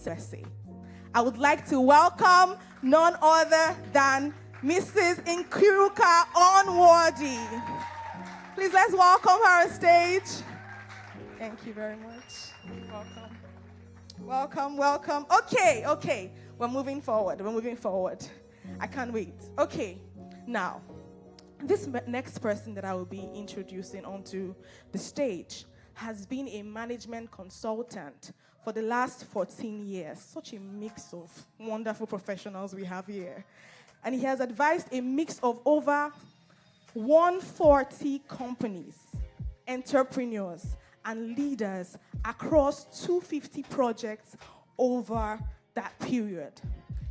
Sese. I would like to welcome none other than Mrs. Nkiruka Onwuordi. Please let's welcome her on stage. Thank you very much. Welcome. Okay. We're moving forward. I can't wait. Okay, now, this next person that I will be introducing onto the stage has been a management consultant for the last 14 years. Such a mix of wonderful professionals we have here. And he has advised a mix of over 140 companies, entrepreneurs, and leaders across 250 projects over that period.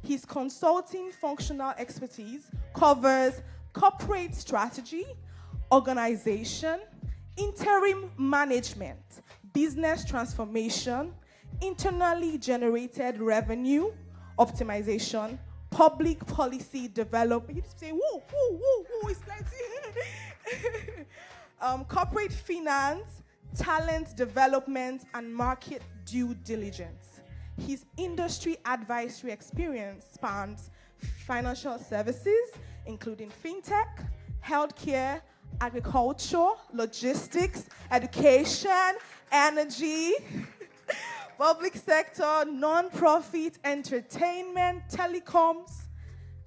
His consulting functional expertise covers corporate strategy, organization, interim management, business transformation, internally generated revenue optimization, public policy development. You just say, woo, it's plenty. Corporate finance, talent development, and market due diligence. His industry advisory experience spans financial services, including fintech, healthcare, agriculture, logistics, education, energy, public sector, non-profit, entertainment, telecoms,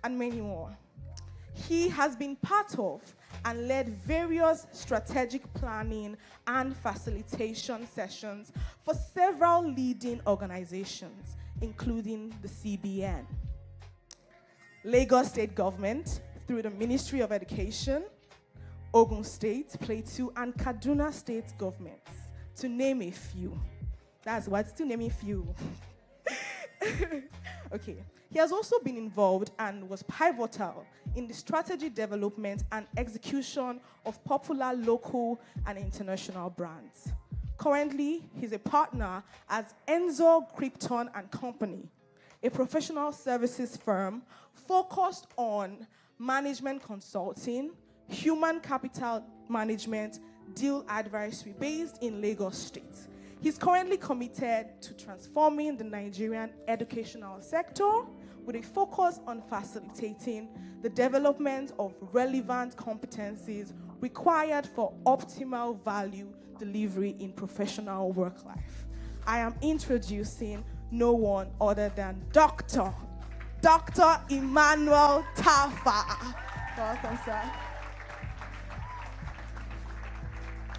and many more. He has been part of and led various strategic planning and facilitation sessions for several leading organizations, including the CBN, Lagos State Government, through the Ministry of Education, Ogun State, Plateau, and Kaduna State governments, to name a few. That's what's to name a few. Okay. He has also been involved and was pivotal in the strategy development and execution of popular local and international brands. Currently, he's a partner at Enzo Krypton and Company, a professional services firm focused on management consulting, human capital management, deal advisory based in Lagos State. He's currently committed to transforming the Nigerian educational sector with a focus on facilitating the development of relevant competencies required for optimal value delivery in professional work life. I am introducing no one other than Dr. Emmanuel Tafa. Welcome, sir.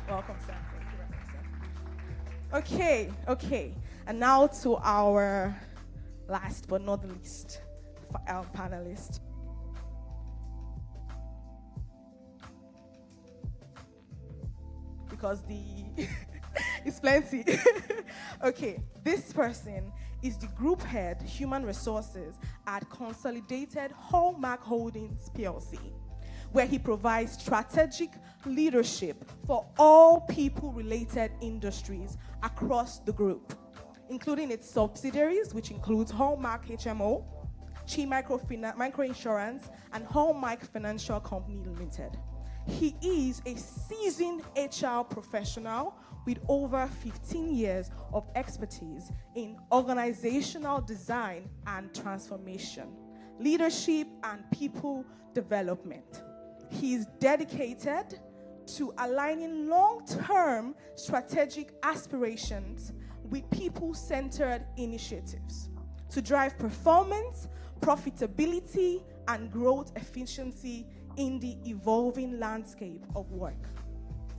Welcome, sir. Thank you very much, sir. Okay. And now to our last but not least panelist. Because it's plenty. Okay, this person is the group head, human resources at Consolidated Hallmark Holdings PLC, where he provides strategic leadership for all people-related industries across the group, including its subsidiaries, which includes Hallmark HMO, Chi Microinsurance, and Hallmark Financial Company Limited. He is a seasoned HR professional with over 15 years of expertise in organizational design and transformation, leadership, and people development. He is dedicated to aligning long-term strategic aspirations with people-centered initiatives to drive performance, profitability, and growth efficiency in the evolving landscape of work.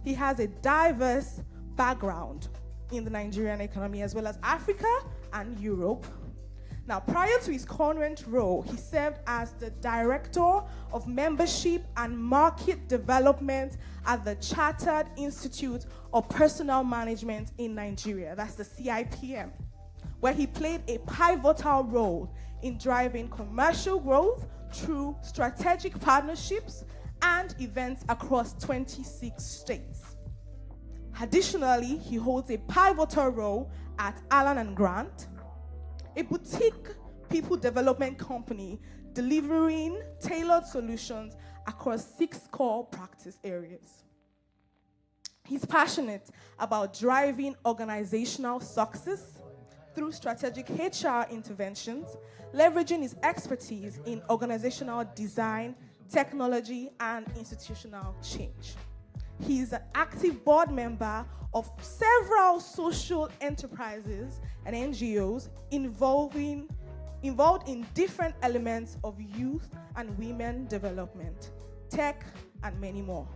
He has a diverse background in the Nigerian economy as well as Africa and Europe. Now, prior to his current role, he served as the Director of Membership and Market Development at the Chartered Institute of Personnel Management in Nigeria, that's the CIPM, where he played a pivotal role in driving commercial growth through strategic partnerships and events across 26 states. Additionally, he holds a pivotal role at Allen & Grant, a boutique people development company delivering tailored solutions across 6 core practice areas. He's passionate about driving organizational success through strategic HR interventions, leveraging his expertise in organizational design, technology, and institutional change. He is an active board member of several social enterprises and NGOs involved in different elements of youth and women development, tech, and many more.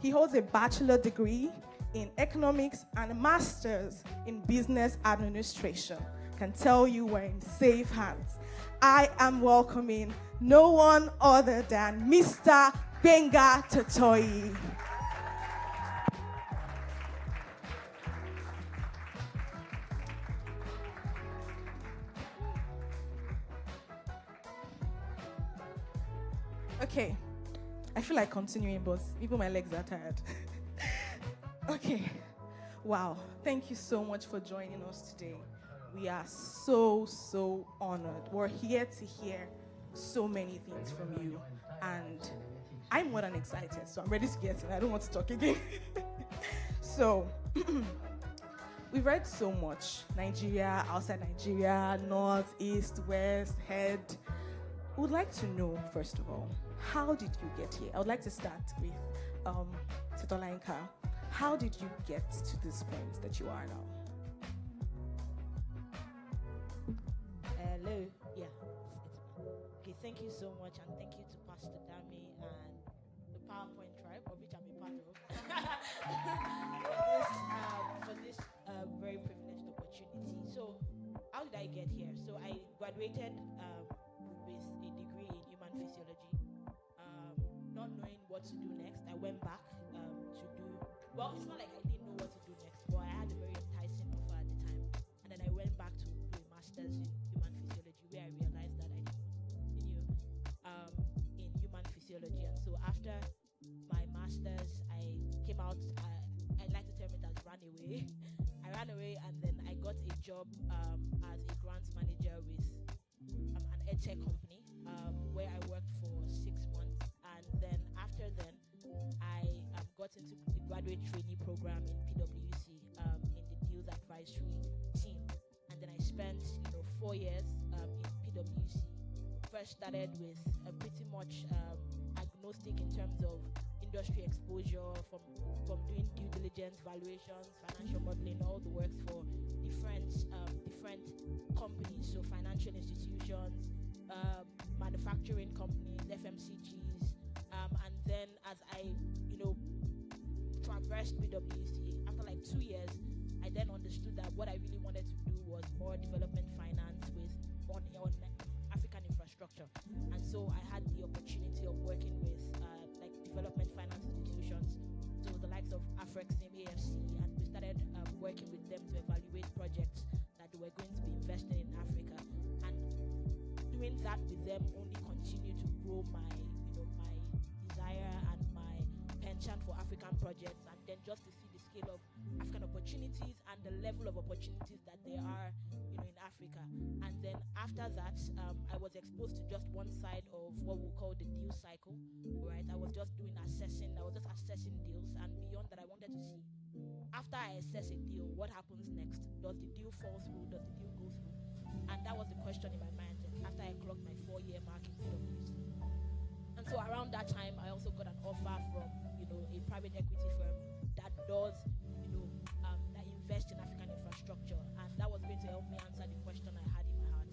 He holds a bachelor degree in economics and a master's in business administration. Can tell you we're in safe hands. I am welcoming no one other than Mr. Benga Totoyi. Okay, I feel like continuing, but even my legs are tired. Okay, wow, thank you so much for joining us today. We are so honored. We're here to hear so many things from you, and I'm more than excited, so I'm ready to get in. I don't want to talk again. So, we've read so much. Nigeria, outside Nigeria, north, east, west, head. Would like to know, first of all, how did you get here? I would like to start with Titola. How did you get to this point that you are now? Hello. Yeah. Okay, thank you so much, and thank you to Pastor Dami and the PowerPoint tribe, of which I'm a part of, for this very privileged opportunity. So, how did I get here? So, I graduated with a degree in human physiology. Not knowing what to do next, I went back to do. Well, it's not like I didn't know what to do next, but I had a very enticing offer at the time, and then I went back to do a master's in human physiology, where I realized that I didn't want to continue in human physiology. And so after my master's, I came out. I like to term it as ran away. I ran away, and then I got a job as a grants manager with an edtech company, where I worked for 6 months. And then after then, I got into the graduate trainee program in PwC, in the deals advisory team. And then I spent 4 years in PwC. First started with pretty much agnostic in terms of industry exposure, from doing due diligence, valuations, financial modeling, all the works for different companies, so financial institutions, manufacturing companies, FMCGs, and then as I traversed PwC, after like 2 years, I then understood that what I really wanted to do was more development finance on African infrastructure. And so I had the opportunity of working with like development finance institutions, so the likes of Afrexim, AFC, and we started working with them to evaluate projects that they were going to be investing in Africa. And doing that with them only continued to grow my desire and my penchant for African projects, and then just to see the scale of African opportunities and the level of opportunities that there are in Africa. And then after that, I was exposed to just one side of what we call the deal cycle, right? I was just assessing deals, and beyond that, I wanted to see, after I assess a deal, what happens next? Does the deal fall through? Does the deal go through? And that was the question in my mind after I clocked my 4-year mark in PwC. And so around that time, I also got an offer from a private equity firm that does that invest in African infrastructure, and that was going to help me answer the question I had in my heart.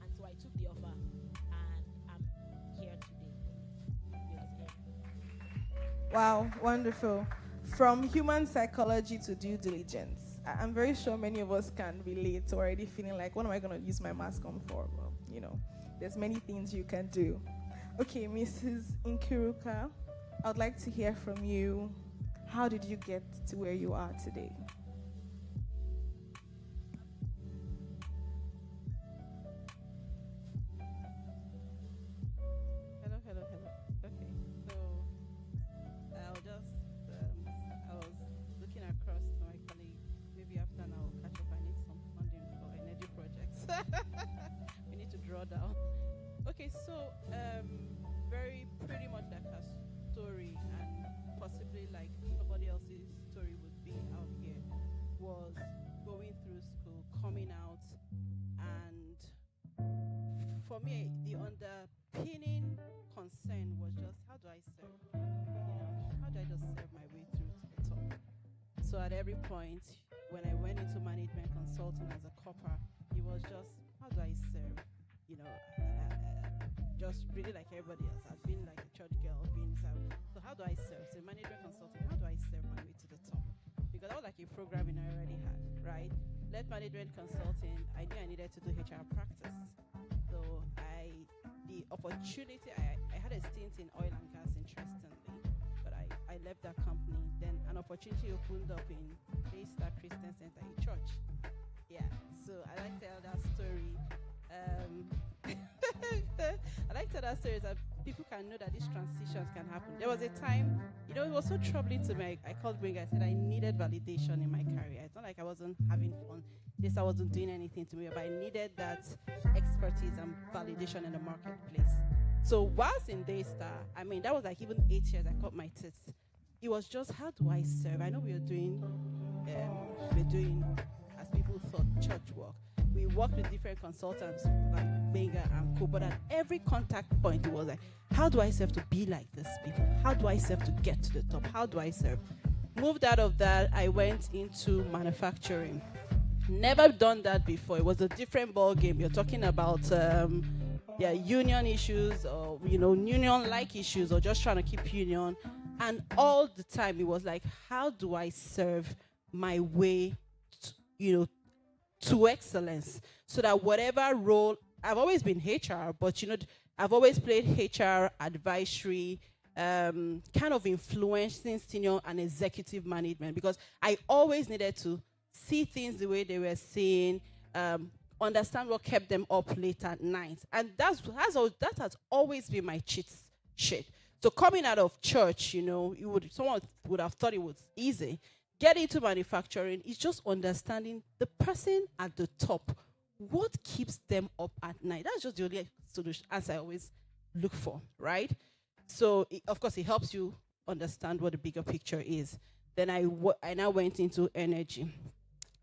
And so I took the offer, and I'm here today. Wow, wonderful. From human psychology to due diligence. I'm very sure many of us can relate to already feeling like, what am I going to use my mask on for? Well, there's many things you can do. Okay, Mrs. Nkiruka, I would like to hear from you. How did you get to where you are today? Hello. Okay, so I was looking across to my colleague. Maybe after now I'll catch up. I need some funding for energy projects. We need to draw down. Okay, so pretty much like her story, and possibly like somebody else's story would be out here, was going through school, coming out, for me, the underpinning concern was just how do I serve? How do I just serve my way through to the top? So at every point, when I went into management consulting as a copper, it was just how do I serve? Just really like everybody else. I've been like a church girl, so how do I serve? So management consulting, how do I serve my way to the top? Because that was like a programming I already had, right? Led management consulting, I knew I needed to do HR practice. So the opportunity, I had a stint in oil and gas, interestingly, but I left that company. Then an opportunity opened up in Daystar Christian Center, a church. Yeah, so I like to tell that story. I like to tell that story so that people can know that these transitions can happen. There was a time, it was so troubling to me. I called Bringa, I said I needed validation in my career. It's not like I wasn't having fun. I wasn't doing anything to me, but I needed that expertise and validation in the marketplace. So whilst in Daystar, that was like even 8 years, I cut my teeth. It was just, how do I serve? I know we're doing, as people thought, church work. We worked with different consultants like Benga and Co, but at every contact point, it was like, how do I serve to be like these people? How do I serve to get to the top? How do I serve? Moved out of that, I went into manufacturing. Never done that before. It was a different ball game. You're talking about union issues or union-like issues or just trying to keep union. And all the time, it was like, how do I serve my way to excellence, so that whatever role, I've always been HR, but I've always played HR advisory, kind of influencing senior and executive management, because I always needed to see things the way they were seeing, understand what kept them up late at night, and that has always been my cheat sheet. So coming out of church, someone would have thought it was easy. Get into manufacturing is just understanding the person at the top. What keeps them up at night? That's just the only solution answer I always look for, right? So, of course, it helps you understand what the bigger picture is. Then I now went into energy.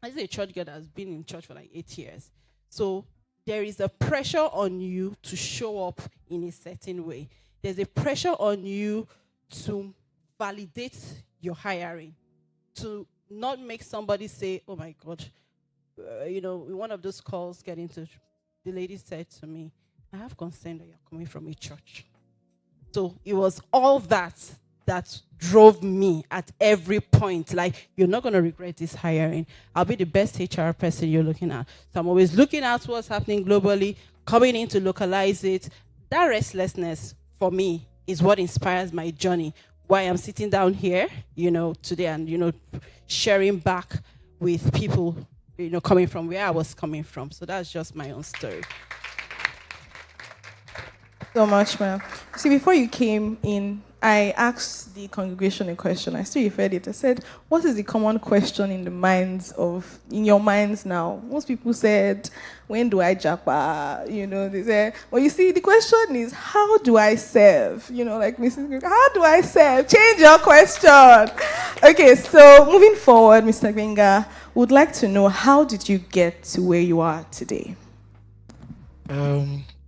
This is a church girl that has been in church for like 8 years. So there is a pressure on you to show up in a certain way. There's a pressure on you to validate your hiring, to not make somebody say, oh my God, in one of those calls getting to, the lady said to me, I have concern that you're coming from a church. So it was all that drove me at every point. Like, you're not going to regret this hiring. I'll be the best HR person you're looking at. So I'm always looking at what's happening globally, coming in to localize it. That restlessness for me is what inspires my journey. Why I'm sitting down here, today and, sharing back with people, coming from where I was coming from. So that's just my own story. So much, ma'am. See, before you came in, I asked the congregation a question. I still referred it. I said, what is the common question in your minds now? Most people said, when do I japa? They said, well, you see, the question is, how do I serve? Like Mrs. Greg, how do I serve? Change your question. Okay, so moving forward, Mr. Gbenga, would like to know, how did you get to where you are today?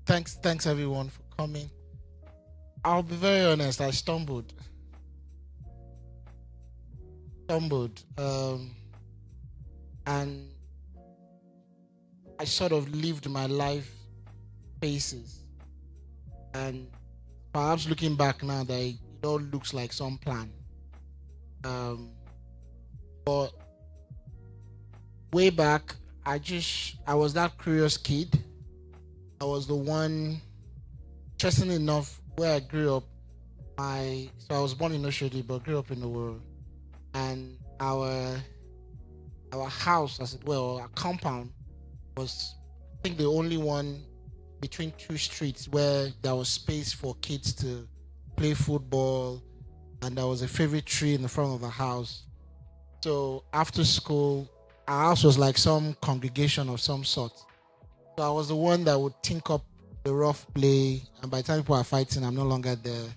Thanks everyone for coming. I'll be very honest, I stumbled. And I sort of lived my life phases. And perhaps looking back now, that it all looks like some plan. But way back, I was that curious kid. I was the one, interesting enough, where I grew up, so I was born in Oshodi, but grew up in the world. And our house, as it were, our compound, was, I think, the only one between two streets where there was space for kids to play football, and there was a favorite tree in the front of the house. So after school, our house was like some congregation of some sort. So I was the one that would think up the rough play, and by the time people are fighting, I'm no longer there.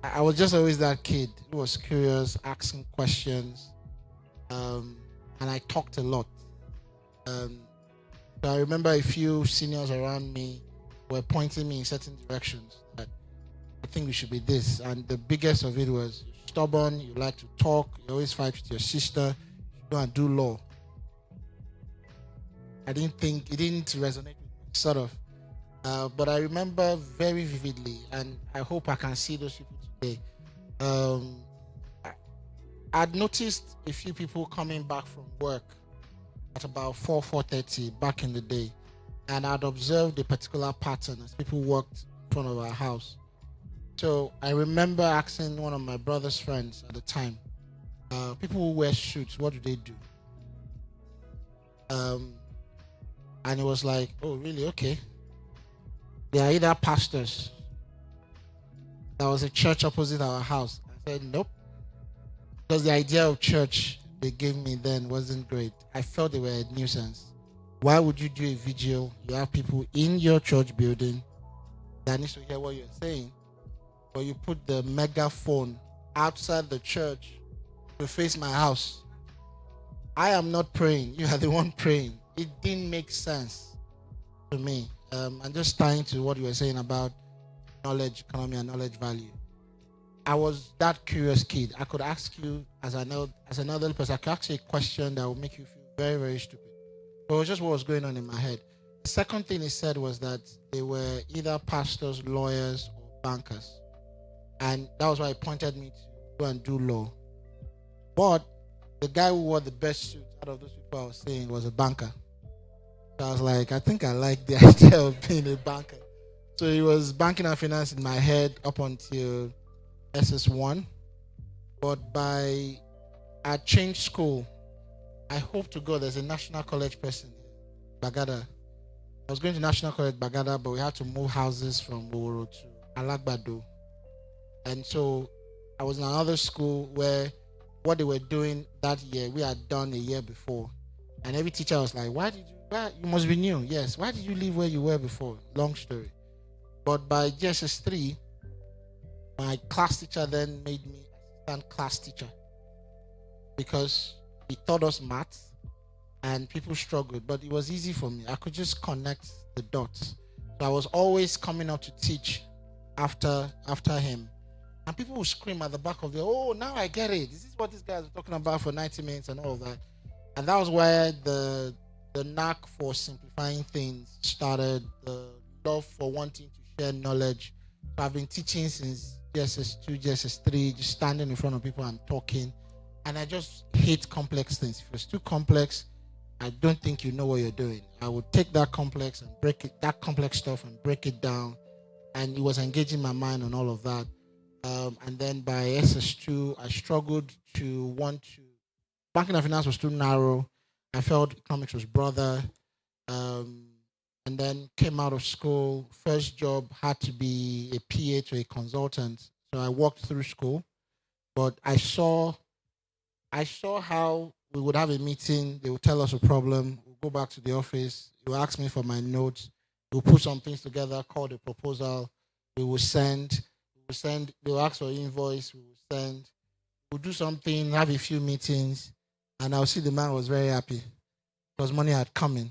I was just always that kid who was curious, asking questions, and I talked a lot. So I remember a few seniors around me were pointing me in certain directions that I think we should be this. And the biggest of it was you're stubborn, you like to talk, you always fight with your sister, you go and do law. I didn't think it didn't resonate with me, sort of. But I remember very vividly, and I hope I can see those people today. I- I'd noticed a few people coming back from work at about 4:30 back in the day, and I'd observed a particular pattern as people walked in front of our house. So I remember asking one of my brother's friends at the time, people who wear suits, what do they do? Um, and it was like, oh, really? Okay. They are either pastors. There was a church opposite our house. I said, nope. Because the idea of church they gave me then wasn't great. I felt they were a nuisance. Why would you do a vigil? You have people in your church building that needs to hear what you're saying, but you put the megaphone outside the church to face my house. I am not praying. You are the one praying. It didn't make sense to me. And just tying to what you were saying about knowledge economy and knowledge value. I was that curious kid. I could ask you as an elderly person, I could ask you a question that would make you feel very, very stupid. But it was just what was going on in my head. The second thing he said was that they were either pastors, lawyers, or bankers. And that was why he pointed me to go and do law. But the guy who wore the best suit out of those people I was saying was a banker. So I was like, I think I like the idea of being a banker. So it was banking and finance in my head up until SS1. But I changed school. I hope to God there's a National College person in Bagada. I was going to National College Bagada, but we had to move houses from Woro to Alagbado. And so I was in another school where what they were doing that year, we had done a year before. And every teacher was like, you must be new. Yes. Why did you leave where you were before? Long story. But by GSS 3, my class teacher then made me assistant class teacher because he taught us maths and people struggled, but it was easy for me. I could just connect the dots. So I was always coming up to teach after him. And people would scream at the back of oh, now I get it. This is what these guys were talking about for 90 minutes and all of that. And that was where the knack for simplifying things started, the love for wanting to share knowledge. So I've been teaching since GSS 2, GSS 3, just standing in front of people and talking. And I just hate complex things. If it's too complex, I don't think you know what you're doing. I would take that complex stuff and break it down. And it was engaging my mind on all of that. And then by SS2, I struggled to banking and finance was too narrow. I felt economics was broader. And then came out of school. First job had to be a PA to a consultant. So I walked through school. But I saw how we would have a meeting. They would tell us a problem. We'll go back to the office. They will ask me for my notes. We'll put some things together, called a proposal. We will send. They'll ask for invoice. We will send. We'll do something, have a few meetings. And I'll see the man was very happy because money had come in.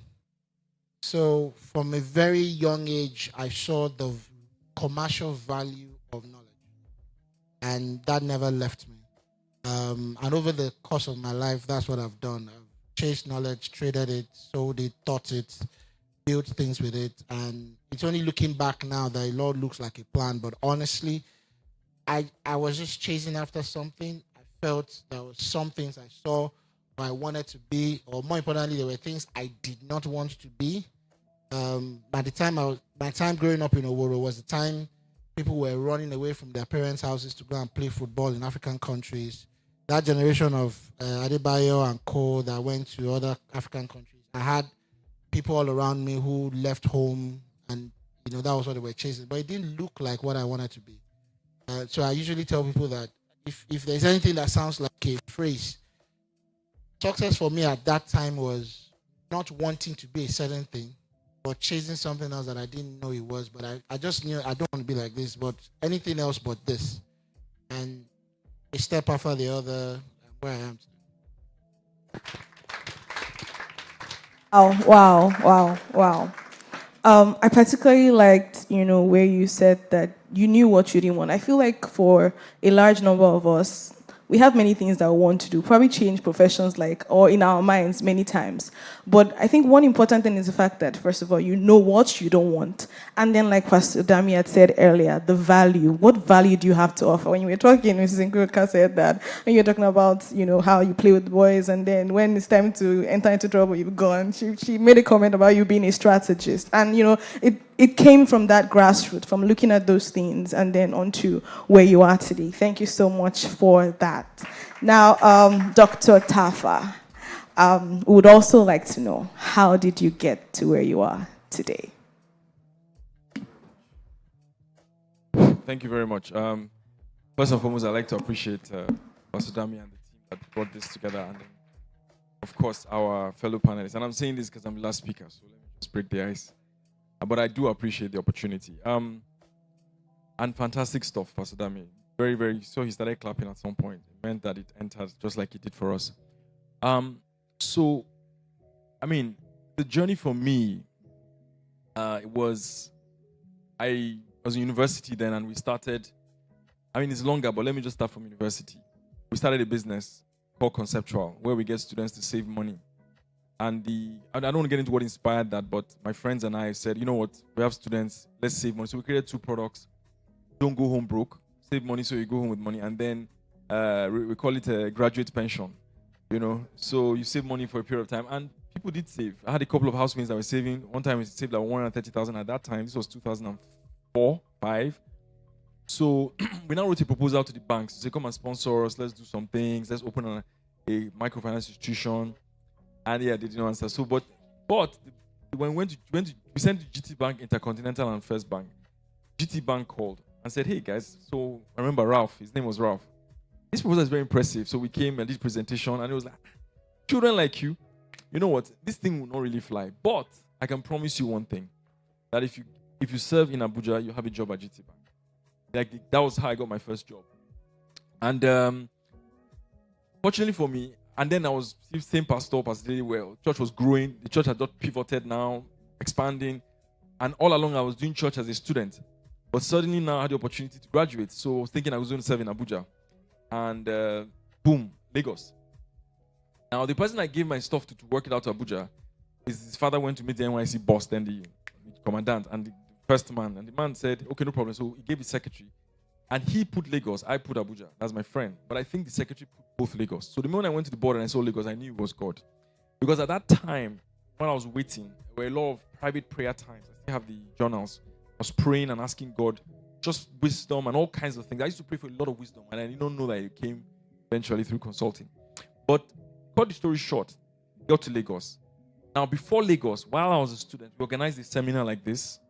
So from a very young age, I saw the commercial value of knowledge. And that never left me. And over the course of my life, that's what I've done. I've chased knowledge, traded it, sold it, taught it, built things with it. And it's only looking back now that it all looks like a plan. But honestly, I was just chasing after something. I felt there was some things I saw I wanted to be, or more importantly, there were things I did not want to be. By the time my time growing up in Oworo was the time people were running away from their parents' houses to go and play football in African countries. That generation of Adebayo and Co. that went to other African countries. I had people all around me who left home, and that was what they were chasing. But it didn't look like what I wanted to be. So I usually tell people that if there's anything that sounds like a phrase, success for me at that time was not wanting to be a certain thing, but chasing something else that I didn't know it was. But I just knew I don't want to be like this, but anything else but this. And a step after the other, where I am today. Oh, wow, wow, wow. I particularly liked, where you said that you knew what you didn't want. I feel like for a large number of us, we have many things that we want to do, probably change professions or in our minds many times. But I think one important thing is the fact that, first of all, you know what you don't want. And then, like Pastor Dami had said earlier, the value. What value do you have to offer? When you were talking, Mrs. Nkuka said that, when you're talking about, how you play with boys, and then when it's time to enter into trouble, you've gone. She made a comment about you being a strategist. And, it came from that grassroots, from looking at those things and then onto where you are today. Thank you so much for that. Now, Dr. Tafa, would also like to know, how did you get to where you are today? Thank you very much. First and foremost, I'd like to appreciate Pastor Dami and the team that brought this together, and then, of course, our fellow panelists. And I'm saying this because I'm the last speaker, so let me just break the ice. But I do appreciate the opportunity. And fantastic stuff, Pastor Dami. Very, very. So he started clapping at some point. It meant that it entered just like it did for us. So, the journey for me, I was in university then, and we started. It's longer, but let me just start from university. We started a business called Conceptual, where we get students to save money. And I don't want to get into what inspired that, but my friends and I said, you know what, we have students, let's save money. So we created 2 products. Don't go home broke. Save money so you go home with money. And then we call it a graduate pension. So you save money for a period of time. And people did save. I had a couple of housemates that were saving. One time we saved like 130,000 at that time. This was 2004, 5. So we now wrote a proposal to the banks to say, come and sponsor us. Let's do some things. Let's open a microfinance institution. And yeah, they didn't answer. So, but when we sent to GT Bank, Intercontinental, and First Bank. GT Bank called and said, "Hey guys, so I remember Ralph. His name was Ralph. This proposal is very impressive." So we came and did presentation, and it was like, "Children like you, you know what? This thing will not really fly. But I can promise you one thing: that if you serve in Abuja, you have a job at GT Bank." Like that was how I got my first job. And fortunately for me. And then I was same pastor really well. Church was growing. The church had just pivoted now, expanding. And all along I was doing church as a student. But suddenly now I had the opportunity to graduate. So I was thinking I was going to serve in Abuja. And boom, Lagos. Now the person I gave my stuff to work it out to Abuja, his father went to meet the NYC boss, then the commandant, and the first man. And the man said, okay, no problem. So he gave his secretary. And he put Lagos, I put Abuja. That's my friend. But I think the secretary put both Lagos. So the moment I went to the border and I saw Lagos, I knew it was God. Because at that time, when I was waiting, there were a lot of private prayer times. I still have the journals. I was praying and asking God just wisdom and all kinds of things. I used to pray for a lot of wisdom, and I didn't know that it came eventually through consulting. But cut the story short, got to Lagos. Now, before Lagos, while I was a student, we organized a seminar like this.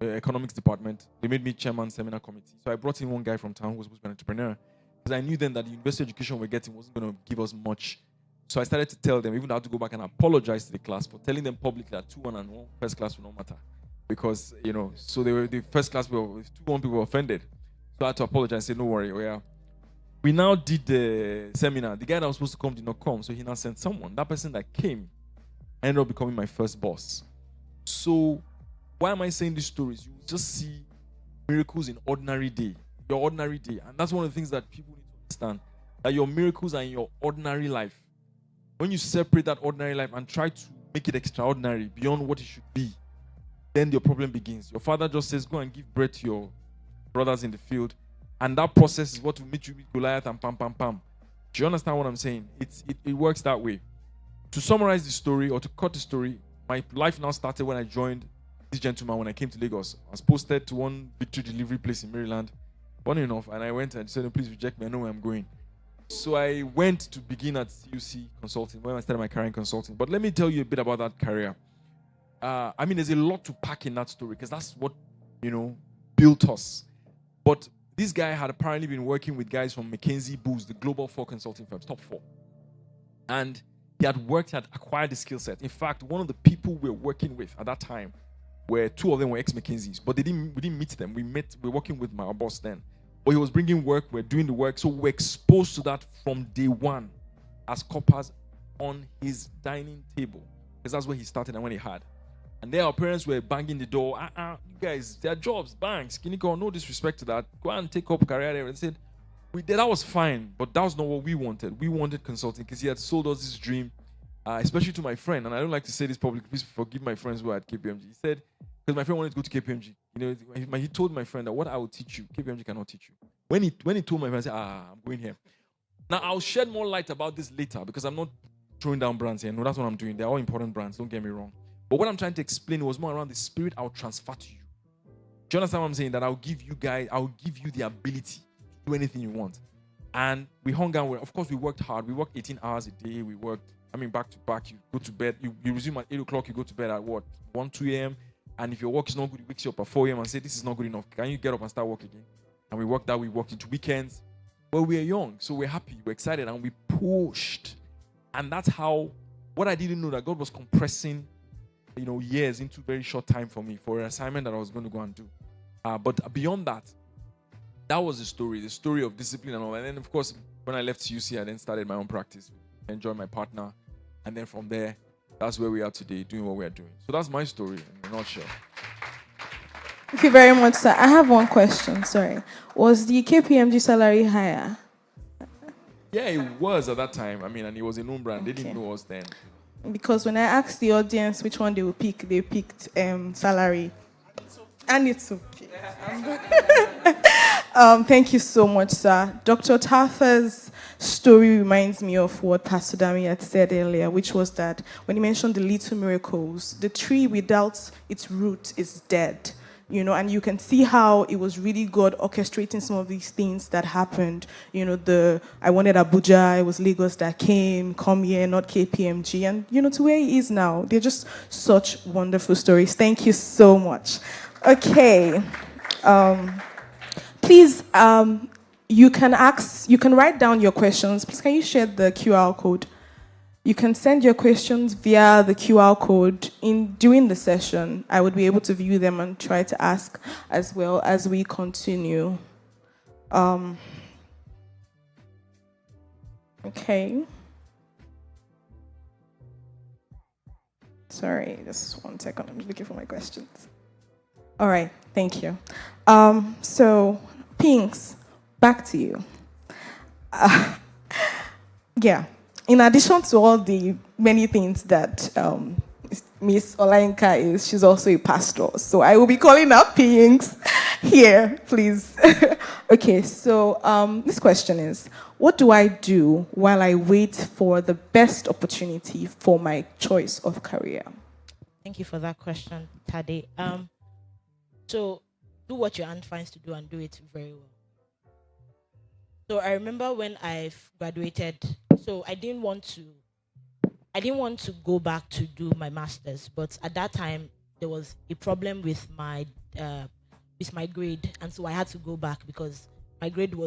Economics department. They made me chairman seminar committee. So I brought in one guy from town who was supposed to be an entrepreneur, because I knew then that the university education we're getting wasn't going to give us much. So I started to tell them, even though I had to go back and apologize to the class for telling them publicly that 2-1 and 1 first class will not matter, because so they were the first class. 2-1 people were offended, so I had to apologize and say, no worry, we now did the seminar. The guy that was supposed to come did not come, so he now sent someone. That person that came ended up becoming my first boss. So why am I saying these stories? You just see miracles in ordinary day. Your ordinary day. And that's one of the things that people need to understand. That your miracles are in your ordinary life. When you separate that ordinary life and try to make it extraordinary beyond what it should be, then your problem begins. Your father just says, go and give bread to your brothers in the field. And that process is what will make you meet Goliath and pam, pam, pam. Do you understand what I'm saying? It works that way. To summarize the story, or to cut the story, my life now started when I joined this gentleman when I came to Lagos. I was posted to one victory delivery place in Maryland. Funny enough, and I went and said, please reject me, I know where I'm going. So I went to begin at CUC Consulting, when I started my career in consulting. But let me tell you a bit about that career. There's a lot to pack in that story, because that's what, built us. But this guy had apparently been working with guys from McKinsey, Booz, the global 4 consulting firms, top 4. And he had acquired the skill set. In fact, one of the people we were working with at that time, where 2 of them were ex-McKinseys, but we didn't meet them. We were working with my boss then. But he was bringing work, we're doing the work. So we're exposed to that from day one as coppers on his dining table. because that's where he started and when he had. And then our parents were banging the door. You guys, their jobs, banks, Skinny Girl, no disrespect to that. Go and take up a career there. And said, that was fine, but that was not what we wanted. We wanted consulting because he had sold us this dream, especially to my friend. And I don't like to say this publicly. Please forgive my friends who are at KPMG. He said, because my friend wanted to go to KPMG. He told my friend that what I will teach you, KPMG cannot teach you. When he told my friend, I said, I'm going here. Now, I'll shed more light about this later because I'm not throwing down brands here. No, that's what I'm doing. They're all important brands. Don't get me wrong. But what I'm trying to explain was more around the spirit I'll transfer to you. Do you understand what I'm saying? That I'll give you the ability to do anything you want. And we hung out. Of course, we worked hard. We worked 18 hours a day. We worked, back to back. You go to bed. You resume at 8 o'clock. You go to bed at what? 1, 2 a.m. And if your work is not good, it wakes you up at 4 a.m. and say, this is not good enough. Can you get up and start work again? And we worked out. We worked into weekends. Well, we're young. So we're happy. We're excited. And we pushed. And that's how, what I didn't know, that God was compressing years into very short time for me for an assignment that I was going to go and do. But beyond that was the story of discipline and all. And then, of course, when I left UC, I then started my own practice, enjoyed my partner. And then from there, that's where we are today, doing what we are doing. So that's my story in a nutshell. Thank you very much, sir. I have one question, sorry. Was the KPMG salary higher? Yeah, it was at that time. And it was a known brand. They didn't know us then. Because when I asked the audience which one they would pick, they picked salary. And it's okay. Thank you so much, sir. Dr. Tafa's story reminds me of what Pastor Dami had said earlier, which was that when he mentioned the little miracles, the tree without its root is dead. And you can see how it was really God orchestrating some of these things that happened. I wanted Abuja, it was Lagos that come here, not KPMG. And, to where he is now. They're just such wonderful stories. Thank you so much. Okay. Please, you can write down your questions. Please, can you share the QR code? You can send your questions via the QR code. During the session, I would be able to view them and try to ask as well as we continue. Okay. Sorry, just 1 second. I'm looking for my questions. All right, thank you. So, Pinks, back to you. Yeah. In addition to all the many things that Miss Olayinka is, she's also a pastor. So I will be calling up Pinks here, please. Okay, so this question is, what do I do while I wait for the best opportunity for my choice of career? Thank you for that question, Tade. So do what your aunt finds to do and do it very well. So I remember when I graduated, so I didn't want to go back to do my master's, but at that time there was a problem with my grade, and so I had to go back because my grade it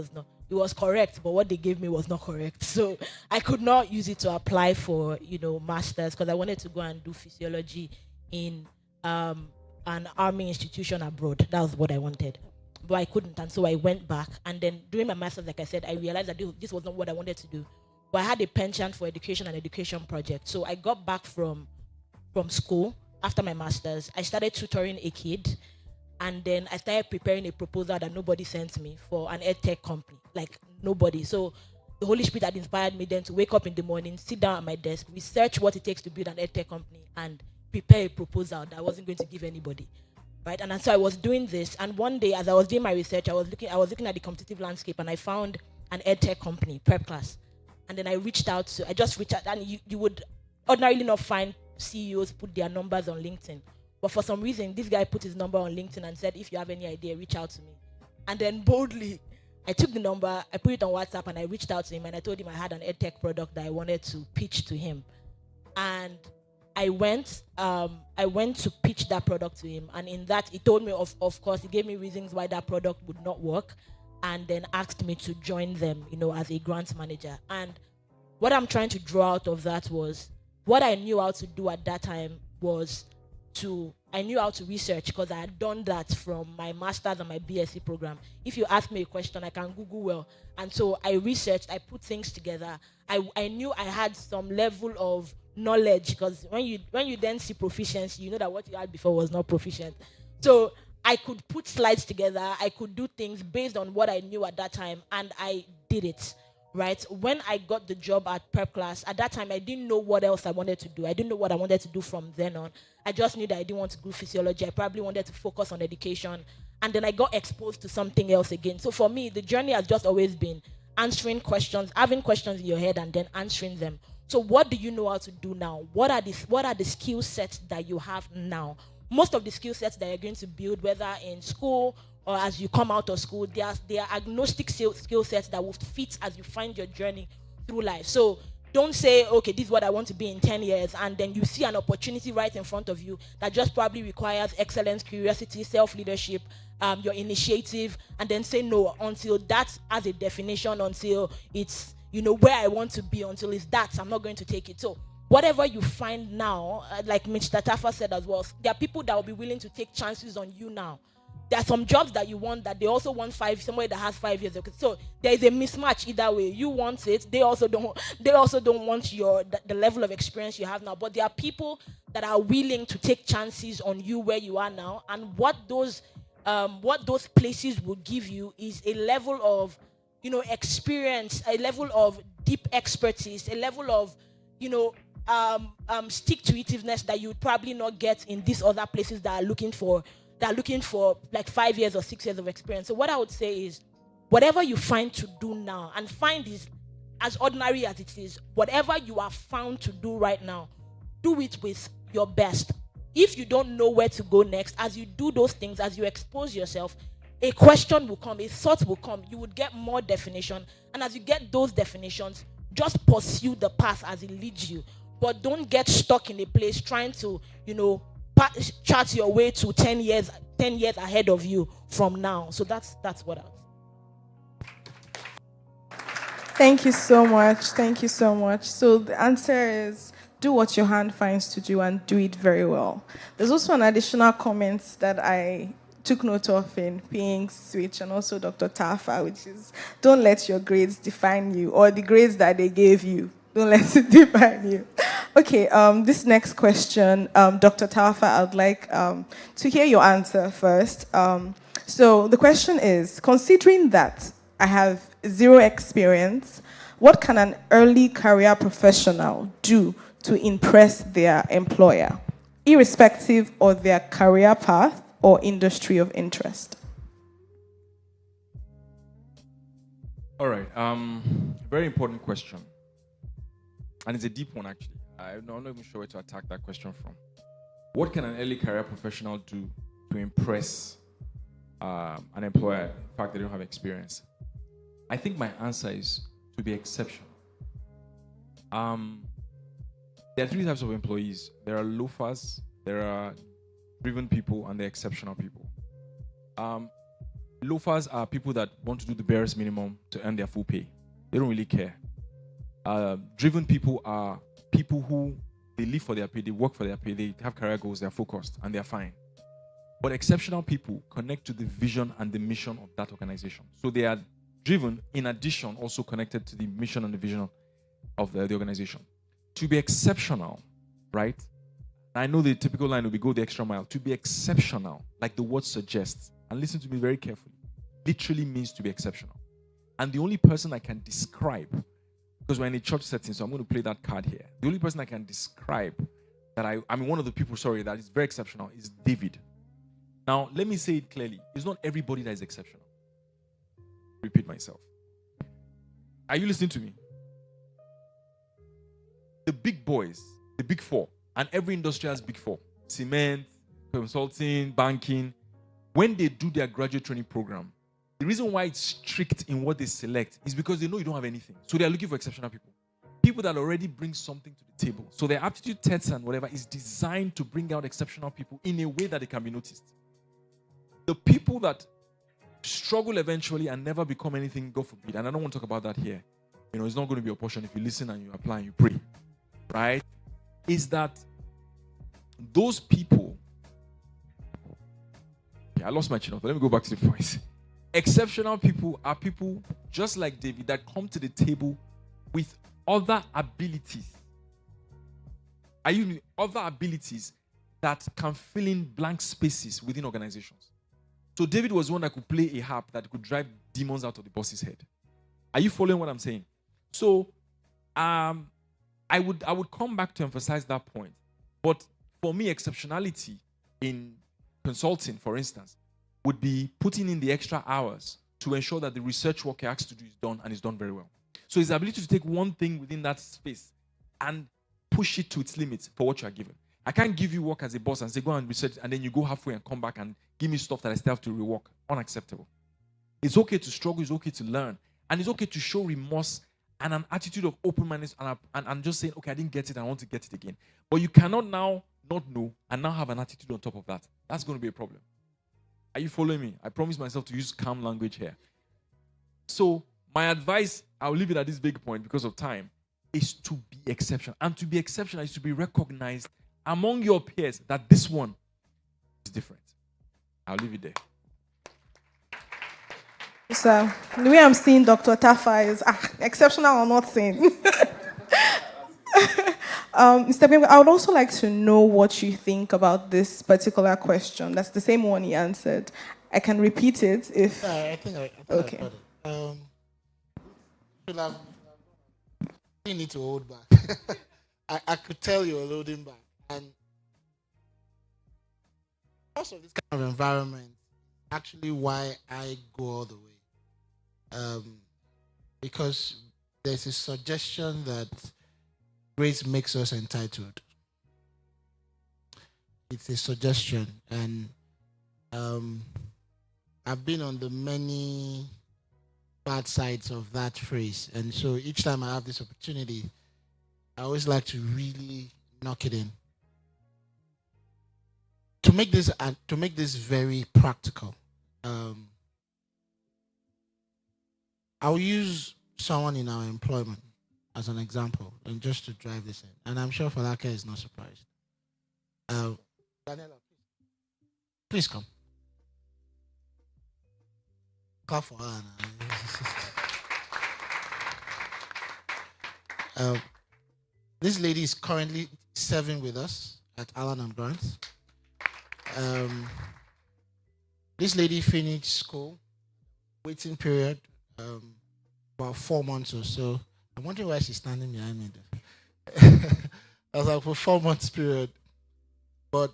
was correct, but what they gave me was not correct. So I could not use it to apply for master's because I wanted to go and do physiology in an army institution abroad. That was what I wanted. But I couldn't, and so I went back. And then during my master's, like I said, I realized that this was not what I wanted to do. But I had a penchant for education and education project. So I got back from school after my master's. I started tutoring a kid, and then I started preparing a proposal that nobody sent me for an edtech company. Like, nobody. So the Holy Spirit had inspired me then to wake up in the morning, sit down at my desk, research what it takes to build an edtech company, and prepare a proposal that I wasn't going to give anybody. Right? And so I was doing this, and one day as I was doing my research, I was looking at the competitive landscape, and I found an edtech company, Prep Class. And then I just reached out, and you would ordinarily not find CEOs put their numbers on LinkedIn. But for some reason, this guy put his number on LinkedIn and said, if you have any idea, reach out to me. And then boldly, I took the number, I put it on WhatsApp, and I reached out to him, and I told him I had an edtech product that I wanted to pitch to him. And I went to pitch that product to him, and in that, he told me, of course, he gave me reasons why that product would not work, and then asked me to join them, as a grant manager. And what I'm trying to draw out of that was, what I knew how to do at that time was I knew how to research because I had done that from my master's and my BSc program. If you ask me a question, I can Google well. And so I researched, I put things together. I knew I had some level of knowledge, because when you then see proficiency, you know that what you had before was not proficient. So I could put slides together, I could do things based on what I knew at that time, and I did it. Right? When I got the job at prep class, at that time I didn't know what else I wanted to do. I didn't know what I wanted to do from then on. I just knew that I didn't want to do physiology. I probably wanted to focus on education. And then I got exposed to something else again. So for me, the journey has just always been answering questions, having questions in your head and then answering them. So what do you know how to do now? What are the skill sets that you have now? Most of the skill sets that you're going to build, whether in school or as you come out of school, they are agnostic skill sets that will fit as you find your journey through life. So don't say, okay, this is what I want to be in 10 years, and then you see an opportunity right in front of you that just probably requires excellence, curiosity, self-leadership, your initiative, and then say no until that has a definition, until it's, where I want to be, until it's that, I'm not going to take it. So whatever you find now, like Mr. Tafa said as well, there are people that will be willing to take chances on you now. There are some jobs that you want that they also want somewhere that has 5 years. So there is a mismatch either way. You want it, they also don't want the level of experience you have now. But there are people that are willing to take chances on you where you are now. And what those places will give you is a level of experience, a level of deep expertise, a level of stick-to-itiveness that you would probably not get in these other places that are looking for like 5 years or 6 years of experience. So what I would say is, whatever you find to do now, and find is as ordinary as it is, whatever you are found to do right now, do it with your best. If you don't know where to go next, as you do those things, as you expose yourself, a question will come, a thought will come, you would get more definition. And as you get those definitions, just pursue the path as it leads you. But don't get stuck in a place trying to, chart your way to 10 years ahead of you from now. So that's what I was. Thank you so much. Thank you so much. So the answer is, do what your hand finds to do and do it very well. There's also an additional comment that I took note of in Ping's switch and also Dr. Tafa, which is, don't let your grades define you, or the grades that they gave you. Don't let it define you. Okay, this next question, Dr. Tafa, I'd like to hear your answer first. So the question is, considering that I have zero experience, what can an early career professional do to impress their employer, irrespective of their career path or industry of interest? All right, very important question. And it's a deep one, actually. I'm not even sure where to attack that question from. What can an early career professional do to impress an employer? In fact, they don't have experience. I think my answer is to be exceptional. There are three types of employees. There are loafers, there are driven people, and there are exceptional people. Loafers are people that want to do the barest minimum to earn their full pay. They don't really care. Driven people are people who, they live for their pay, they work for their pay, they have career goals, they're focused, and they're fine. But exceptional people connect to the vision and the mission of that organization. So they are driven, in addition, also connected to the mission and the vision of the organization. To be exceptional, right? I know the typical line will be go the extra mile. To be exceptional, like the word suggests, and listen to me very carefully, literally means to be exceptional. And the only person I can describe, because we're in a church setting, so I'm going to play that card here. The only person I can describe that one of the people, that is very exceptional is David. Now, let me say it clearly. It's not everybody that is exceptional. Repeat myself. Are you listening to me? The big boys, the big four, and every industry has big four. Cement, consulting, banking. When they do their graduate training program, the reason why it's strict in what they select is because they know you don't have anything. So they are looking for exceptional people. People that already bring something to the table. So their aptitude tests and whatever is designed to bring out exceptional people in a way that they can be noticed. The people that struggle eventually and never become anything, God forbid, and I don't want to talk about that here. It's not going to be a portion if you listen and you apply and you pray. Right? Is that those people... I lost my chain of thought. Let me go back to the point. Exceptional people are people just like David that come to the table with other abilities Are you using other abilities that can fill in blank spaces within organizations? So David was one that could play a harp that could drive demons out of the boss's head. Are you following what I'm saying? So I would come back to emphasize that point. But for me, exceptionality in consulting, for instance, would be putting in the extra hours to ensure that the research work he has to do is done and is done very well. So his ability to take one thing within that space and push it to its limits for what you are given. I can't give you work as a boss and say, go and research, and then you go halfway and come back and give me stuff that I still have to rework. Unacceptable. It's okay to struggle, it's okay to learn, and it's okay to show remorse and an attitude of open-mindedness and just saying, okay, I didn't get it, I want to get it again. But you cannot now not know and now have an attitude on top of that. That's going to be a problem. Are you following me? I promise myself to use calm language here. So my advice, I'll leave it at this big point because of time, is to be exceptional. And to be exceptional is to be recognized among your peers that this one is different. I'll leave it there. So the way I'm seeing Dr. Tafa is exceptional or not saying. Mr. Bimbo, I would also like to know what you think about this particular question. That's the same one he answered. I can repeat it if... I think okay. I got it. You need to hold back. I could tell you're loading back. And because of this kind of environment, actually why I go all the way. Because there's a suggestion that grace makes us entitled. It's a suggestion, and I've been on the many bad sides of that phrase, and so each time I have this opportunity, I always like to really knock it in. To make this very practical, I'll use someone in our employment as an example, and just to drive this in. And I'm sure Falake is not surprised. Daniela, please come. Clap for her. This lady is currently serving with us at Allen and Grant. This lady finished school, waiting period, about 4 months or so. I'm wondering why she's standing behind me though. I was like, for 4 months period. But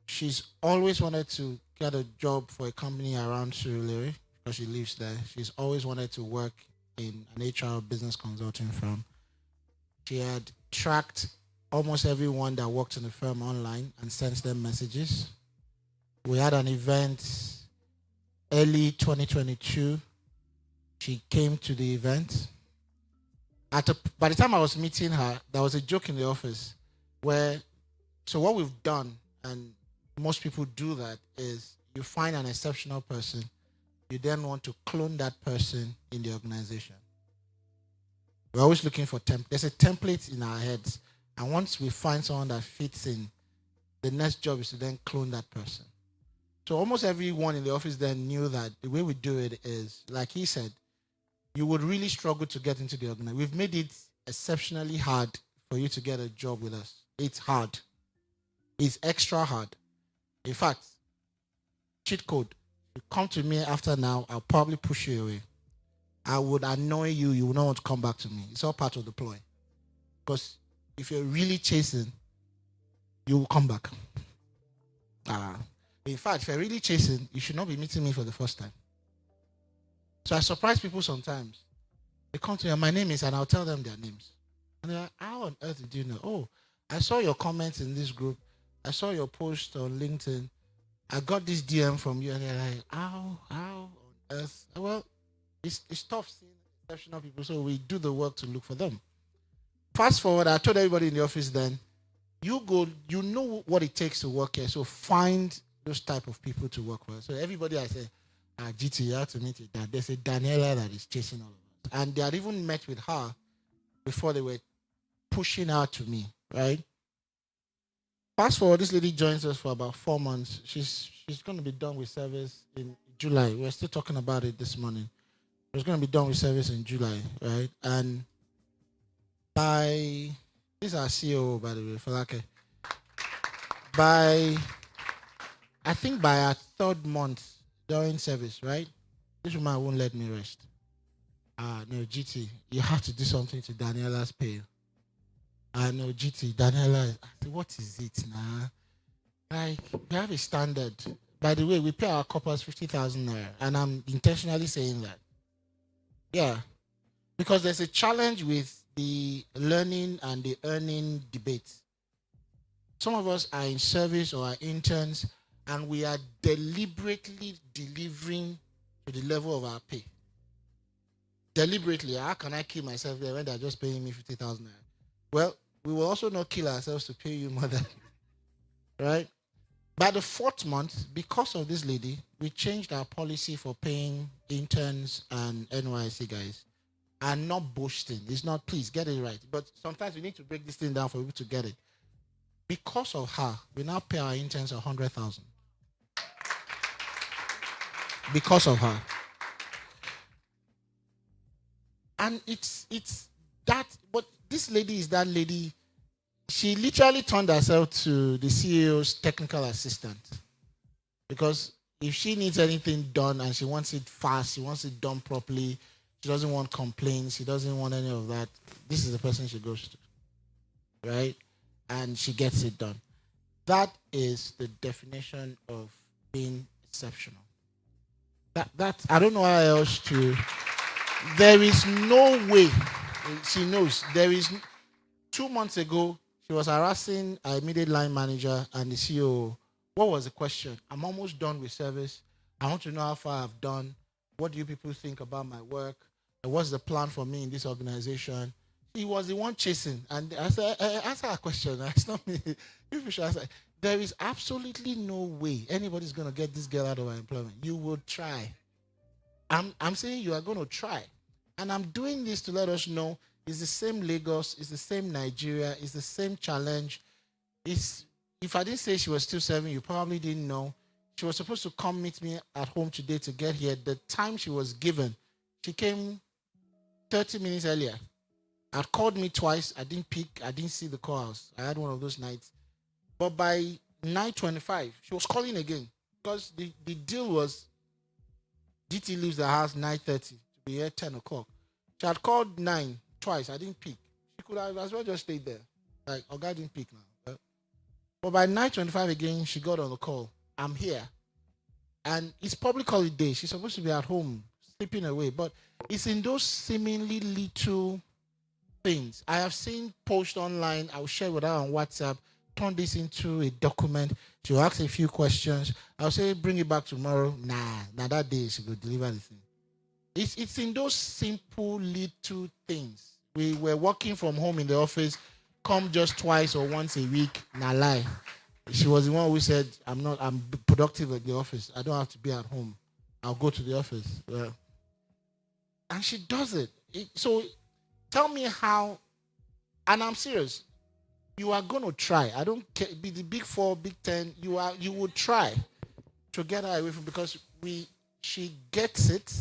she's always wanted to get a job for a company around Surulere because she lives there. She's always wanted to work in an HR business consulting firm. She had tracked almost everyone that worked in the firm online and sent them messages. We had an event early 2022. She came to the event. By the time I was meeting her, there was a joke in the office where, so what we've done, and most people do that, is you find an exceptional person, you then want to clone that person in the organization. We're always looking for there's a template in our heads, and once we find someone that fits in, the next job is to then clone that person. So almost everyone in the office then knew that the way we do it is, like he said, you would really struggle to get into the organization. We've made it exceptionally hard for you to get a job with us. It's hard. It's extra hard. In fact, cheat code. You come to me after now, I'll probably push you away. I would annoy you. You will not want to come back to me. It's all part of the ploy. Because if you're really chasing, you will come back. In fact, if you're really chasing, you should not be meeting me for the first time. So I surprise people sometimes. They come to me, my name is, and I'll tell them their names. And they're like, how on earth did you know? Oh, I saw your comments in this group. I saw your post on LinkedIn. I got this DM from you. And they're like, how on earth? Well, it's tough seeing exceptional people, so we do the work to look for them. Fast forward, I told everybody in the office then, you know what it takes to work here, so find those type of people to work with. So everybody I say, GT, you have to meet it. There's a Daniela that is chasing all of us. And they had even met with her before they were pushing her to me, right? Fast forward, this lady joins us for about 4 months. She's going to be done with service in July. We're still talking about it this morning. She's going to be done with service in July, right? And this is our CEO, by the way, Falake. by, I think by our third month during service, right? This woman won't let me rest. No, GT, you have to do something to Daniela's pay. No, GT, Daniela, I said, what is it now? Like, we have a standard. By the way, we pay our coppers 50,000 naira, and I'm intentionally saying that. Yeah, because there's a challenge with the learning and the earning debate. Some of us are in service or are interns, and we are deliberately delivering to the level of our pay. Deliberately, how can I kill myself there when they're just paying me 50,000 naira? Well, we will also not kill ourselves to pay you more than, right? By the fourth month, because of this lady, we changed our policy for paying interns and NYC guys. And not boasting. It's not, please get it right. But sometimes we need to break this thing down for people to get it. Because of her, we now pay our interns 100,000. Because of her. And it's that, but this lady is that lady. She literally turned herself to the CEO's technical assistant. Because if she needs anything done and she wants it fast, she wants it done properly, she doesn't want complaints, she doesn't want any of that, this is the person she goes to. Right? And she gets it done. That is the definition of being exceptional. That I don't know how else to. There is no way. She knows. There is. 2 months ago, she was harassing our immediate line manager and the CEO. What was the question? I'm almost done with service. I want to know how far I've done. What do you people think about my work? And what's the plan for me in this organization? He was the one chasing. And I said, answer a question. It's not me. You should answer. There is absolutely no way anybody's going to get this girl out of her employment. You will try. I'm saying you are going to try. And I'm doing this to let us know it's the same Lagos, it's the same Nigeria, it's the same challenge. If I didn't say she was still serving, you probably didn't know. She was supposed to come meet me at home today to get here. The time she was given, she came 30 minutes earlier. I'd called me twice. I didn't pick. I didn't see the call house. I had one of those nights. But by 9:25, she was calling again because the deal was GT leaves the house 9:30 to be here 10 o'clock. She had called 9 twice. I didn't pick. She could have as well just stayed there. Like, Oga didn't pick now. But by 9:25 again, she got on the call. I'm here. And it's public holiday. She's supposed to be at home, sleeping away. But it's in those seemingly little things. I have seen posts online. I'll share with her on WhatsApp. Turn this into a document. She'll ask a few questions. I'll say, bring it back tomorrow. Nah, that day she will deliver the thing. It's in those simple little things. We were working from home in the office, come just twice or once a week. Nah, lie. She was the one who said, I'm productive at the office. I don't have to be at home. I'll go to the office. Well, and she does it. So tell me how, and I'm serious. You are going to try. I don't care. Be the Big 4, Big 10. You would try to get her away from, because she gets it,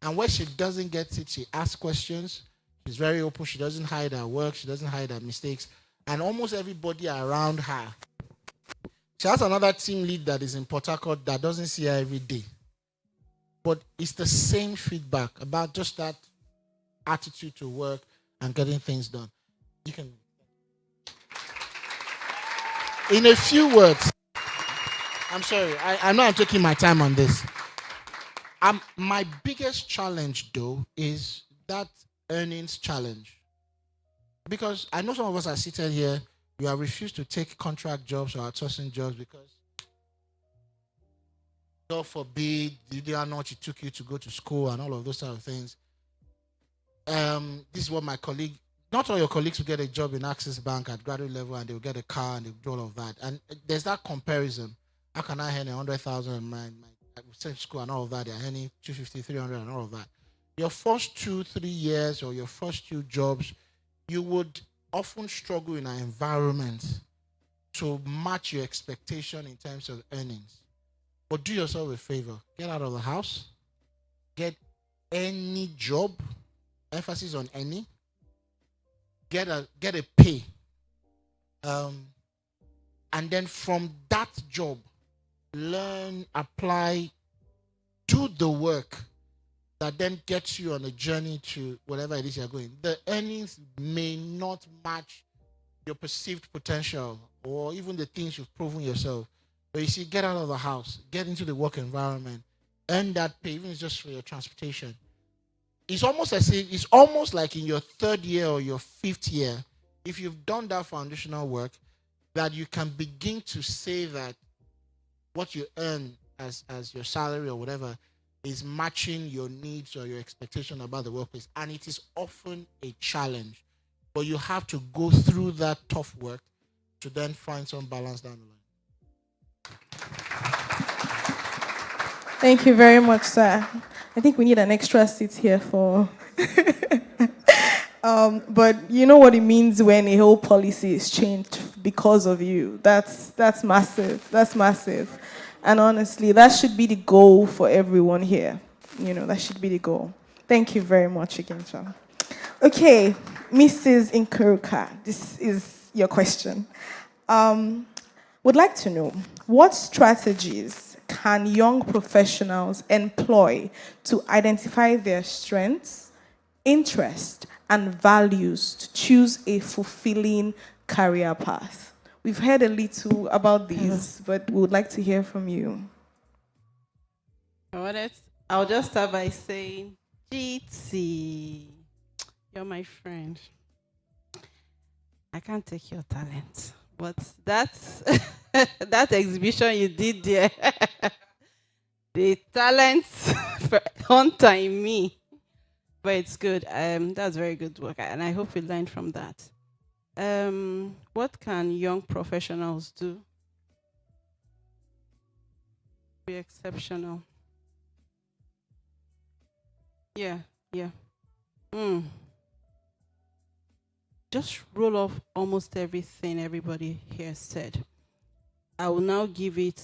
and when she doesn't get it, she asks questions. She's very open. She doesn't hide her work. She doesn't hide her mistakes. And almost everybody around her. She has another team lead that is in Port Harcourt that doesn't see her every day. But it's the same feedback about just that attitude to work and getting things done. You can. In a few words, I'm sorry, I know I'm taking my time on this. My biggest challenge, though, is that earnings challenge. Because I know some of us are seated here, you have refused to take contract jobs or outsourcing jobs because, God forbid, you didn't know it took you to go to school and all of those sort of things. This is what my colleague, not all your colleagues will get a job in Access Bank at graduate level and they'll get a car and they'll do all of that. And there's that comparison. How can I earn 100,000 in my school and all of that? They're earning 250, 300 and all of that. Your first 2-3 years or your first 2 jobs, you would often struggle in an environment to match your expectation in terms of earnings. But do yourself a favor. Get out of the house. Get any job. Emphasis on any. Get a pay. And then from that job, learn, apply, do the work that then gets you on a journey to whatever it is you're going. The earnings may not match your perceived potential or even the things you've proven yourself. But you see, get out of the house, get into the work environment, earn that pay, even if it's just for your transportation. It's almost as if it's almost like in your third year or your fifth year, if you've done that foundational work, that you can begin to say that what you earn as your salary or whatever is matching your needs or your expectation about the workplace. And it is often a challenge. But you have to go through that tough work to then find some balance down the line. Thank you very much, sir. I think we need an extra seat here for... but you know what it means when a whole policy is changed because of you. That's massive. That's massive. And honestly, that should be the goal for everyone here. You know, that should be the goal. Thank you very much again, sir. Okay, Mrs. Nkuruka, this is your question. Would like to know, what strategies can young professionals employ to identify their strengths, interests, and values to choose a fulfilling career path? We've heard a little about these, but we would like to hear from you. I'll just start by saying, GT, you're my friend. I can't take your talent, but that's that exhibition you did there, the talent hunter in me. But it's good. That's very good work, and I hope we learned from that. What can young professionals do? Be exceptional. Yeah. Just roll off almost everything everybody here said. I will now give it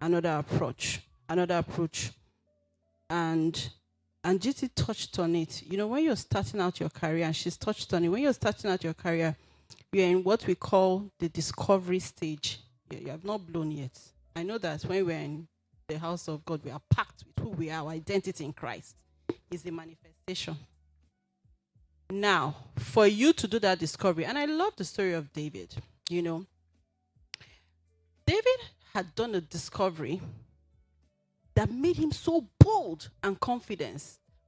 another approach. And GT touched on it. You know, when you're starting out your career, and she's touched on it, when you're starting out your career, you're in what we call the discovery stage. You have not blown yet. I know that when we're in the house of God, we are packed with who we are, our identity in Christ is the manifestation. Now, for you to do that discovery, and I love the story of David, you know. David had done a discovery that made him so bold and confident.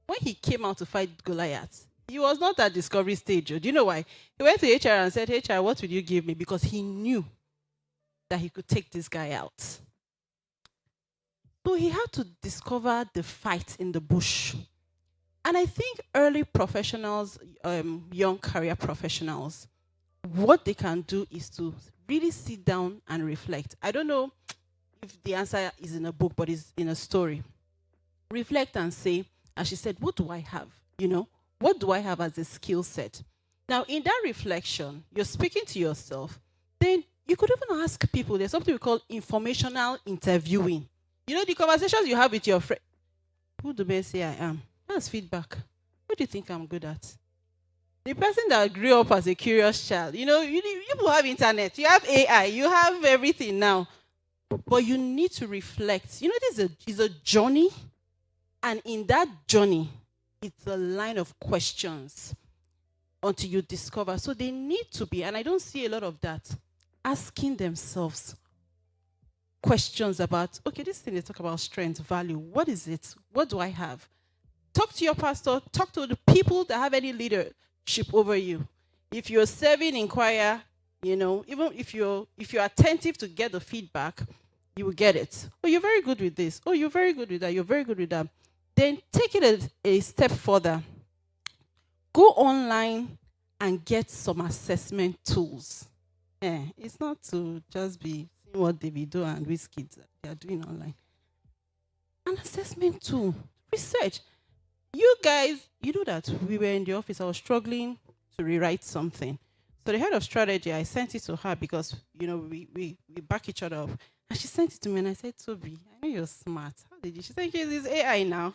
When he came out to fight Goliath, he was not at discovery stage. Do you know why? He went to HR and said, HR, what will you give me? Because he knew that he could take this guy out. So he had to discover the fight in the bush. And I think early professionals, young career professionals, what they can do is to really sit down and reflect. I don't know if the answer is in a book, but it's in a story. Reflect and say, as she said, what do I have? You know, what do I have as a skill set? Now, in that reflection, you're speaking to yourself. Then you could even ask people. There's something we call informational interviewing. You know, the conversations you have with your friend. Who do they say I am? That's feedback. What do you think I'm good at? The person that grew up as a curious child, you know, you have internet, you have AI, you have everything now. But you need to reflect. You know, this is a journey. And in that journey, it's a line of questions until you discover. So they need to be, and I don't see a lot of that, asking themselves questions about, okay, this thing they talk about strength, value. What is it? What do I have? Talk to your pastor. Talk to the people that have any leadership over you. If you're serving in choir, you know, even if you're attentive to get the feedback, you will get it. Oh, you're very good with this. Oh, you're very good with that. You're very good with that. Then take it a step further. Go online and get some assessment tools. It's not to just be seeing what Davido and Wizkid they are doing online. An assessment tool. Research. You guys, you know that we were in the office. I was struggling to rewrite something. So the head of strategy, I sent it to her because, you know, we back each other up. And she sent it to me and I said, Toby, I know you're smart. How did you? She said, okay, this AI now.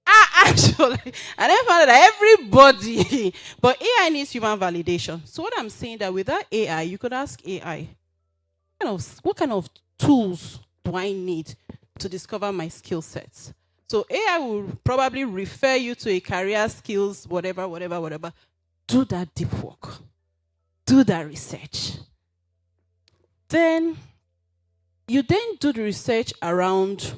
Actually, and I found out that everybody, but AI needs human validation. So what I'm saying that without AI, you could ask AI, what kind of tools do I need to discover my skill sets? So AI will probably refer you to a career skills, whatever. Do that deep work. Do that research. Then you do the research around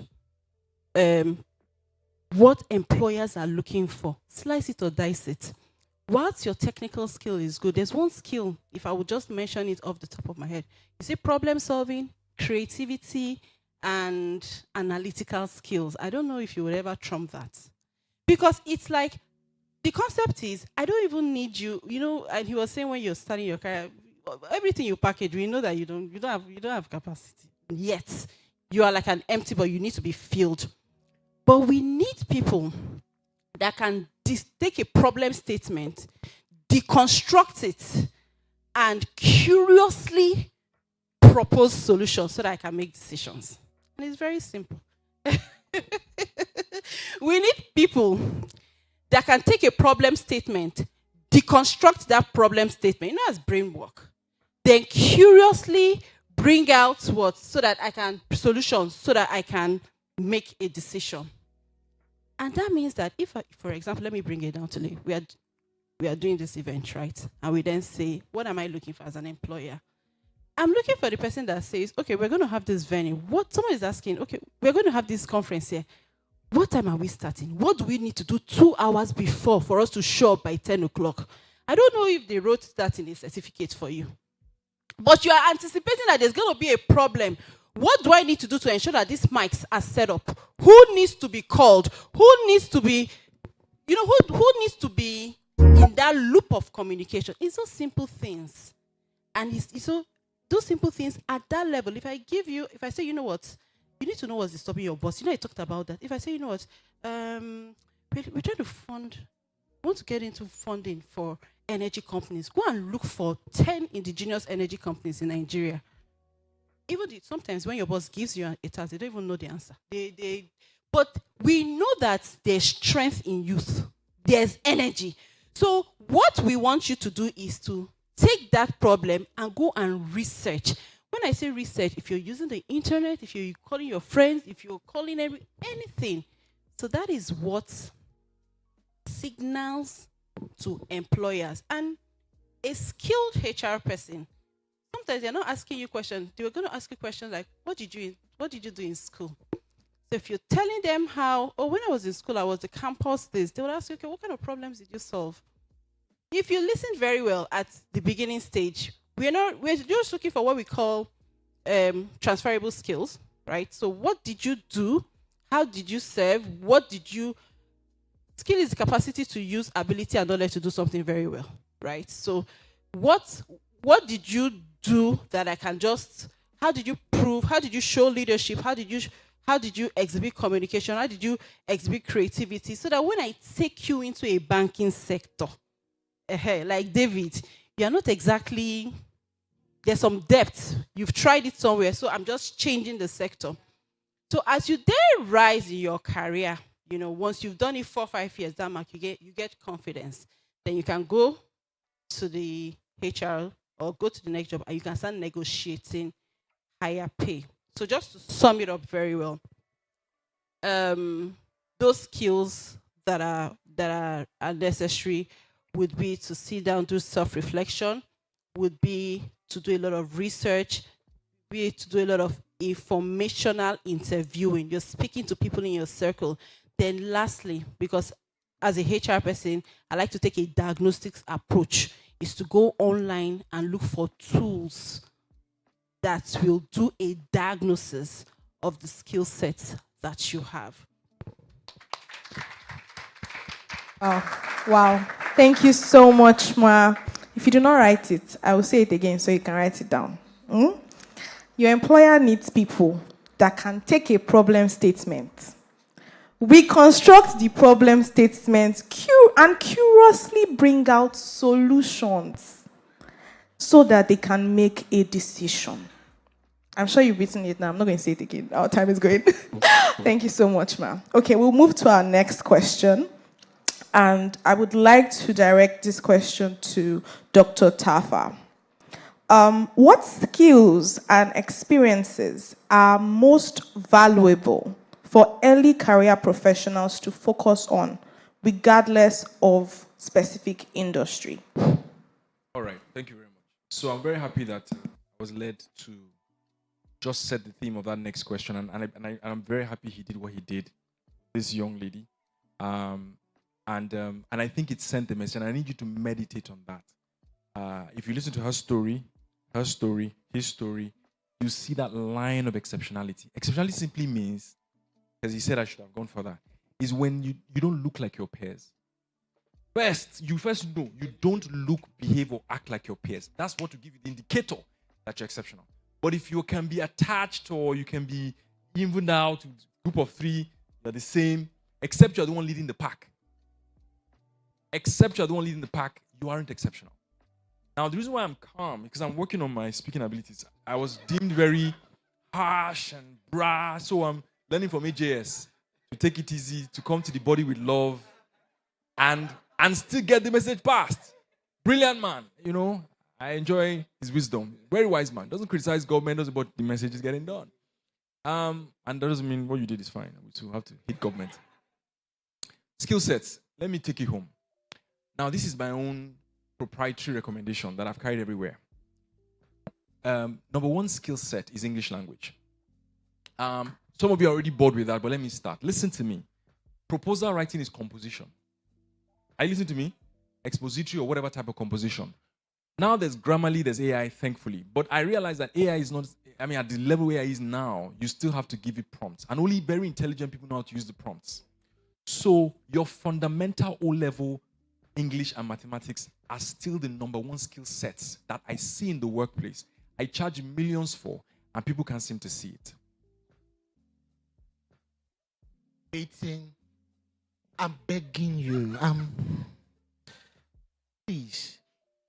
what employers are looking for. Slice it or dice it. Whilst your technical skill is good, there's one skill, if I would just mention it off the top of my head. You see, problem solving, creativity, and analytical skills. I don't know if you would ever trump that. Because it's like, the concept is, I don't even need you, and he was saying when you're starting your career, everything you package, we know that you don't have capacity. Yet, you are like an empty, but you need to be filled. But we need people that can take a problem statement, deconstruct it, and curiously propose solutions so that I can make decisions. And it's very simple. We need people that can take a problem statement, deconstruct that problem statement, as brain work, then curiously bring out solutions so that I can make a decision. And that means that if, for example, let me bring it down to Lee. We are doing this event, right? And we then say, what am I looking for as an employer? I'm looking for the person that says, okay, we're going to have this venue. Someone is asking, okay, we're going to have this conference here. What time are we starting? What do we need to do 2 hours before for us to show up by 10 o'clock? I don't know if they wrote that in a certificate for you. But you are anticipating that there's going to be a problem. What do I need to do to ensure that these mics are set up? Who needs to be called? Who needs to be, who needs to be in that loop of communication? It's those simple things. And it's so those simple things at that level, if I say, you know what, you need to know what's disturbing your boss. I talked about that. If I say, you know what, we're trying to want to get into funding for energy companies. Go and look for 10 indigenous energy companies in Nigeria. Even sometimes when your boss gives you a task, they don't even know the answer. But we know that there's strength in youth. There's energy. So what we want you to do is to take that problem and go and research. When I say research, if you're using the internet, if you're calling your friends, if you're calling anything. So that is what signals to employers. And a skilled HR person, sometimes they're not asking you questions. They were going to ask you questions like, what did you do in school? So if you're telling them when I was in school, I was the campus this, they will ask you, okay, what kind of problems did you solve? If you listen very well at the beginning stage, we're just looking for what we call transferable skills, right? So what did you do? How did you serve? Skill is the capacity to use ability and knowledge to do something very well, right? So what did you do that I can how did you prove? How did you show leadership? How did you exhibit communication? How did you exhibit creativity? So that when I take you into a banking sector, like David, you're not exactly, there's some depth. You've tried it somewhere, so I'm just changing the sector. So as you then rise in your career, once you've done it 4 or 5 years, that mark, you get confidence. Then you can go to the HR or go to the next job and you can start negotiating higher pay. So just to sum it up very well, those skills that are necessary would be to sit down, do self-reflection, would be to do a lot of research, be to do a lot of informational interviewing. You're speaking to people in your circle. Then lastly, because as a HR person, I like to take a diagnostics approach, is to go online and look for tools that will do a diagnosis of the skill sets that you have. Oh, wow. Thank you so much, Ma. If you do not write it, I will say it again so you can write it down. Your employer needs people that can take a problem statement, reconstruct the problem statement, and curiously bring out solutions so that they can make a decision. I'm sure you've written it now. I'm not going to say it again. Our time is going. Thank you so much, ma'am. Okay, we'll move to our next question. And I would like to direct this question to Dr. Tafa. What skills and experiences are most valuable for early career professionals to focus on, regardless of specific industry? All right, thank you very much. So I'm very happy that I was led to just set the theme of that next question, and I'm very happy he did what he did, this young lady, and I think it sent the message. And I need you to meditate on that. If you listen to her story, his story, you see that line of exceptionality. Exceptionality simply means, because he said I should have gone further, is when you don't look like your peers. You first know you don't look, behave, or act like your peers. That's what will give you the indicator that you're exceptional. But if you can be attached or you can be evened out with a group of 3, they're the same, except you're the one leading the pack. You aren't exceptional. Now, the reason why I'm calm, because I'm working on my speaking abilities. I was deemed very harsh and brash, so I'm learning from AJS to take it easy, to come to the body with love, and still get the message passed. Brilliant man, I enjoy his wisdom. Very wise man. Doesn't criticize government, doesn't, but the message is getting done. And that doesn't mean what you did is fine. We still have to hit government. Skill sets. Let me take you home. Now, this is my own proprietary recommendation that I've carried everywhere. Number 1 skill set is English language. Some of you are already bored with that, but let me start. Listen to me. Proposal writing is composition. Are you listening to me? Expository or whatever type of composition. Now there's Grammarly, there's AI, thankfully. But I realize that AI is not, at the level AI is now, you still have to give it prompts. And only very intelligent people know how to use the prompts. So your fundamental O-level English and mathematics are still the number 1 skill sets that I see in the workplace. I charge millions for, and people can't seem to see it. I'm begging you. Please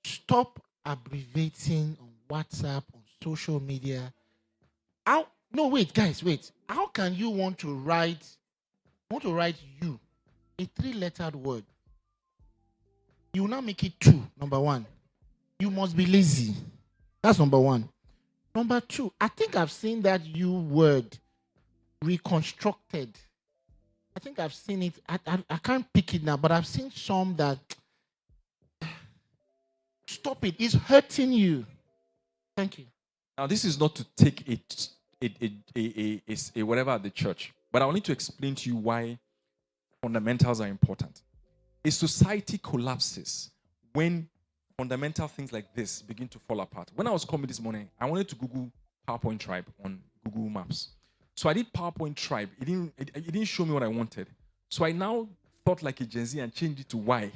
stop abbreviating on WhatsApp, on social media. No, wait, guys, wait. How can you want to write you, a 3-lettered word? You will now make it 2, number 1. You must be lazy. That's number 1. Number 2, I think I've seen that you word reconstructed. I think I've seen it. I can't pick it now, but I've seen some that... Stop it. It's hurting you. Thank you. Now, this is not to take a whatever at the church, but I need to explain to you why fundamentals are important. A society collapses when fundamental things like this begin to fall apart. When I was coming this morning, I wanted to Google PowerPoint Tribe on Google Maps. So I did PowerPoint Tribe. It didn't show me what I wanted. So I now thought like a Gen Z and changed it to Y.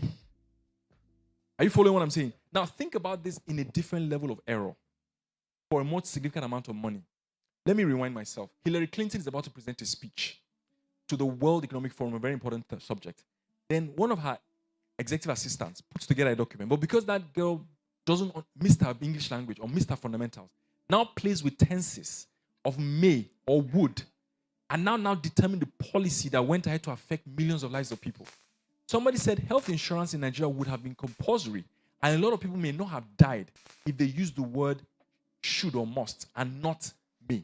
Are you following what I'm saying? Now think about this in a different level of error for a more significant amount of money. Let me rewind myself. Hillary Clinton is about to present a speech to the World Economic Forum, a very important subject. Then one of her executive assistants puts together a document. But because that girl doesn't miss her English language or miss her fundamentals, now plays with tenses of may or would, and now determine the policy that went ahead to affect millions of lives of people. Somebody said health insurance in Nigeria would have been compulsory, and a lot of people may not have died if they used the word should or must and not may.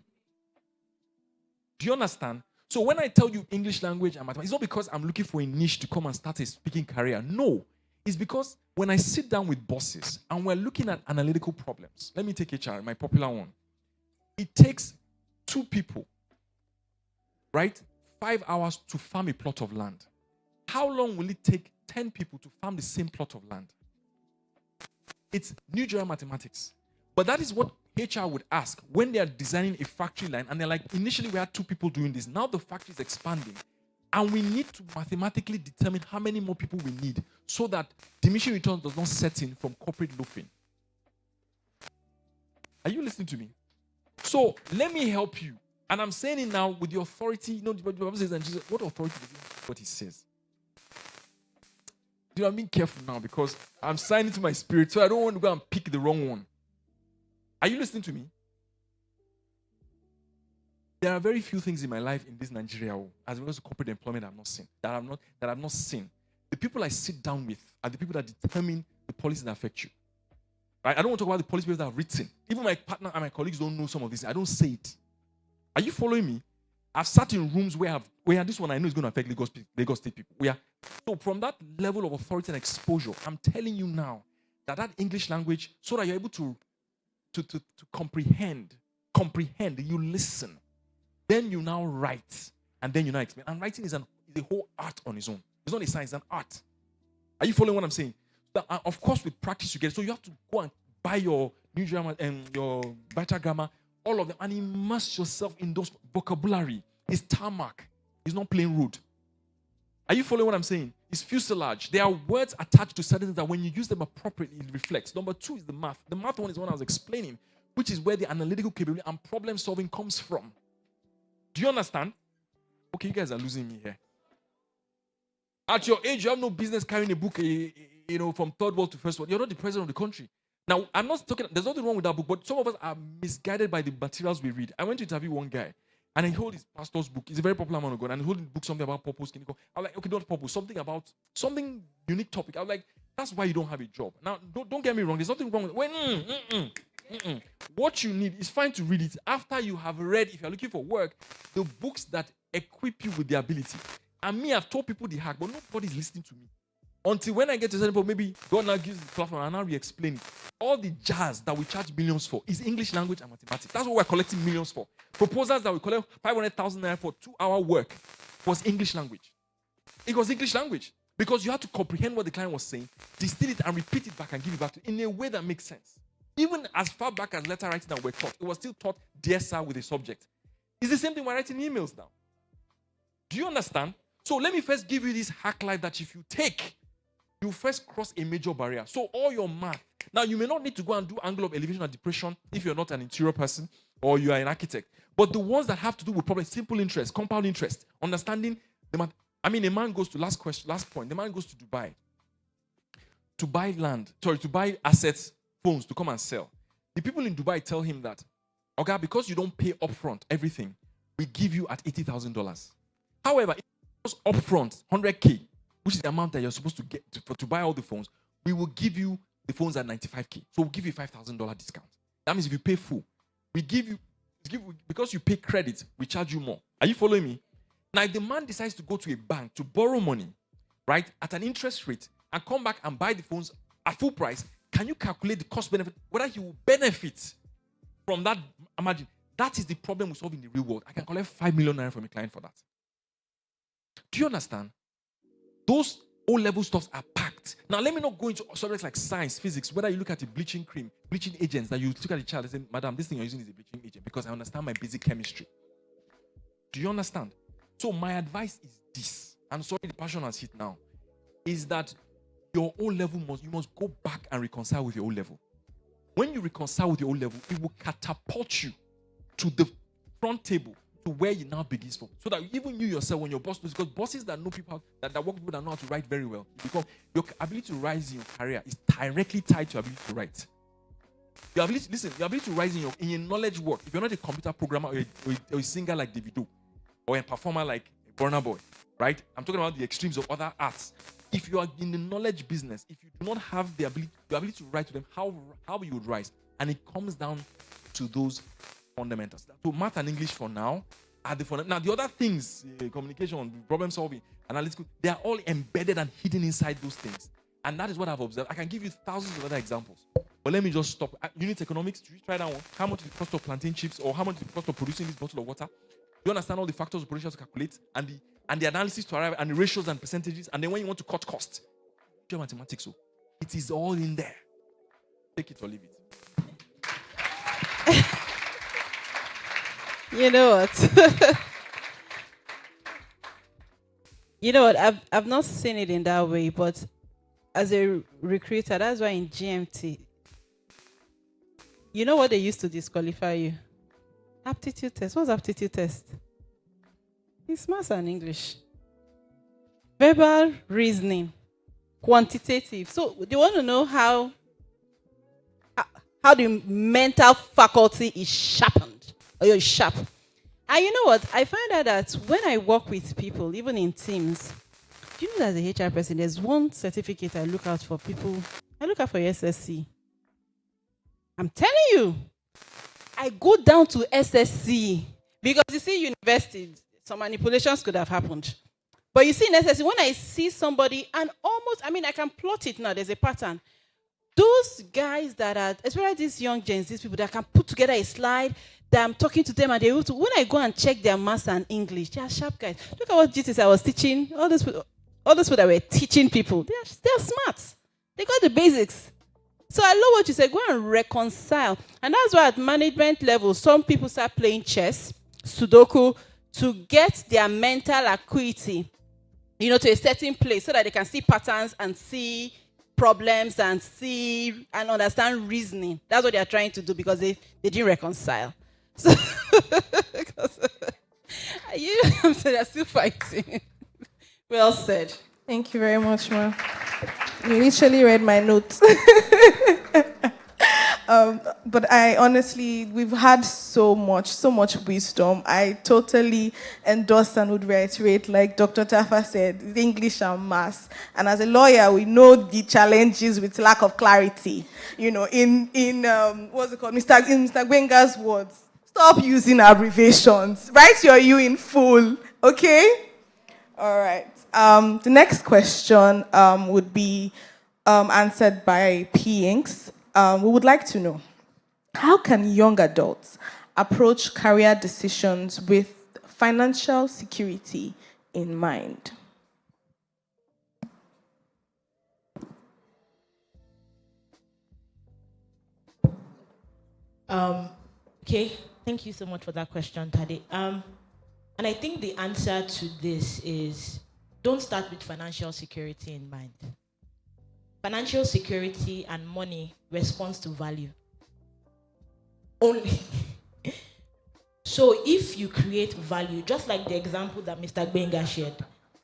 Do you understand? So when I tell you English language and mathematics, it's not because I'm looking for a niche to come and start a speaking career. No. It's because when I sit down with bosses and we're looking at analytical problems, let me take HR, my popular one. It takes 2 people, right? 5 hours to farm a plot of land. How long will it take 10 people to farm the same plot of land? It's New General Mathematics. But that is what HR would ask when they are designing a factory line, and they're like, initially we had 2 people doing this. Now the factory is expanding, and we need to mathematically determine how many more people we need so that diminishing return does not set in from corporate loafing. Are you listening to me? So let me help you. And I'm saying it now with the authority. The Bible says, and Jesus, what authority does he what he says? I'm being careful now because I'm signing to my spirit, so I don't want to go and pick the wrong one. Are you listening to me? There are very few things in my life in this Nigeria, as regards to corporate employment, I've not seen. That I've not seen. The people I sit down with are the people that determine the policies that affect you. Right? I don't want to talk about the policy papers that I've written. Even my partner and my colleagues don't know some of this. I don't say it. Are you following me? I've sat in rooms where this one I know is going to affect Lagos State people. So from that level of authority and exposure, I'm telling you now that English language, so that you're able to comprehend, you listen. Then you now write, and then you now explain. And writing is a whole art on its own. It's not a science, it's an art. Are you following what I'm saying? But, of course, with practice you get it. So you have to go and buy your new grammar and your Bita grammar, all of them, and immerse yourself in those vocabulary. It's tarmac. It's not plain road. Are you following what I'm saying? It's fuselage. There are words attached to certain things that when you use them appropriately, it reflects. Number 2 is the math. The math one is one I was explaining, which is where the analytical capability and problem solving comes from. Do you understand? Okay, you guys are losing me here. At your age, you have no business carrying a book, from third world to first world. You're not the president of the country. Now, I'm not talking, there's nothing wrong with that book, but some of us are misguided by the materials we read. I went to interview one guy, and he held his pastor's book. He's a very popular man of God, and he held his book something about purpose. I'm like, okay, not purpose, something unique topic. I'm like, that's why you don't have a job. Now, don't get me wrong. There's nothing wrong with it. What you need is fine to read it after you have read, if you're looking for work, the books that equip you with the ability. And me, I've told people the hack, but nobody's listening to me. Until when I get to a certain point, maybe God now gives the platform and now re-explain it. All the jazz that we charge millions for is English language and mathematics. That's what we're collecting millions for. Proposals that we collect 500,000 naira for 2-hour work was English language. It was English language. Because you had to comprehend what the client was saying, distill it and repeat it back and give it back to you in a way that makes sense. Even as far back as letter writing that were taught, it was still taught dear sir with a subject. It's the same thing we're writing emails now. Do you understand? So let me first give you this hack life that if you take, you first cross a major barrier. So all your math. Now, you may not need to go and do angle of elevation and depression if you're not an interior person or you are an architect. But the ones that have to do with probably simple interest, compound interest, understanding the math. I mean, a man goes to, last point, the man goes to Dubai to buy assets, phones to come and sell. The people in Dubai tell him that, okay, because you don't pay upfront everything, we give you at $80,000. However, if it was upfront, 100K, which is the amount that you're supposed to get to buy all the phones, we will give you the phones at 95K. So we'll give you a $5,000 discount. That means if you pay full, we give you, because you pay credit, we charge you more. Are you following me? Now, if the man decides to go to a bank to borrow money, right, at an interest rate, and come back and buy the phones at full price, can you calculate the cost benefit, whether he will benefit from that? Imagine, that is the problem we solve in the real world. I can collect 5 million naira from a client for that. Do you understand? Those O-level stuffs are packed. Now, let me not go into subjects like science, physics, whether you look at the bleaching cream, bleaching agents, that you look at the child and say, madam, this thing you're using is a bleaching agent because I understand my basic chemistry. Do you understand? So my advice is this. I'm sorry the passion has hit now. Is that your O-level you must go back and reconcile with your O-level. When you reconcile with your O-level, it will catapult you to the front table, to where you now begins from. So that even you yourself, when your boss knows, because bosses that know people, that work with people that know how to write very well, because your ability to rise in your career is directly tied to your ability to write. Your ability to rise in your knowledge work. If you're not a computer programmer or a singer like Davido, or a performer like Burna Boy, right? I'm talking about the extremes of other arts. If you are in the knowledge business, if you do not have the ability to write to them, how you would rise? And it comes down to those fundamentals. So math and English for now are the fundamentals. Now the other things, communication, problem solving, analytical, they are all embedded and hidden inside those things. And that is what I've observed. I can give you thousands of other examples. But let me just stop. Unit economics, did you try that one? How much is the cost of plantain chips, or how much is the cost of producing this bottle of water? You understand all the factors of production to calculate and the analysis to arrive and the ratios and percentages, and then when you want to cut cost, pure mathematics. So it is all in there. Take it or leave it. You know what? You know what? I've not seen it in that way, but as a recruiter, that's why in GMT, you know what they used to disqualify you? Aptitude test. What's aptitude test? It's maths and English. Verbal reasoning. Quantitative. So they want to know how the mental faculty is sharpened. Or you're sharp. And you know what? I find out that when I work with people, even in teams, do you know that as a HR person, there's one certificate I look out for people. I look out for your SSC. I'm telling you. I go down to SSC because you see, university, some manipulations could have happened. But you see, in SSC, when I see somebody and almost, I mean, I can plot it now, there's a pattern. Those guys that are, especially these young gens, these people that can put together a slide, that I'm talking to them and they're able to, when I go and check their maths and English, they are sharp guys. Look at what GTs I was teaching, all those people that were teaching people, they're smart. They got the basics. So I love what you said, go and reconcile. And that's why at management level, some people start playing chess, Sudoku, to get their mental acuity, to a certain place so that they can see patterns and see problems and see and understand reasoning. That's what they are trying to do because they didn't reconcile. So they're still fighting. Well said. Thank you very much, Ma. You literally read my notes. But I honestly, we've had so much wisdom. I totally endorse and would reiterate, like Dr. Tafa said, English and maths. And as a lawyer, we know the challenges with lack of clarity. In what's it called? Mr. Gwenga's words, stop using abbreviations. Write your U in full, okay? All right. The next question would be answered by P. Inks. We would like to know, how can young adults approach career decisions with financial security in mind? Okay, thank you so much for that question, Tade. And I think the answer to this is, don't start with financial security in mind. Financial security and money responds to value. Only. So if you create value, just like the example that Mr. Gbenga shared,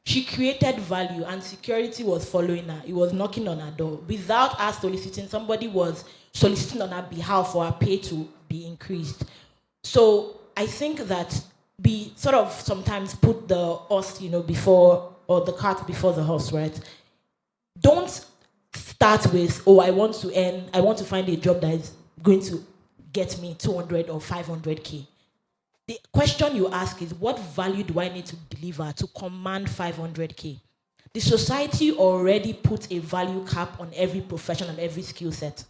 she created value and security was following her. It was knocking on her door. Without her soliciting, somebody was soliciting on her behalf for her pay to be increased. So I think that we sort of sometimes put the horse, before, or the cart before the horse, right? Don't start with, I want to find a job that is going to get me 200 or 500K. The question you ask is, what value do I need to deliver to command 500K? The society already put a value cap on every profession and every skill set.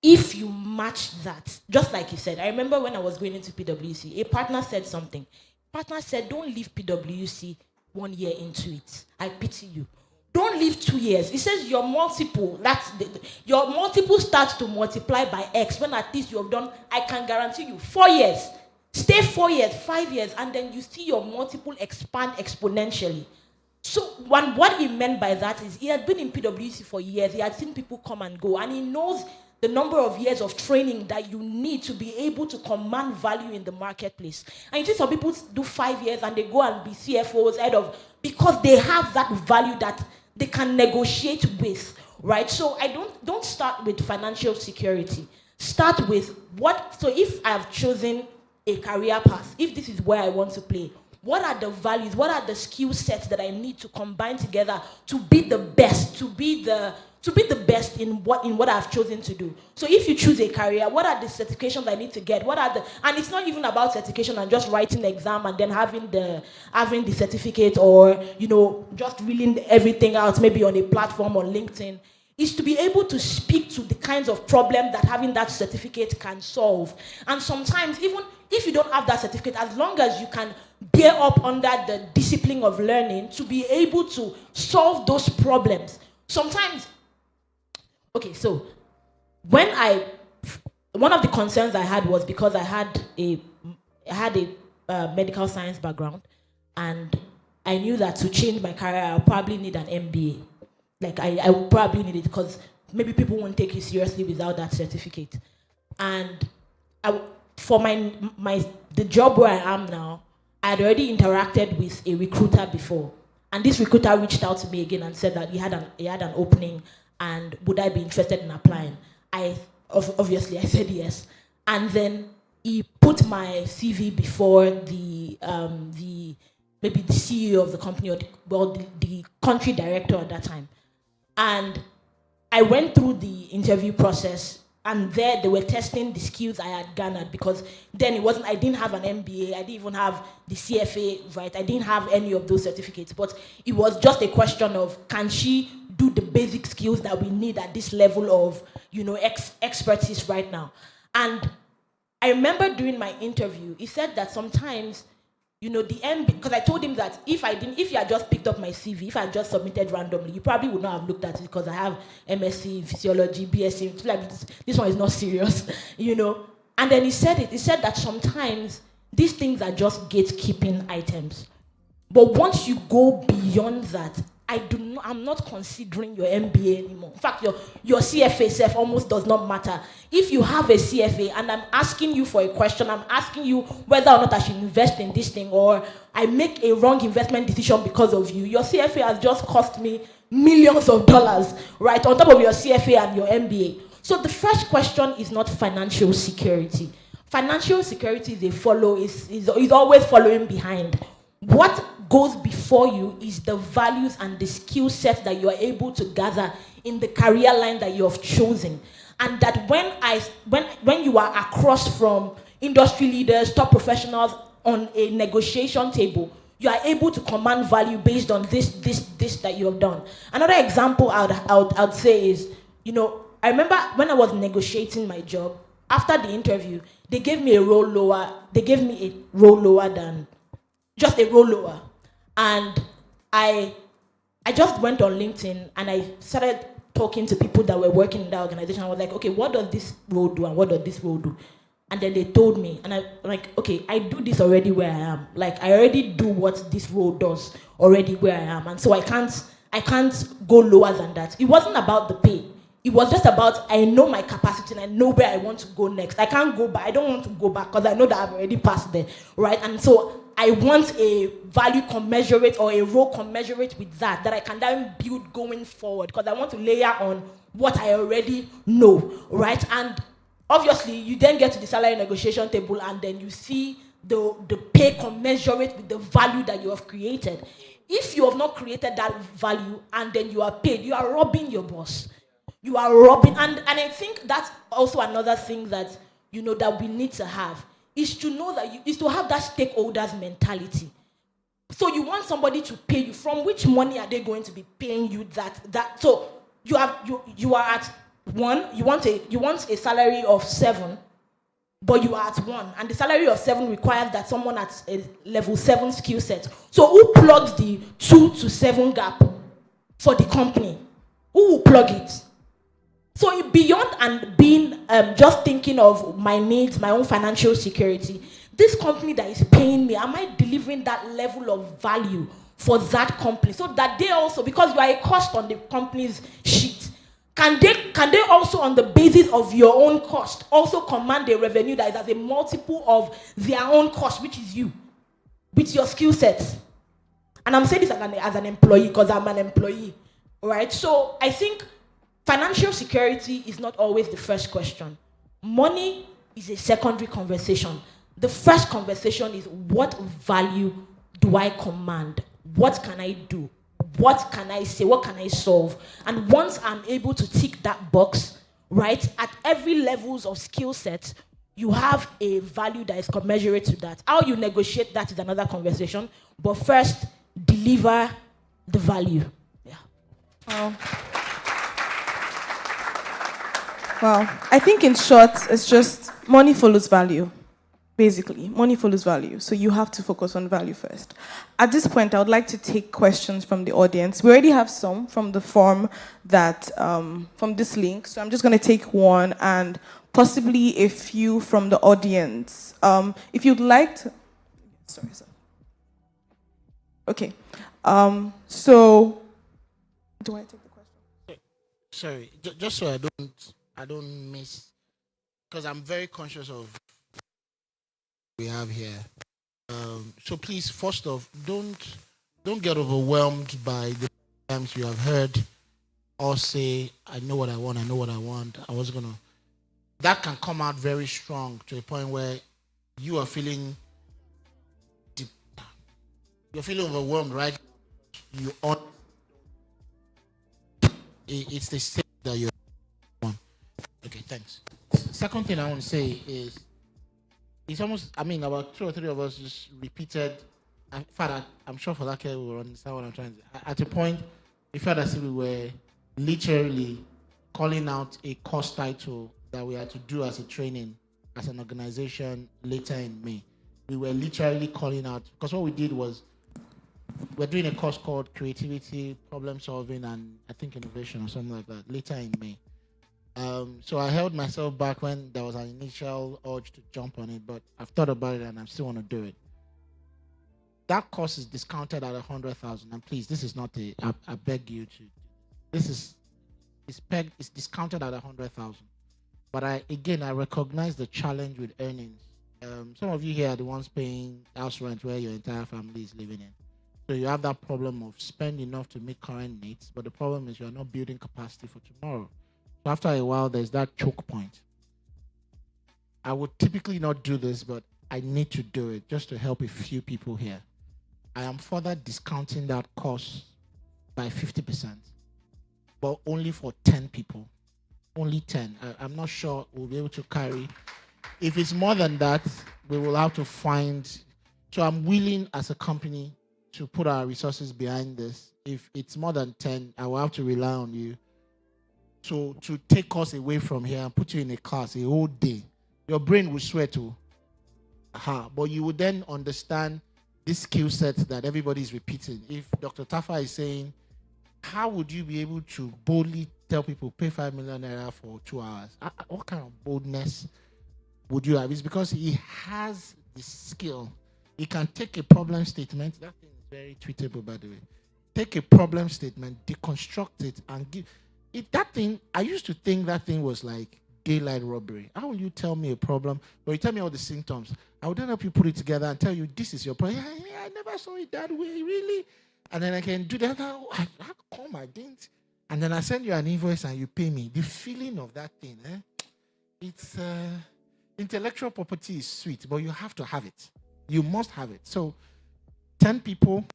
If you match that, just like you said, I remember when I was going into PwC, a partner said something. Partner said, don't leave PwC 1 year into it. I pity you. Don't leave 2 years. It says your multiple starts to multiply by X when at least you have done, I can guarantee you, 4 years. Stay 4 years, 5 years, and then you see your multiple expand exponentially. So what he meant by that is he had been in PwC for years. He had seen people come and go, and he knows the number of years of training that you need to be able to command value in the marketplace. And you see some people do 5 years and they go and be CFOs because they have that value that they can negotiate with, right? So don't start with financial security. Start with so if I've chosen a career path, if this is where I want to play, what are the values, what are the skill sets that I need to combine together to be the best, to be the best in what I've chosen to do. So if you choose a career, what are the certifications I need to get? And it's not even about certification and just writing the exam and then having the certificate, or just reeling everything out maybe on a platform on LinkedIn. Is to be able to speak to the kinds of problems that having that certificate can solve. And sometimes, even if you don't have that certificate, as long as you can bear up under the discipline of learning to be able to solve those problems. Sometimes, so one of the concerns I had was because I had a medical science background, and I knew that to change my career, I'll probably need an MBA. Like I would probably need it because maybe people won't take you seriously without that certificate. And for the job where I am now, I had already interacted with a recruiter before, and this recruiter reached out to me again and said that he had an opening, and would I be interested in applying? Obviously I said yes, and then he put my CV before the CEO of the company, or the country director at that time. And I went through the interview process, and there they were testing the skills I had garnered, because then I didn't have an MBA, I didn't even have the CFA, right? I didn't have any of those certificates, but it was just a question of, can she do the basic skills that we need at this level of, expertise right now? And I remember during my interview, he said that sometimes, the MBA, because I told him that if you had just picked up my CV, if I had just submitted randomly, you probably would not have looked at it, because I have MSc in physiology, BSc, like this one is not serious, And then he said that sometimes these things are just gatekeeping items. But once you go beyond that, I'm not considering your MBA anymore. In fact, your CFA self almost does not matter. If you have a CFA and I'm asking you for a question, I'm asking you whether or not I should invest in this thing, or I make a wrong investment decision because of you, your CFA has just cost me millions of dollars, right, on top of your CFA and your MBA. So the first question is not financial security. Financial security is always following behind. What goes before you is the values and the skill set that you are able to gather in the career line that you have chosen. And that when you are across from industry leaders, top professionals on a negotiation table, you are able to command value based on this that you have done. Another example I'd say is, I remember when I was negotiating my job, after the interview, they gave me a role lower than just a role lower. And I just went on LinkedIn and I started talking to people that were working in that organization. I was like, okay, what does this role do and what does this role do? And then they told me, and I'm like, okay, I do this already where I am. Like, I already do what this role does already where I am. And so I can't go lower than that. It wasn't about the pay. It was just about, I know my capacity and I know where I want to go next. I can't go back. I don't want to go back because I know that I've already passed there, right? And so I want a value commensurate or a role commensurate with that I can then build going forward, because I want to layer on what I already know, right? And obviously, you then get to the salary negotiation table and then you see the pay commensurate with the value that you have created. If you have not created that value and then you are paid, you are robbing your boss. You are robbing, and I think that's also another thing that, that we need to have, is to know that is to have that stakeholders mentality. So you want somebody to pay you. From which money are they going to be paying you that? So you are at 1. You want a salary of 7, but you are at 1, and the salary of 7 requires that someone at a level 7 skill set. So who plugs the 2 to 7 gap for the company? Who will plug it? So beyond and being just thinking of my needs, my own financial security, this company that is paying me, am I delivering that level of value for that company? So that they also, because you are a cost on the company's sheet, can they also, on the basis of your own cost, also command a revenue that is as a multiple of their own cost, which is you, with your skill sets? And I'm saying this as an employee, because I'm an employee, right? So I think financial security is not always the first question. Money is a secondary conversation. The first conversation is, what value do I command? What can I do? What can I say? What can I solve? And once I'm able to tick that box, right, at every levels of skill set, you have a value that is commensurate to that. How you negotiate that is another conversation. But first, deliver the value. Yeah. Well, I think in short, it's just money follows value. Basically, money follows value. So you have to focus on value first. At this point, I would like to take questions from the audience. We already have some from the form that, from this link. So I'm just going to take one, and possibly a few from the audience. If you'd like to, sorry. Okay. So, do I take the question? Sorry, just so I don't miss, because I'm very conscious of we have here. So please, first off, don't get overwhelmed by the times you have heard or say, I know what I want, I was gonna. That can come out very strong to a point where you are feeling deep. You're feeling overwhelmed, right? It's the state that you're on. Okay, thanks. second thing I want to say is it's almost, I mean, about two or three of us just repeated. In fact, I'm sure for that will understand what I'm trying to say. At a point, it felt as if we were literally calling out a course title that we had to do as a training as an organization later in May. We were literally calling out, because what we did was we're doing a course called Creativity, Problem Solving, and I think Innovation or something like that later in May. So I held myself back when there was an initial urge to jump on it, but I've thought about it and I still want to do it. That course is discounted at 100,000, and please, this is not I beg you to. This is it's discounted at 100,000. But I recognize the challenge with earnings. Some of you here are the ones paying house rent where your entire family is living in. So you have that problem of spend enough to meet current needs, but the problem is you're not building capacity for tomorrow. So after a while, there's that choke point. I would typically not do this, but I need to do it just to help a few people here. I am further discounting that cost by 50%, but only for 10 people. Only 10. I'm not sure we'll be able to carry. If it's more than that, we will have to find. So I'm willing as a company to put our resources behind this. If it's more than 10, I will have to rely on you to take us away from here and put you in a class a whole day. Your brain will sweat to. But you would then understand this skill set that everybody is repeating. If Dr. Tafa is saying, how would you be able to boldly tell people pay 5 million naira for 2 hours? What kind of boldness would you have? It's because he has the skill. He can take a problem statement. That thing is very tweetable, by the way. Take a problem statement, deconstruct it, and give it. That thing, I used to think that thing was like daylight robbery. How will you tell me a problem, but you tell me all the symptoms? I would then help you put it together and tell you this is your problem. I never saw it that way, really. And then I can do that. How come I didn't? And then I send you an invoice and you pay me. The feeling of that thing, it's intellectual property is sweet, but you have to have it. You must have it. So 10 people,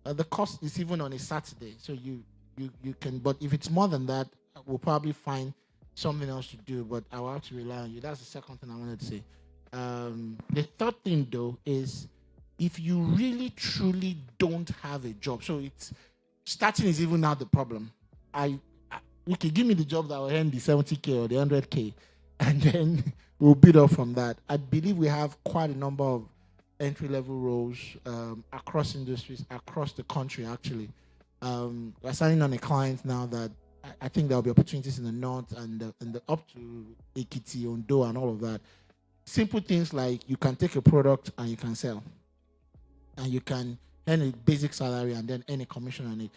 the cost is even on a Saturday. So you can, but if it's more than that, we'll probably find something else to do, but I will have to rely on you. That's the second thing I wanted to say. The third thing, though, is if you really, truly don't have a job, so it's starting is even not the problem. You can give me the job that will earn the 70K or the 100K, and then we'll build up from that. I believe we have quite a number of entry-level roles across industries, across the country, actually. We're signing on a client now that I think there'll be opportunities in the north and the up to Ekiti, Ondo, and all of that. Simple things like you can take a product and you can sell. And you can earn a basic salary and then earn a commission on it.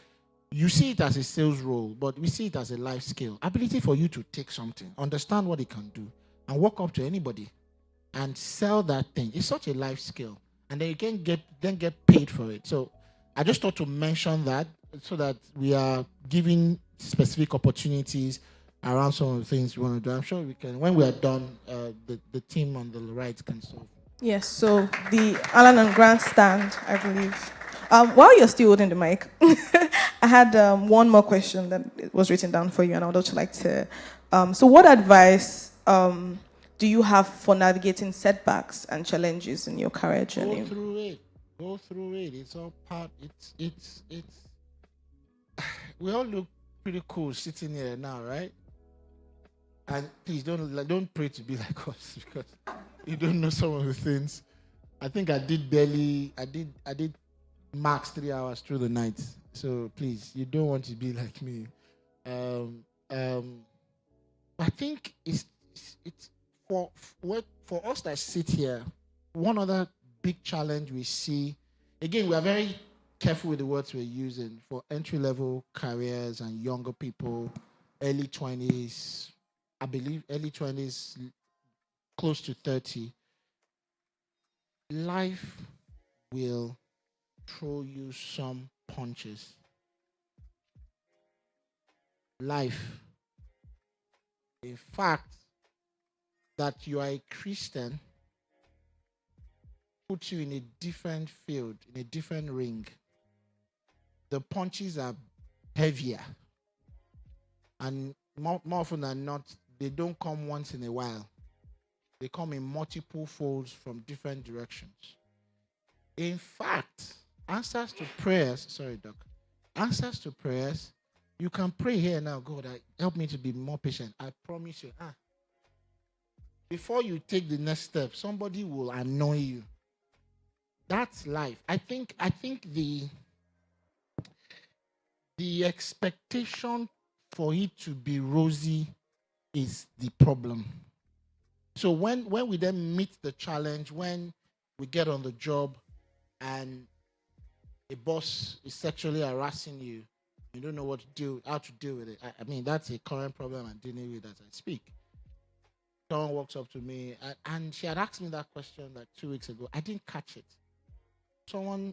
You see it as a sales role, but we see it as a life skill. Ability for you to take something, understand what it can do, and walk up to anybody and sell that thing. It's such a life skill. And then you can get paid for it. So I just thought to mention that so that we are giving specific opportunities around some of the things we want to do. I'm sure we can, when we are done, the team on the right can solve. Yes, so the Alan and Grant stand, I believe. While you're still holding the mic, I had one more question that was written down for you, and I would also like to. So, what advice do you have for navigating setbacks and challenges in your career journey? Go through it. It's all part. It's. We all look pretty cool sitting here now, right? And please don't pray to be like us because you don't know some of the things. I think I did max 3 hours through the night. So please, you don't want to be like me. I think it's for us that sit here. One other big challenge we see. Again, we are very careful with the words we're using for entry-level careers and younger people, early 20s. I believe early 20s, close to 30. Life will throw you some punches. Life. In fact, that you are a Christian puts you in a different field, in a different ring. The punches are heavier. And more often than not, they don't come once in a while. They come in multiple folds from different directions. In fact, answers to prayers, sorry, Doc, answers to prayers, you can pray here now, God, help me to be more patient. I promise you. Before you take the next step, somebody will annoy you. That's life. I think the expectation for it to be rosy is the problem. So when we then meet the challenge, when we get on the job and a boss is sexually harassing you, you don't know how to deal with it. I mean, that's a current problem I'm dealing with as I speak. Someone walks up to me and she had asked me that question like 2 weeks ago. I didn't catch it. Someone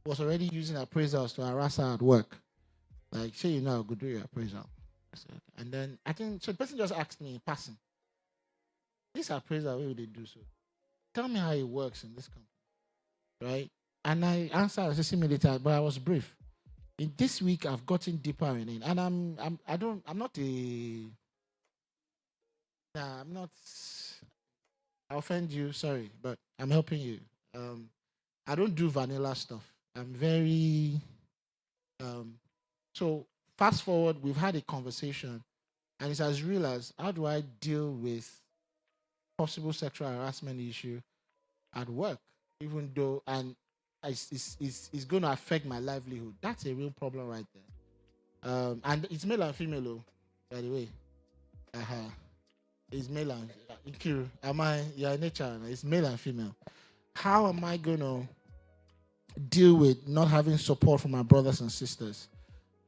was already using appraisals to harass her at work. Like, say you know, go do your appraisal. And then so the person just asked me in passing, this appraisal, where would they do so? Tell me how it works in this company, right? And I answered as a simulator, but I was brief. In this week, I've gotten deeper in it, and I'm not. I offend you, sorry, but I'm helping you. I don't do vanilla stuff. I'm very. So fast forward, we've had a conversation, and it's as real as how do I deal with possible sexual harassment issue at work, even though it's going to affect my livelihood. That's a real problem right there. And it's male and female, by the way. It's male and Ikiru. You're in nature. It's male and female. How am I going to deal with not having support from my brothers and sisters?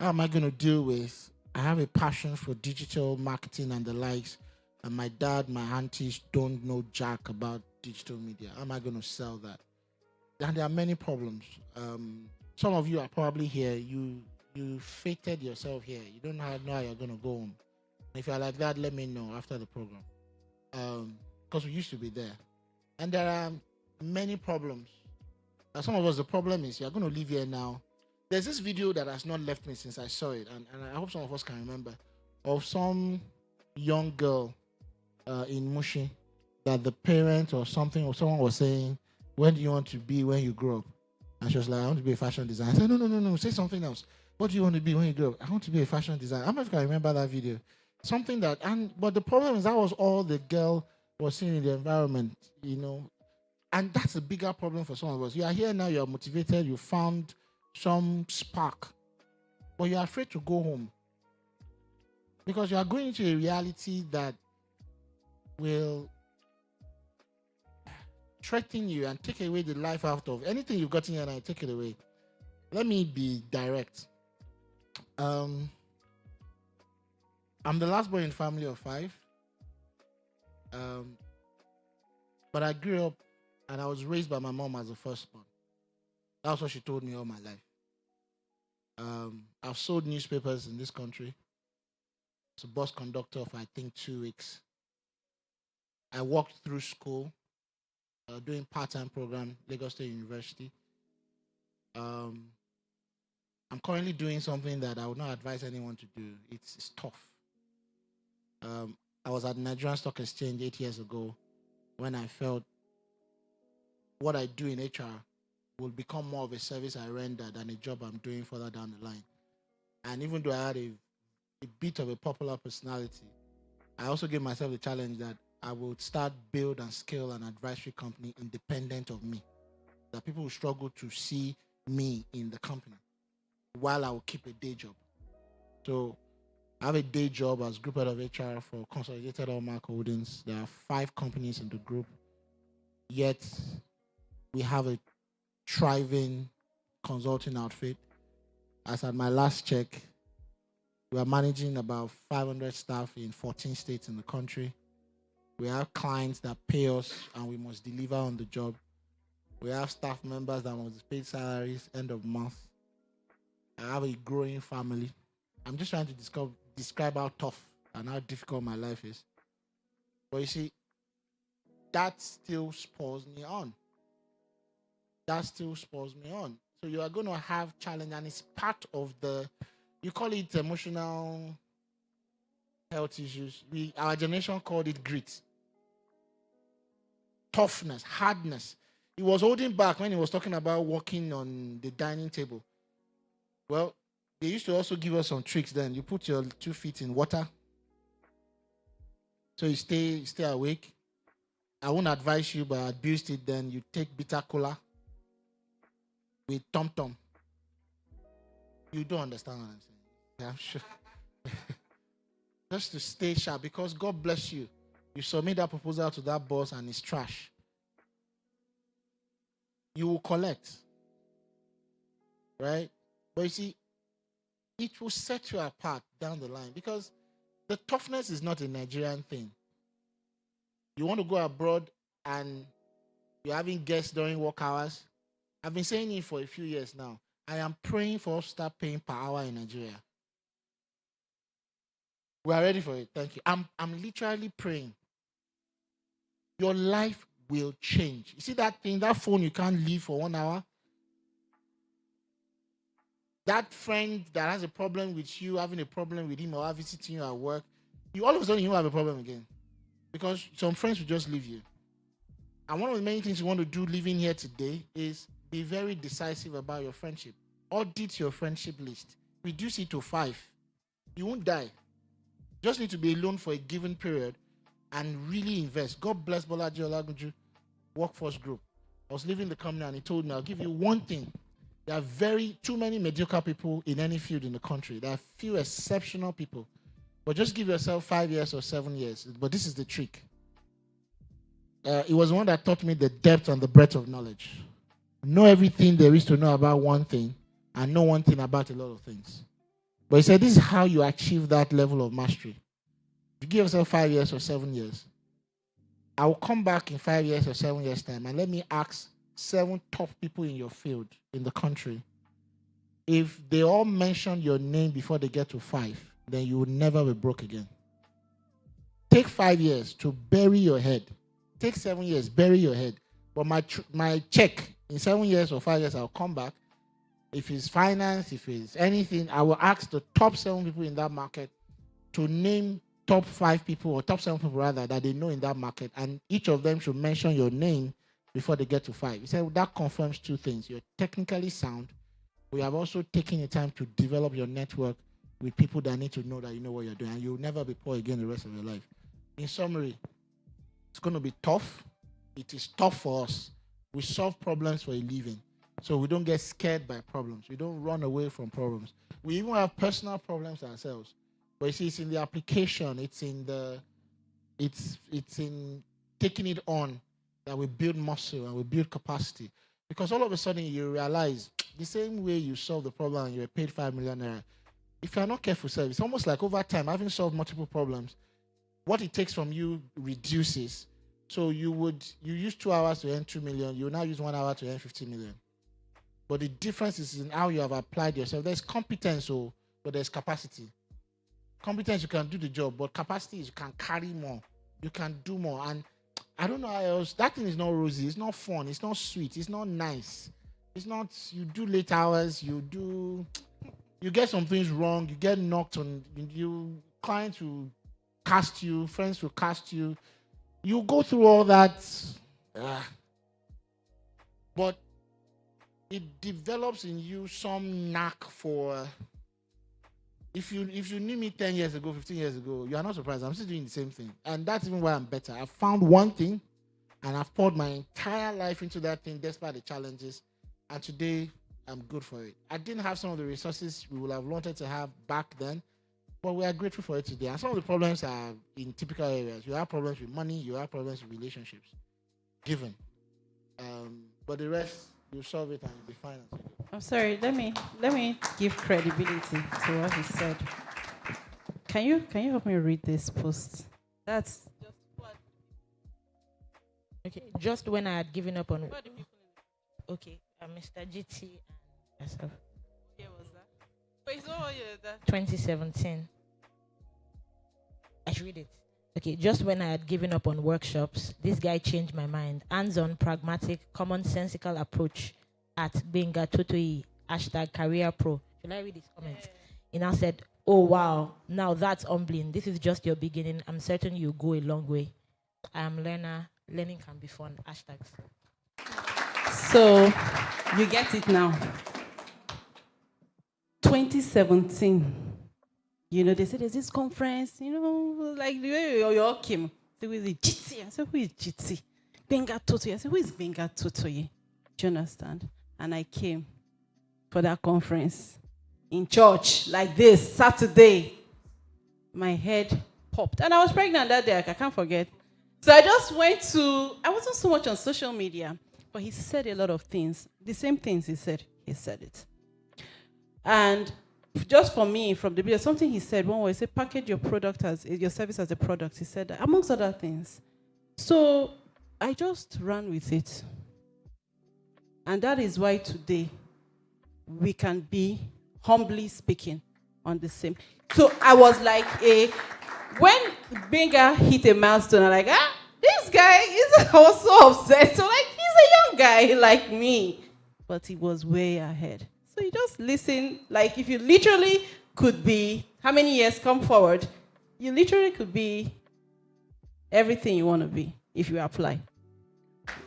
How am I going to deal with, I have a passion for digital marketing and the likes, and my dad, my aunties don't know jack about digital media. How am I going to sell that? And there are many problems. Some of you are probably here. You fated yourself here. You don't know how you're going to go home. If you're like that, let me know after the program. Because we used to be there. And there are many problems. Some of us, the problem is you're going to live here now. There's this video that has not left me since I saw it, and I hope some of us can remember, of some young girl in Mushi that the parent or something or someone was saying, when do you want to be when you grow up? And she was like, I want to be a fashion designer. I said, no, say something else. What do you want to be when you grow up? I want to be a fashion designer. I don't know if you can remember that video. Something that, but the problem is that was all the girl was seeing in the environment, and that's a bigger problem for some of us. You are here now, you are motivated, you found some spark, but you're afraid to go home because you are going into a reality that will threaten you and take away the life out of anything you've gotten here and I take it away. Let me be direct. I'm the last boy in a family of 5. But I grew up and I was raised by my mom as the firstborn. That's what she told me all my life. I've sold newspapers in this country. I was a bus conductor for, I think, 2 weeks. I walked through school, doing part-time program, Lagos State University. I'm currently doing something that I would not advise anyone to do. It's tough. I was at Nigerian Stock Exchange 8 years ago when I felt what I do in HR will become more of a service I render than a job I'm doing further down the line. And even though I had a bit of a popular personality, I also gave myself the challenge that I would start, build, and scale an advisory company independent of me. That people will struggle to see me in the company while I will keep a day job. So I have a day job as group head of HR for Consolidated Hallmark Holdings. There are 5 companies in the group, yet we have a thriving consulting outfit. As at my last check, we are managing about 500 staff in 14 states in the country. We have clients that pay us and we must deliver on the job. We have staff members that must pay salaries end of month. I have a growing family. I'm just trying to describe how tough and how difficult my life is. But you see, that still spurs me on. So you are going to have challenge, and it's part of you call it emotional health issues. Our generation called it grit. toughness, hardness. He was holding back when he was talking about walking on the dining table. Well, they used to also give us some tricks then. You put your 2 feet in water, so you stay awake. I won't advise you, but I abused it. Then you take bitter cola with Tom Tom. You don't understand what I'm saying. Yeah, I'm sure. Just to stay sharp, because God bless you. You submit that proposal to that boss and it's trash. You will collect. Right? But you see, it will set you apart down the line, because the toughness is not a Nigerian thing. You want to go abroad and you're having guests during work hours. I've been saying it for a few years now. I am praying for us to start paying per hour in Nigeria. We are ready for it. Thank you. I'm literally praying. Your life will change. You see that thing, that phone you can't leave for 1 hour? That friend that has a problem with you, having a problem with him or visiting you at work, you all of a sudden you have a problem again. Because some friends will just leave you. And one of the main things you want to do living here today is be very decisive about your friendship. Audit your friendship list. Reduce it to 5. You won't die. Just need to be alone for a given period and really invest. God bless Bolaji Olagunju Workforce Group. I was leaving the company and he told me, I'll give you one thing. There are too many mediocre people in any field in the country. There are few exceptional people. But just give yourself 5 years or 7 years. But this is the trick. It was one that taught me the depth and the breadth of knowledge. Know everything there is to know about one thing and know one thing about a lot of things. But he said, this is how you achieve that level of mastery. If you give yourself 5 years or 7 years, I will come back in 5 years or 7 years' time and let me ask 7 top people in your field, in the country. If they all mention your name before they get to 5, then you will never be broke again. Take 5 years to bury your head. Take 7 years, bury your head. But my check, in 7 years or 5 years, I'll come back. If it's finance, if it's anything, I will ask the top 7 people in that market to name top 5 people, or top 7 people rather, that they know in that market. And each of them should mention your name before they get to 5. He said, well, that confirms 2 things. You're technically sound. We have also taken the time to develop your network with people that need to know that you know what you're doing. And you'll never be poor again the rest of your life. In summary, it's going to be tough. It is tough for us. We solve problems for a living. So we don't get scared by problems. We don't run away from problems. We even have personal problems ourselves. But you see, it's in the application. It's in taking it on that we build muscle and we build capacity. Because all of a sudden you realize the same way you solve the problem and you're paid 5 million naira. If you're not careful, sir, it's almost like over time, having solved multiple problems, what it takes from you reduces. So you use 2 hours to earn 2 million. You now use 1 hour to earn 50 million. But the difference is in how you have applied yourself. There's competence, but there's capacity. Competence, you can do the job, but capacity is you can carry more. You can do more. And I don't know how else. That thing is not rosy. It's not fun. It's not sweet. It's not nice. It's not, you do late hours. You get some things wrong. You get knocked on. Clients will cast you. Friends will cast you. You go through all that. But it develops in you some knack for. If you knew me 10 years ago, 15 years ago, you are not surprised. I'm still doing the same thing. And that's even why I'm better. I've found one thing, and I've poured my entire life into that thing despite the challenges. And today, I'm good for it. I didn't have some of the resources we would have wanted to have back then, but we are grateful for it today. And some of the problems are in typical areas. You have problems with money. You have problems with relationships. Given. But the rest, you solve it and you'll be fine. I'm sorry. Let me give credibility to what he said. Can you help me read this post? That's just what. Okay, just when I had given up on. Okay, Mr. GT and myself. What year was that? Wait, so what year is that? 2017. I should read it. Okay, just when I had given up on workshops, this guy changed my mind. Hands-on, pragmatic, commonsensical approach at Benga Totoi, #CareerPro. Should I read his comments? Yeah. He now said, oh, wow, now that's humbling. This is just your beginning. I'm certain you'll go a long way. I am learner. learning can be fun. Hashtags. So, you get it now. 2017, they said there's this conference, like the way you all came. Who is it? GT. I said, who is GT? Benga Totoye. I said, who is Benga Totoye? Do you understand? And I came for that conference in church like this, Saturday. My head popped. And I was pregnant that day, I can't forget. So I just I wasn't so much on social media, but he said a lot of things. The same things he said it. And just for me, from the video, something he said, one was, he said, package your service as a product. He said that, amongst other things. So I just ran with it. And that is why today we can be, humbly speaking, on the same. So I was like when Benga hit a milestone, I'm like, this guy is also upset. So like, he's a young guy like me. But he was way ahead. So you just listen, like if you literally could be, how many years come forward, you literally could be everything you want to be if you apply.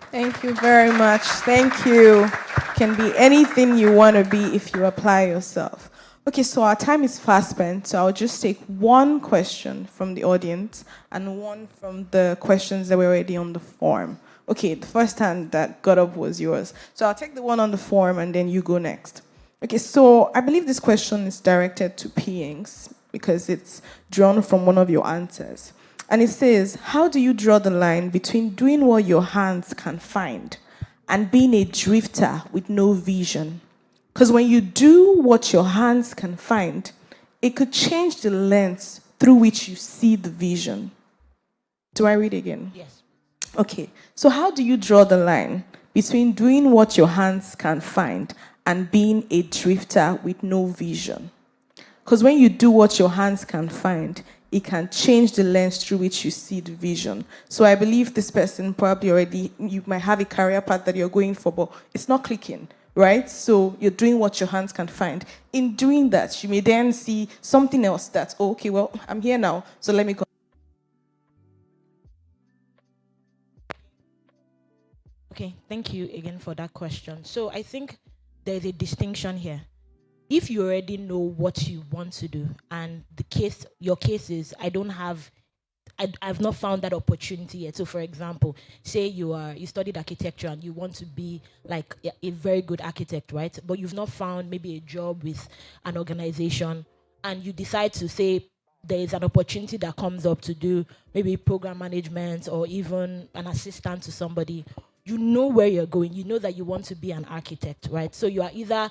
Thank you very much. Thank you. Can be anything you want to be if you apply yourself. Okay, so our time is fast spent, so I'll just take one question from the audience and one from the questions that were already on the form. Okay, the first hand that got up was yours. So I'll take the one on the form and then you go next. Okay, so I believe this question is directed to P-Inks because it's drawn from one of your answers. And it says, how do you draw the line between doing what your hands can find and being a drifter with no vision? Because when you do what your hands can find, it could change the lens through which you see the vision. Do I read again? Yes. Okay, so how do you draw the line between doing what your hands can find and being a drifter with no vision? Because when you do what your hands can find, it can change the lens through which you see the vision. So I believe this person probably already, you might have a career path that you're going for, but it's not clicking, right? So you're doing what your hands can find. In doing that, you may then see something else that's, oh, okay, well, I'm here now, so let me go. Okay, thank you again for that question. So I think there's a distinction here. If you already know what you want to do, and your case is, I've not found that opportunity yet. So for example, say you studied architecture and you want to be like a very good architect, right? But you've not found maybe a job with an organization, and you decide to say there is an opportunity that comes up to do maybe program management or even an assistant to somebody. You know where you're going. You know that you want to be an architect, right? So you are either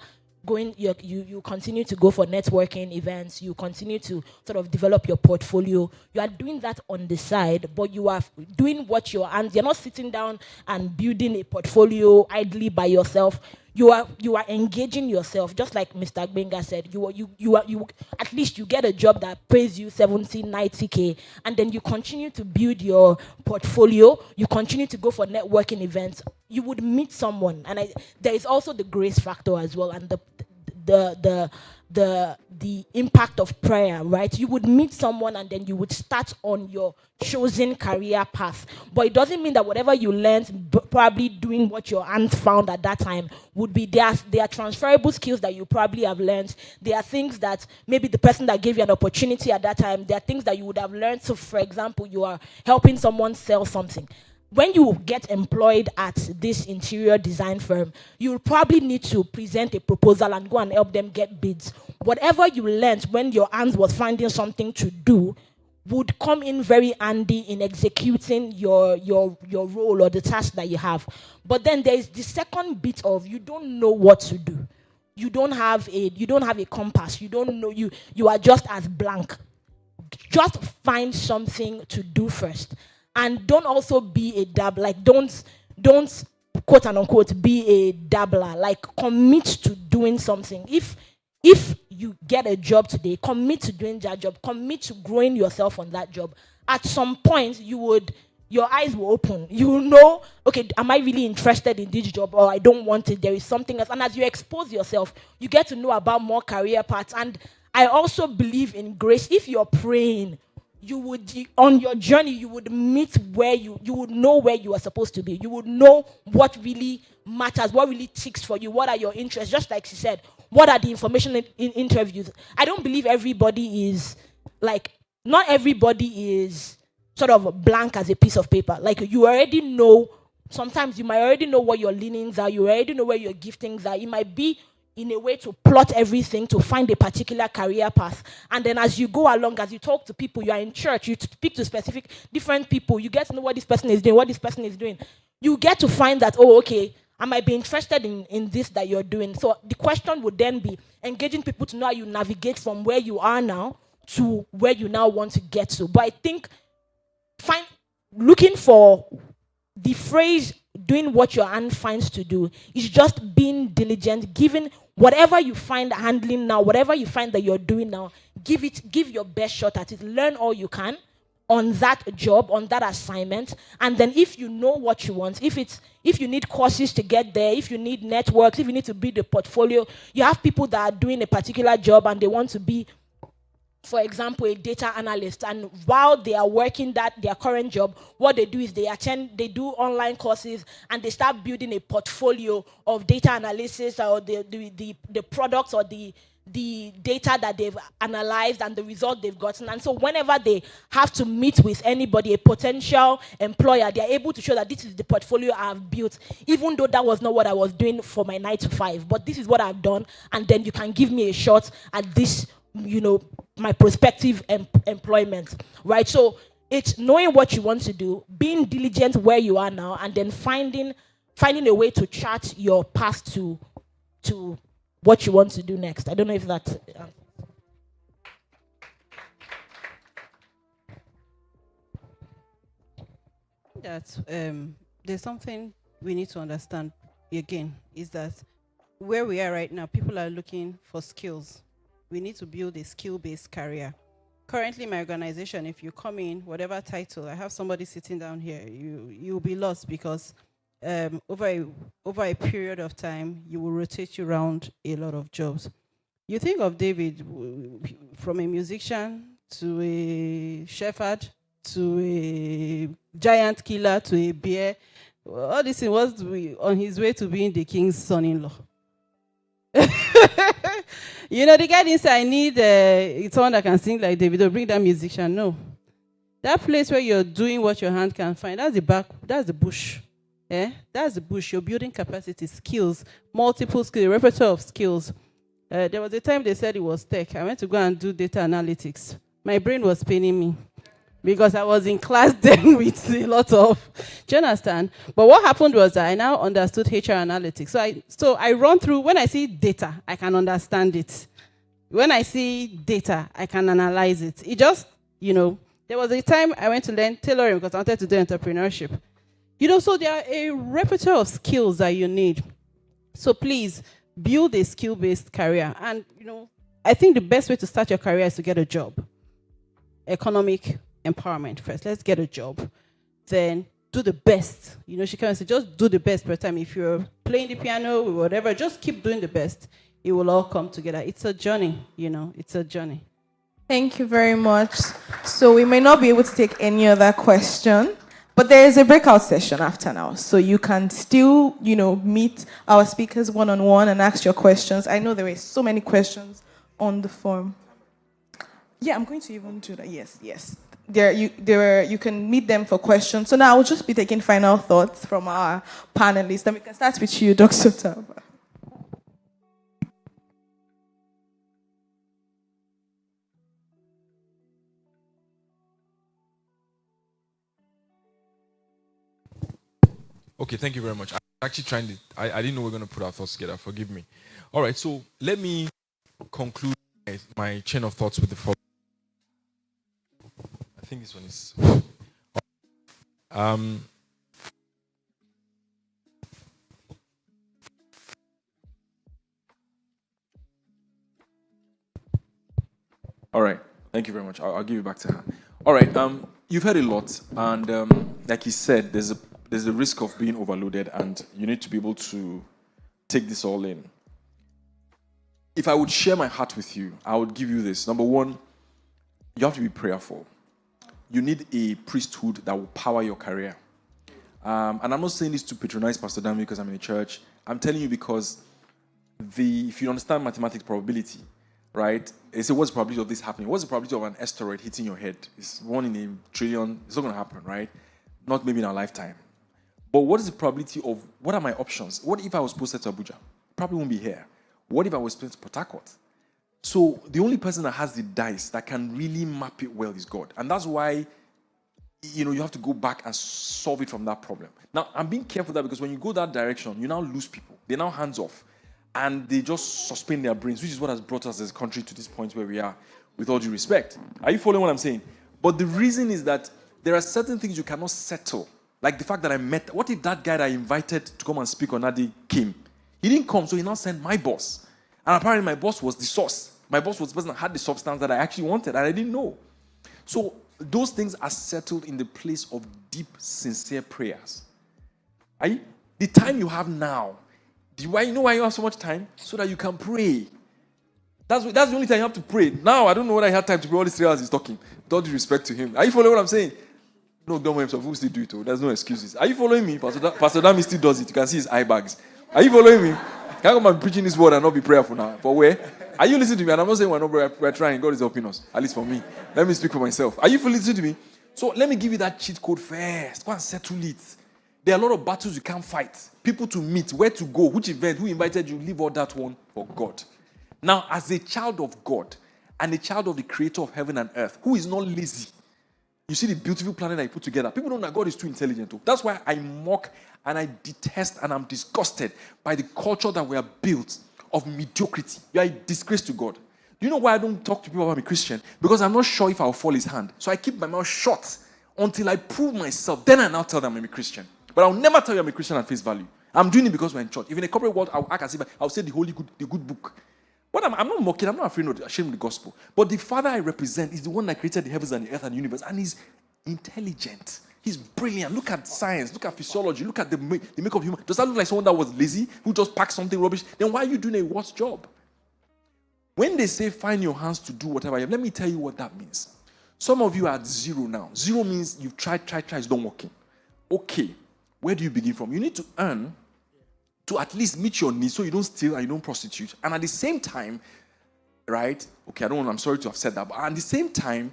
you continue to go for networking events, you continue to sort of develop your portfolio. You are doing that on the side, but you are doing what you're not sitting down and building a portfolio idly by yourself. You are engaging yourself, just like Mr. Benga said. You at least you get a job that pays you 70, 90K, and then you continue to build your portfolio. You continue to go for networking events. You would meet someone, and there is also the grace factor as well, and the impact of prayer, right? You would meet someone and then you would start on your chosen career path. But it doesn't mean that whatever you learned, probably doing what your aunt found at that time, would be there. There are transferable skills that you probably have learned. There are things that maybe the person that gave you an opportunity at that time, there are things that you would have learned. So for example, you are helping someone sell something. When you get employed at this interior design firm, you'll probably need to present a proposal and go and help them get bids. Whatever you learned when your aunt was finding something to do would come in very handy in executing your role or the task that you have. But then there's the second bit of you don't know what to do. You don't have a compass. You don't know, you are just as blank. Just find something to do first. And don't also be a dabbler. Like don't quote and unquote be a dabbler. Like commit to doing something. If you get a job today, commit to doing that job. Commit to growing yourself on that job. At some point, your eyes will open. You will know, okay, am I really interested in this job, or I don't want it? There is something else. And as you expose yourself, you get to know about more career paths. And I also believe in grace. If you're praying, on your journey, you would meet where you would know where you are supposed to be. You would know what really matters, what really ticks for you, what are your interests. Just like she said, what are the information in interviews? I don't believe everybody is like, not everybody is sort of blank as a piece of paper. Like, you already know, sometimes you might already know what your leanings are, you already know where your giftings are. It might be in a way to plot everything to find a particular career path. And then as you go along, as you talk to people, you are in church, you speak to specific different people, you get to know what this person is doing, what this person is doing. You get to find that, oh, okay, I might be interested in this that you're doing. So the question would then be engaging people to know how you navigate from where you are now to where you now want to get to. But I think looking for the phrase doing what your hand finds to do is just being diligent, giving whatever you find handling now, whatever you find that you're doing now, give your best shot at it. Learn all you can on that job, on that assignment. And then if you know what you want, if you need courses to get there, if you need networks, if you need to build a portfolio, you have people that are doing a particular job and they want to be, for example, a data analyst, and while they are working their current job, what they do is they do online courses, and they start building a portfolio of data analysis or the products or the data that they've analyzed and the result they've gotten. And so whenever they have to meet with anybody, a potential employer, they're able to show that this is the portfolio I've built, even though that was not what I was doing for my 9 to 5, but this is what I've done, and then you can give me a shot at this, my prospective employment, right? So it's knowing what you want to do, being diligent where you are now, and then finding a way to chart your path to what you want to do next. I don't know if that... There's something we need to understand again, is that where we are right now, people are looking for skills. We need to build a skill-based career. Currently, my organization, if you come in, whatever title, I have somebody sitting down here, you'll be lost because over a period of time, you will rotate you around a lot of jobs. You think of David, from a musician to a shepherd to a giant killer to a bear, all this was on his way to being the king's son-in-law. The guy didn't say, I need someone that can sing like David, or bring that musician. No. That place where you're doing what your hand can find, that's the bush. That's the bush. You're building capacity, skills, multiple skills, a repertoire of skills. There was a time they said it was tech. I went to go and do data analytics. My brain was paining me because I was in class then with a lot of, do you understand? But what happened was that I now understood HR analytics. So I run through, when I see data, I can understand it. When I see data, I can analyze it. It just, there was a time I went to learn tailoring because I wanted to do entrepreneurship. So there are a repertoire of skills that you need. So please, build a skill-based career. And, I think the best way to start your career is to get a job. Economic empowerment first. Let's get a job. Then do the best. She can say, just do the best per time. If you're playing the piano or whatever, just keep doing the best. It will all come together. It's a journey, it's a journey. Thank you very much. So we may not be able to take any other question, but there is a breakout session after now. So you can still, meet our speakers one-on-one and ask your questions. I know there are so many questions on the form. Yeah, I'm going to even do that. Yes. You can meet them for questions. So now I'll just be taking final thoughts from our panelists. And we can start with you, Dr. Taba. Okay, thank you very much. I didn't know we were going to put our thoughts together. Forgive me. All right, so let me conclude my chain of thoughts with the following. I think this one is... All right, thank you very much. I'll give it back to her. All right, you've heard a lot, and like you said, there's a risk of being overloaded, and you need to be able to take this all in. If I would share my heart with you, I would give you this. Number one, you have to be prayerful. you need a priesthood that will power your career. And I'm not saying this to patronize Pastor Dan because I'm in a church. I'm telling you because if you understand mathematics probability, right? They say, what's the probability of this happening? What's the probability of an asteroid hitting your head? It's 1 in a trillion. It's not going to happen, right? Not maybe in our lifetime. But what is the probability of, what are my options? What if I was posted to Abuja? Probably won't be here. What if I was posted to Port Harcourt? So the only person that has the dice that can really map it well is God. And that's why, you have to go back and solve it from that problem. Now, I'm being careful that because when you go that direction, you now lose people. They're now hands off. And they just suspend their brains, which is what has brought us as a country to this point where we are, with all due respect. Are you following what I'm saying? But the reason is that there are certain things you cannot settle. Like the fact that I met, what if that guy that I invited to come and speak on that day came? He didn't come, so he now sent my boss. And apparently my boss was the source. My boss was the person that had the substance that I actually wanted, and I didn't know. So those things are settled in the place of deep, sincere prayers. The time you have now, you know why you have so much time? So that you can pray. That's the only time you have to pray. Now, I don't know whether I had time to pray all these 3 hours he's talking. With all due respect to him. Are you following what I'm saying? No, don't worry himself. We'll still do it. Oh. There's no excuses. Are you following me? Pastor Dami still does it. You can see his eye bags. Are you following me? Can't come and preaching this word and not be prayerful now. For where? Are you listening to me? And I'm not saying we're trying. God is helping us. At least for me. Let me speak for myself. Are you listening to me? So let me give you that cheat code first. Go and settle it. There are a lot of battles you can't fight. People to meet, where to go, which event, who invited you, leave all that one for God. Now, as a child of God and a child of the creator of heaven and earth, who is not lazy, you see the beautiful planet I put together. People don't know that God is too intelligent. That's why I mock and I detest and I'm disgusted by the culture that we are built of mediocrity. You are a disgrace to God. Do you know why I don't talk to people about I'm a Christian? Because I'm not sure if I'll fall his hand. So I keep my mouth shut until I prove myself. Then I now tell them I'm a Christian. But I'll never tell you I'm a Christian at face value. I'm doing it because we're in church. If in a corporate world, I'll act as if I'll say the good book. But I'm not mocking. I'm not afraid of ashamed of the gospel. But the Father I represent is the one that created the heavens and the earth and the universe. And he's intelligent. He's brilliant. Look at science. Look at physiology. Look at the makeup of human. Does that look like someone that was lazy, who just packed something rubbish? Then why are you doing a worse job? When they say find your hands to do whatever you have, let me tell you what that means. Some of you are at 0 now. 0 means you've tried, it's not working. Okay. Where do you begin from? You need to earn to at least meet your needs so you don't steal and you don't prostitute. And at the same time, right? Okay, I'm sorry to have said that, but at the same time,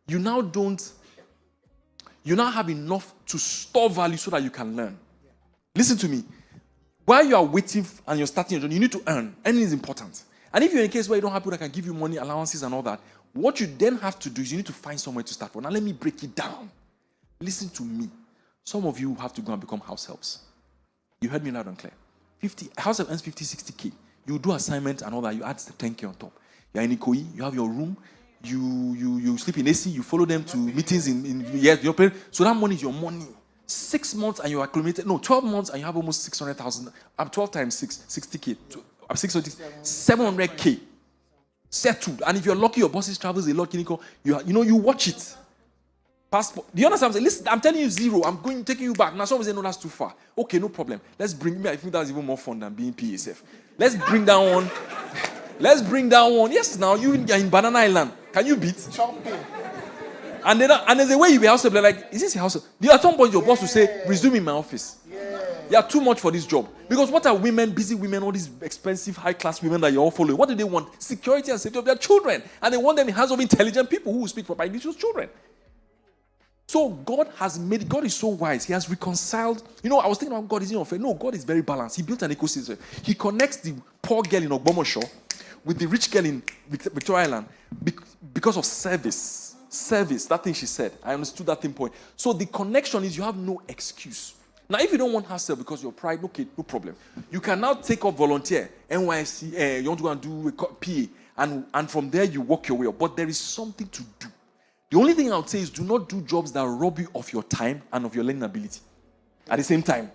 you now have enough to store value so that you can learn. Listen to me. While you are waiting and you're starting your journey, you need to earn. Earning is important. And if you're in a case where you don't have people that can give you money, allowances and all that, what you then have to do is you need to find somewhere to start from. Now let me break it down. Listen to me. Some of you have to go and become house helps. You heard me loud and clear. House help earns 50, 60K. You do assignment and all that, you add 10K on top. You're in Ikoyi, you have your room, you sleep in AC, you follow them to meetings in your parents. So that money is your money. 6 months and you are acclimated. No, 12 months and you have almost 600,000. 12 times 6, 60K. 700K. Settled. And if you're lucky, your boss's travels a lot, you watch it. Passport. Do you understand? Listen, I'm telling you 0. I'm taking you back. Now someone say, no, that's too far. Okay, no problem. Let's bring me. I think that's even more fun than being PSF. Let's bring that one. Yes, now you're in Banana Island. Can you beat? Chopping. And there's a way you be house help. Like, is this a house help? At some point, your boss will say, resume in my office. You are too much for this job. Because what are women, busy women, all these expensive, high-class women that you're all following? What do they want? Security and safety of their children. And they want them in the hands of intelligent people who will speak proper English to children. So God is so wise. He has reconciled. I was thinking about God is unfair. No, God is very balanced. He built an ecosystem. He connects the poor girl in Ogbomosho with the rich girl in Victoria Island because of service. Service, that thing she said. I understood that thing point. So the connection is you have no excuse. Now, if you don't want herself because your pride, okay, no problem. You can now take up volunteer, NYC, you want to go and do PA, and from there you work your way up. But there is something to do. The only thing I would say is do not do jobs that rob you of your time and of your learning ability at the same time.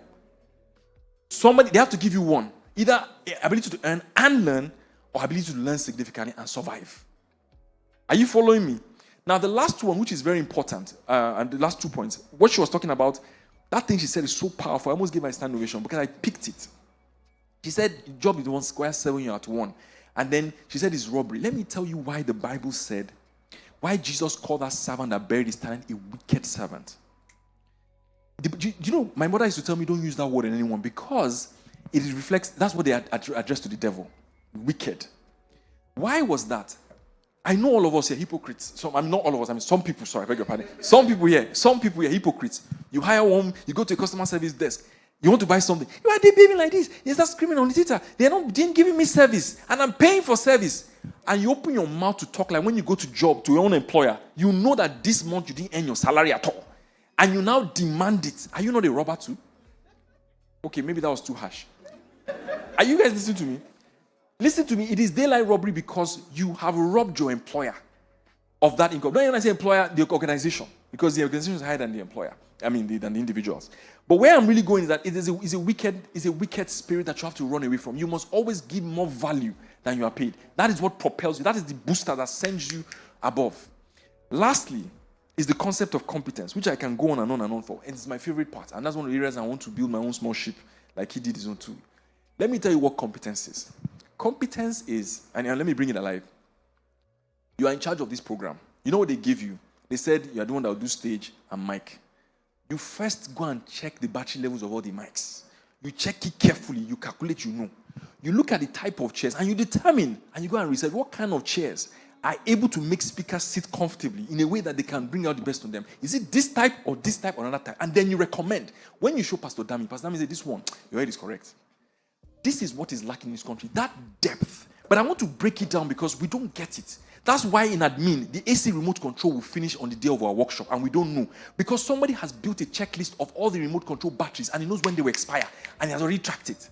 They have to give you one. Either ability to earn and learn, or ability to learn significantly and survive. Are you following me? Now, the last one, which is very important, and the last 2 points, what she was talking about, that thing she said is so powerful. I almost gave her a stand ovation because I picked it. She said, job is 1 square, 7, you're at 1. And then she said it's robbery. Let me tell you why the Bible said, why Jesus called that servant that buried his talent a wicked servant. Do you know, my mother used to tell me, don't use that word on anyone, because it reflects, that's what they address to the devil. Wicked. Why was that? I know all of us here hypocrites. I'm not all of us. I mean, some people. Sorry, I beg your pardon. Some people here hypocrites. You hire one. You go to a customer service desk. You want to buy something. Why are they behaving like this? They start screaming on the Twitter. They didn't give me service, and I'm paying for service. And you open your mouth to talk like when you go to job to your own employer. You know that this month you didn't earn your salary at all, and you now demand it. Are you not a robber too? Okay, maybe that was too harsh. Are you guys listening to me? Listen to me, it is daylight robbery because you have robbed your employer of that income. Don't even say employer, the organization, because the organization is higher than the employer. Than the individuals. But where I'm really going is that it is a wicked spirit that you have to run away from. You must always give more value than you are paid. That is what propels you. That is the booster that sends you above. Lastly, is the concept of competence, which I can go on and on and on for. And it's my favorite part. And that's one of the areas I want to build my own small ship, like he did his own too. Let me tell you what competence is. Competence is, and let me bring it alive. You are in charge of this program. You know what they give you? They said you are the one that will do stage and mic. You first go and check the battery levels of all the mics. You check it carefully. You calculate, you know. You look at the type of chairs and you determine, and you go and research what kind of chairs are able to make speakers sit comfortably in a way that they can bring out the best on them. Is it this type or another type? And then you recommend. When you show Pastor Dami says, this one, your head is correct. This is what is lacking in this country, that depth. But I want to break it down because we don't get it. That's why in admin, the AC remote control will finish on the day of our workshop, and we don't know. Because somebody has built a checklist of all the remote control batteries, and he knows when they will expire, and he has already tracked it.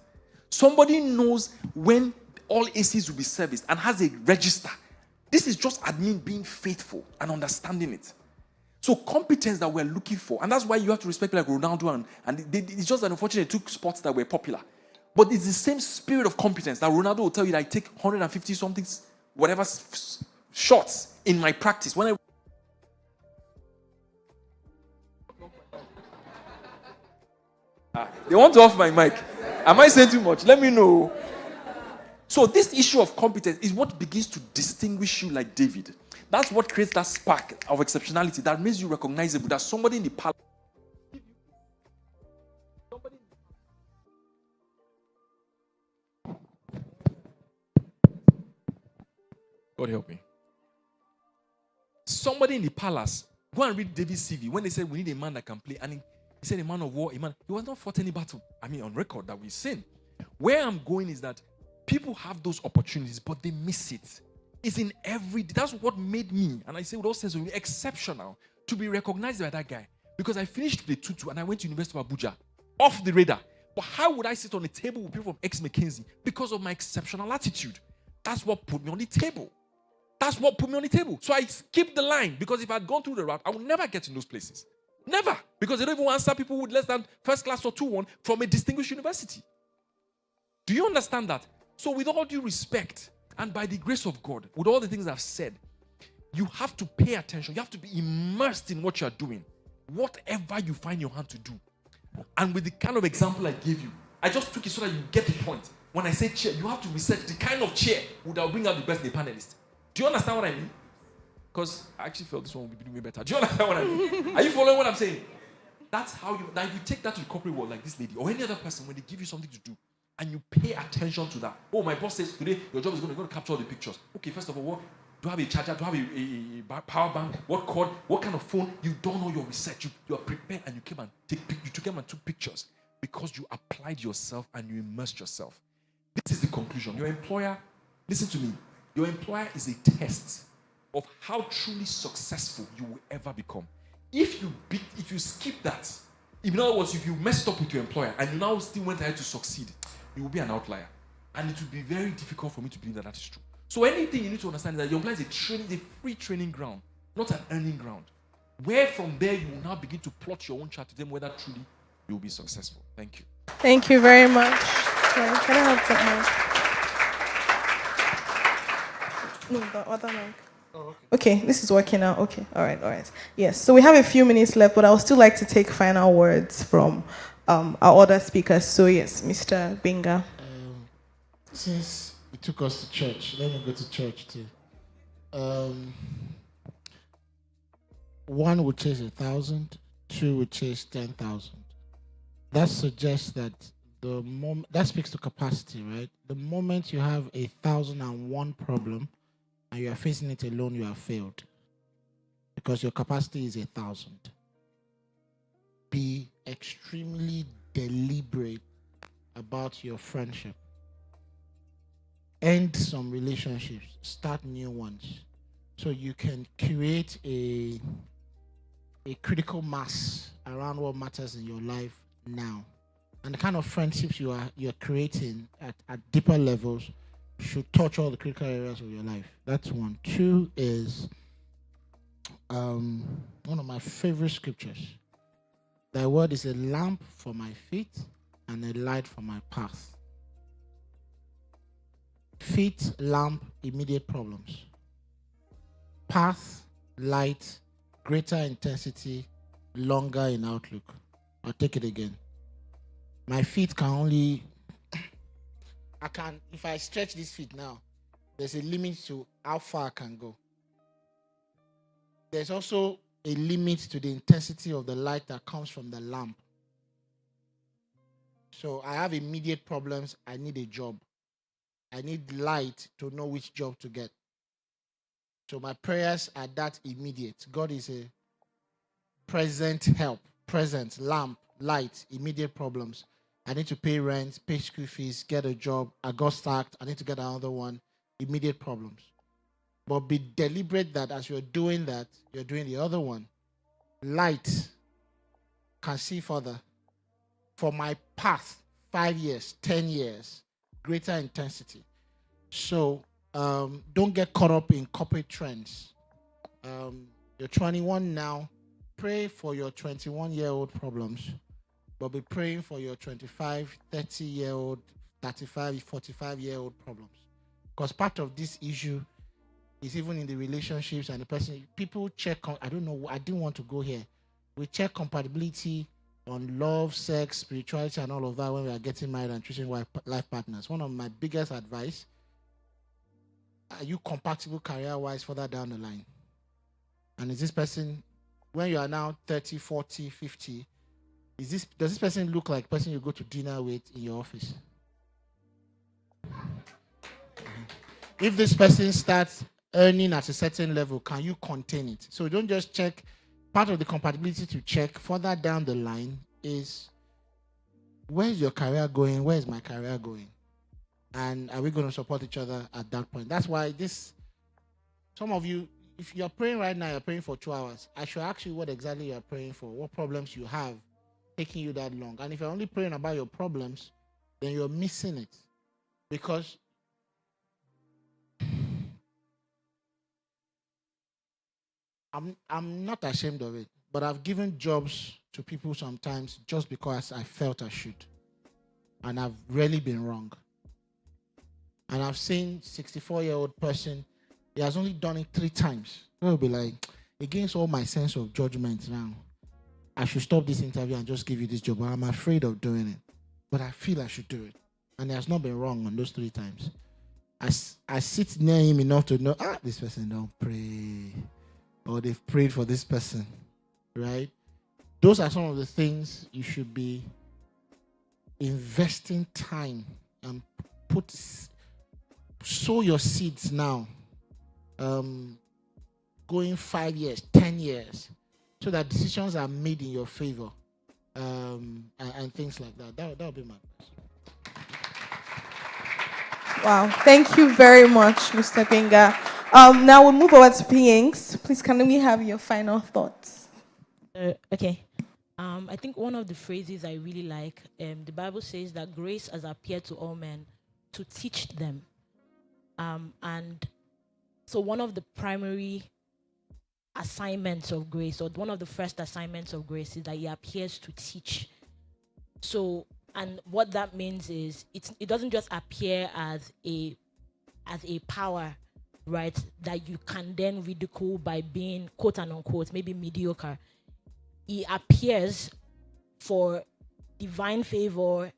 Somebody knows when all ACs will be serviced and has a register. This is just admin being faithful and understanding it. So competence that we're looking for, and that's why you have to respect like Ronaldo, and it's just that unfortunately they took sports that were popular. But it's the same spirit of competence that Ronaldo will tell you that I take 150 something, whatever shots in my practice. When they want to off my mic. Am I saying too much? Let me know. So this issue of competence is what begins to distinguish you like David. That's what creates that spark of exceptionality that makes you recognizable. That somebody in the palace. God help me. Somebody in the palace, go and read David's CV. When they said we need a man that can play, and he said a man of war, a man, he was not fought any battle. I mean, on record that we've seen. Where I'm going is that people have those opportunities, but they miss it. It's in every, that's what made me, and I say with all sense of it, exceptional to be recognized by that guy. Because I finished the tutu and I went to University of Abuja, off the radar. But how would I sit on a table with people from ex-McKinsey? Because of my exceptional attitude. That's what put me on the table. That's what put me on the table. So I skipped the line, because if I had gone through the route, I would never get in those places. Never. Because they don't even answer people with less than first class or 2-1 from a distinguished university. Do you understand that? So with all due respect, and by the grace of God, with all the things I've said, you have to pay attention. You have to be immersed in what you're doing. Whatever you find your hand to do. And with the kind of example I gave you, I just took it so that you get the point. When I say chair, you have to research the kind of chair that will bring out the best in the panelists. Do you understand what I mean? Because I actually felt this one would be doing way better. Do you understand what I mean? Are you following what I'm saying? That's how you, now if you take that to the corporate world like this lady or any other person, when they give you something to do and you pay attention to that. Oh, my boss says today your job is going to capture all the pictures. Okay, first of all, what, do I have a charger? Do I have a power bank? What cord? What kind of phone? You don't know your research. You are prepared and you came and took pictures because you applied yourself and you immersed yourself. This is the conclusion. Your employer, listen to me. Your employer is a test of how truly successful you will ever become. If you skip that, in other words, if you messed up with your employer and you now still went ahead to succeed, you will be an outlier. And it will be very difficult for me to believe that that is true. So anything you need to understand is that your employer is a free training ground, not an earning ground. Where from there you will now begin to plot your own chart to them whether truly you will be successful. Thank you. Thank you very much. Sorry, can I have that mic? No, the other mic. Oh, okay, this is working now. Okay, all right. Yes, so we have a few minutes left, but I would still like to take final words from our other speakers. So yes, Mr. Binga. Since you took us to church, let me go to church too. one would chase 1,000, two would chase 10,000. That suggests that that speaks to capacity, right? The moment you have 1,001 problem and you are facing it alone, you have failed because your capacity is 1,000. Be extremely deliberate about your friendship. End some relationships, start new ones, so you can create a critical mass around what matters in your life now. And the kind of friendships you're creating at deeper levels should touch all the critical areas of your life. That's one. Two is one of my favorite scriptures. Thy word is a lamp for my feet and a light for my path. Feet, lamp, immediate problems. Path, light, greater intensity, longer in outlook. I'll take it again. My feet can only, if I stretch these feet now, there's a limit to how far I can go. There's also a limit to the intensity of the light that comes from the lamp. So I have immediate problems. I need a job. I need light to know which job to get. So my prayers are that immediate. God is a present help, present, lamp, light, immediate problems. I need to pay rent, pay school fees, get a job. I got sacked. I need to get another one. Immediate problems. But be deliberate that as you're doing that, you're doing the other one. Light can see further. For my path, 5 years, 10 years, greater intensity. So don't get caught up in corporate trends. You're 21 now. Pray for your 21-year-old problems, but be praying for your 25, 30-year-old, 35, 45-year-old problems. Because part of this issue is even in the relationships and the person. People check, I don't know, I didn't want to go here. We check compatibility on love, sex, spirituality, and all of that when we are getting married and choosing life partners. One of my biggest advice, are you compatible career-wise further down the line? And is this person, when you are now 30, 40, 50, does this person look like the person you go to dinner with in your office? If this person starts earning at a certain level, can you contain it? So don't just check. Part of the compatibility to check further down the line is, where's your career going? Where is my career going? And are we going to support each other at that point? That's why some of you, if you're praying right now, you're praying for 2 hours. I should ask you what exactly you're praying for, what problems you have taking you that long. And if you're only praying about your problems, then you're missing it. Because I'm not ashamed of it, but I've given jobs to people sometimes just because I felt I should. And I've really been wrong. And I've seen 64-year-old person, he has only done it 3 times. They'll be like, against all my sense of judgment now, I should stop this interview and just give you this job. But I'm afraid of doing it. But I feel I should do it. And he has not been wrong on those 3 times. I sit near him enough to know, this person don't pray. Or they've prayed for this person. Right? Those are some of the things you should be investing time and sow your seeds now. Going 5 years, 10 years, so that decisions are made in your favor, and things like that. That would be my advice. Wow, thank you very much, Mr. Benga. Now we'll move over to Pinks. Please, can we have your final thoughts? Okay. I think one of the phrases I really like, the Bible says that grace has appeared to all men to teach them. And so one of the primary assignments of grace, or one of the first assignments of grace, is that he appears to teach. So, and what that means is it doesn't just appear as a power, right, that you can then ridicule by being quote and unquote maybe mediocre. He appears for divine favor,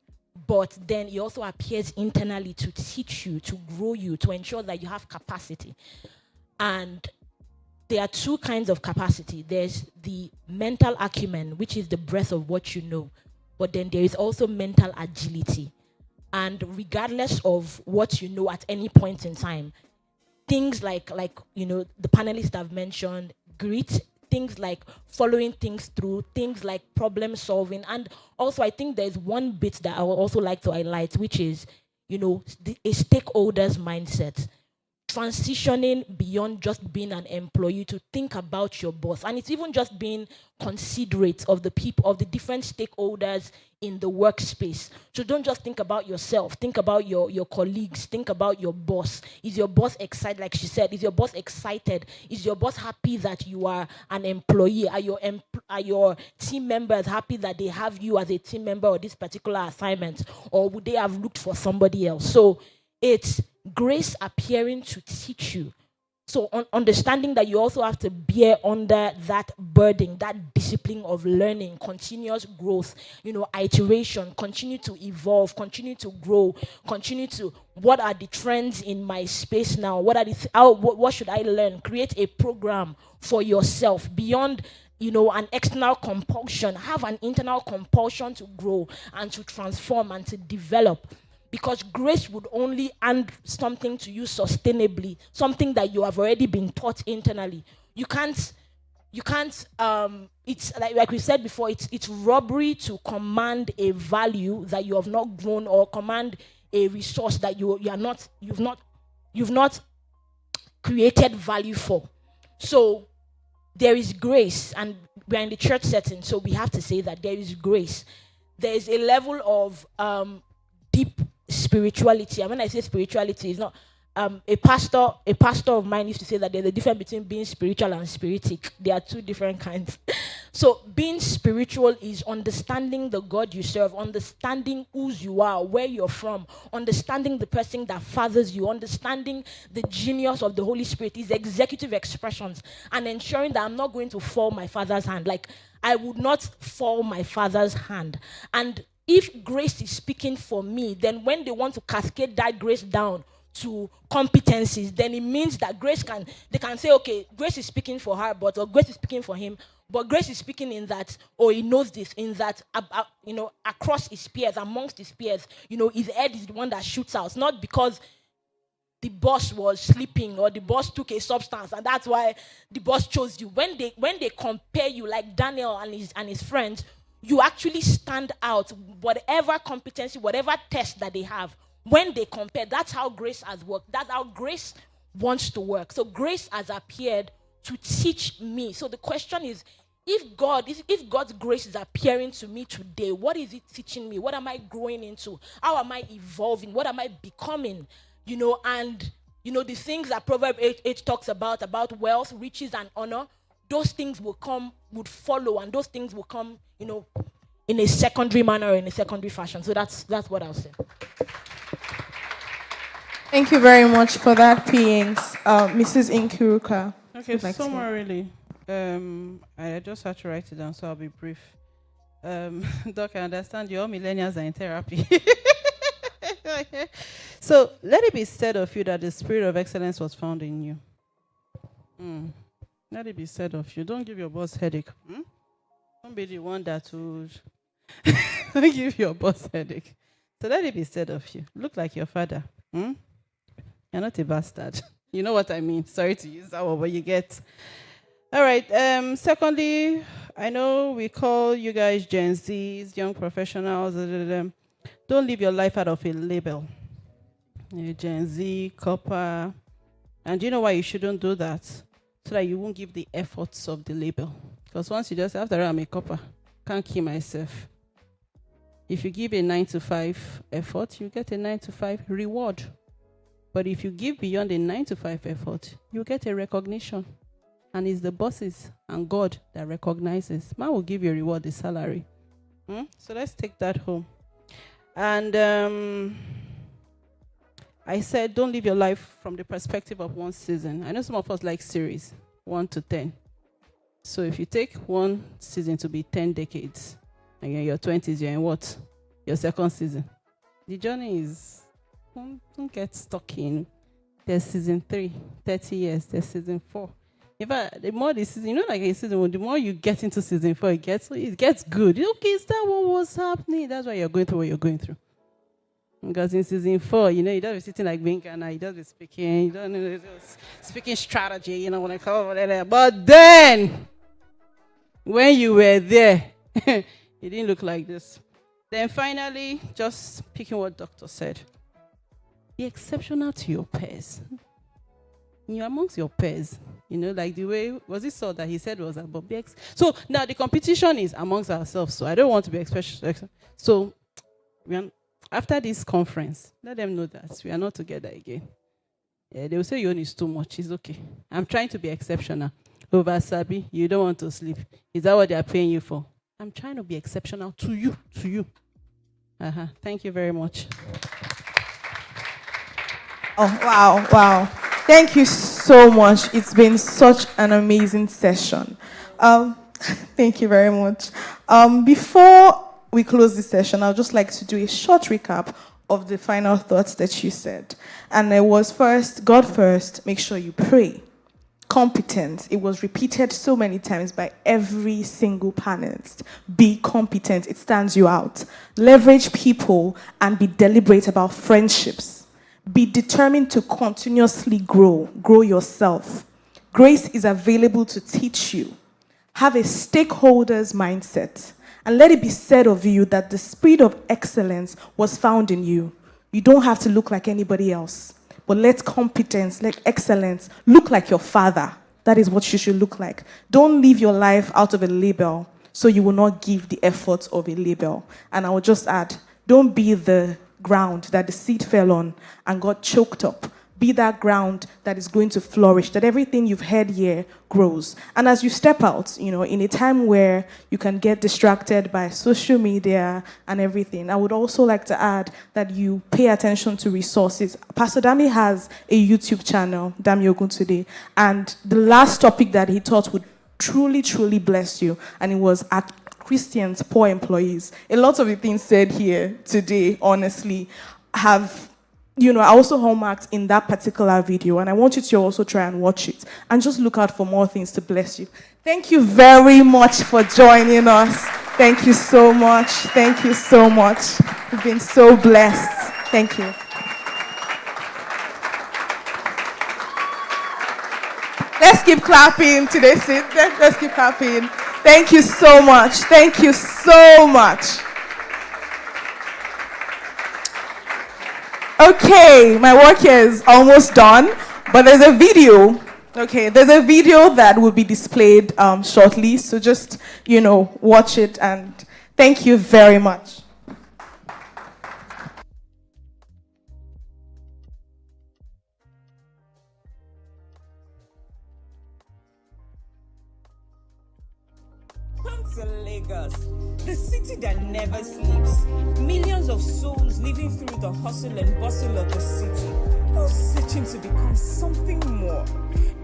but then he also appears internally to teach you, to grow you, to ensure that you have capacity. And there are two kinds of capacity. There's the mental acumen, which is the breadth of what you know, but then there is also mental agility. And regardless of what you know at any point in time, things like the panelists have mentioned, grit, things like following things through, things like problem solving, and also I think there's one bit that I would also like to highlight, which is a stakeholder's mindset. Transitioning beyond just being an employee to think about your boss, and it's even just being considerate of the people, of the different stakeholders in the workspace. So don't just think about yourself, think about your colleagues, think about your boss. Is your boss excited? Like she said, is your boss excited? Is your boss happy that you are an employee? Are your team members happy that they have you as a team member or this particular assignment, or would they have looked for somebody else? So it's grace appearing to teach you. So understanding that you also have to bear under that burden, that discipline of learning, continuous growth, iteration, continue to evolve, continue to grow, continue to, what are the trends in my space now? What should I learn? Create a program for yourself beyond an external compulsion. Have an internal compulsion to grow and to transform and to develop. Because grace would only hand something to you sustainably, something that you have already been taught internally. You can't, it's like we said before, it's robbery to command a value that you have not grown, or command a resource that you've not created value for. So there is grace, and we're in the church setting, so we have to say that there is grace. There is a level of deep spirituality. And when I say spirituality, it's not a pastor of mine used to say that there's a difference between being spiritual and spiritic. There are two different kinds. So being spiritual is understanding the God you serve, understanding whose you are, where you're from, understanding the person that fathers you, understanding the genius of the Holy Spirit, his executive expressions, and ensuring that I'm not going to fall my father's hand. Like, I would not fall my father's hand. And if grace is speaking for me, then when they want to cascade that grace down to competencies, then it means that they can say, okay, grace is speaking for her, or grace is speaking for him, but grace is speaking in that, or he knows this, in that, across his peers, amongst his peers, his head is the one that shoots out, not because the boss was sleeping or the boss took a substance and that's why the boss chose you. When they compare you, like Daniel and his friends, you actually stand out. Whatever competency, whatever test that they have, when they compare, that's how grace has worked. That's how grace wants to work. So grace has appeared to teach me. So the question is, if God's grace is appearing to me today, what is it teaching me? What am I growing into? How am I evolving? What am I becoming? And the things that Proverbs 8 talks about wealth, riches, and honor, those things would follow, and those things will come, in a secondary manner or in a secondary fashion. So that's what I'll say. Thank you very much for that, Pings. Mrs. Inkiruka. Okay, summarily, I just had to write it down, so I'll be brief. Doc, I understand you all millennials are in therapy. So let it be said of you that the spirit of excellence was found in you. Let it be said of you. Don't give your boss headache. Don't be the one that would don't give your boss headache. So let it be said of you. Look like your father. You're not a bastard. You know what I mean. Sorry to use that word, but you get. All right. Secondly, I know we call you guys Gen Zs, young professionals. Don't live your life out of a label. Gen Z, copper. And do you know why you shouldn't do that? So that you won't give the efforts of the label. Because once you just, after all, I'm a copper, can't kill myself. If you give a 9-to-5 effort, you get a 9-to-5 reward. But if you give beyond a 9-to-5 effort, you get a recognition. And it's the bosses and God that recognizes. Man will give you a reward, the salary. So let's take that home. And I said, don't live your life from the perspective of one season. I know some of us like series, 1 to 10. So if you take one season to be 10 decades, and you're in your 20s, you're in what? Your second season. The journey is, don't get stuck in. There's season 3, 30 years. There's season 4. In fact, the more the season, like a season one, the more you get into season 4, it gets good. Okay, is that what was happening? That's why you're going through what you're going through. Because in season 4, you don't be sitting like Binka now, you don't be speaking, you don't know, speaking strategy, when I come over there. But then, when you were there, it didn't look like this. Then finally, just picking what doctor said. Be exceptional to your peers. You're amongst your peers. Like the way, was it so that he said was about BX? So now the competition is amongst ourselves. So I don't want to be exceptional. So after this conference, let them know that we are not together again. Yeah, they will say your own is too much. It's okay. I'm trying to be exceptional. Over Sabi, you don't want to sleep. Is that what they are paying you for? I'm trying to be exceptional to you. Thank you very much. Oh, wow. Thank you so much. It's been such an amazing session. Thank you very much. Before we close this session, I'd just like to do a short recap of the final thoughts that you said. And it was God first, make sure you pray. Competence. It was repeated so many times by every single panelist. Be competent. It stands you out. Leverage people and be deliberate about friendships. Be determined to continuously grow. Grow yourself. Grace is available to teach you. Have a stakeholder's mindset. And let it be said of you that the spirit of excellence was found in you. You don't have to look like anybody else. But let competence, let excellence look like your father. That is what you should look like. Don't live your life out of a label, so you will not give the effort of a label. And I will just add, don't be the ground that the seed fell on and got choked up. Be that ground that is going to flourish, that everything you've heard here grows. And as you step out, in a time where you can get distracted by social media and everything, I would also like to add that you pay attention to resources. Pastor Dami has a YouTube channel, Dami Oguntude, and the last topic that he taught would truly, truly bless you, and it was at Christians, poor employees. A lot of the things said here today, honestly, have, I also hallmarked in that particular video, and I want you to also try and watch it, and just look out for more things to bless you. Thank you very much for joining us. Thank you so much. Thank you so much. We've been so blessed. Thank you. Let's keep clapping today. Let's keep clapping. Thank you so much. Thank you so much. Okay, my work here is almost done, but there's a video. Okay, there's a video that will be displayed shortly, so just, watch it, and thank you very much. Come to Lagos, the city that never sleeps. Millions of souls living through the hustle and bustle of the city, all searching to become something more.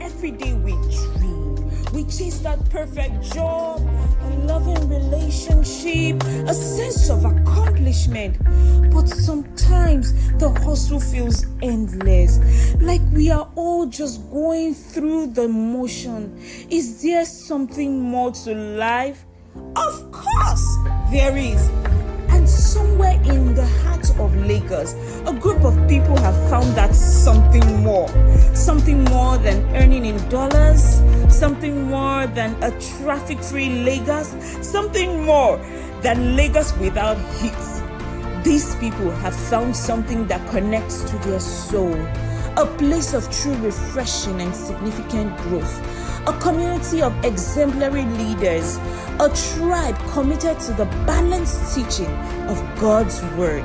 Every day we dream, we chase that perfect job, a loving relationship, a sense of accomplishment. But sometimes the hustle feels endless, like we are all just going through the motion. Is there something more to life? Of course, there is. And somewhere in the heart of Lagos, a group of people have found that something more. Something more than earning in dollars, something more than a traffic-free Lagos, something more than Lagos without heat. These people have found something that connects to their soul, a place of true refreshing and significant growth, a community of exemplary leaders, a tribe committed to the balanced teaching of God's word,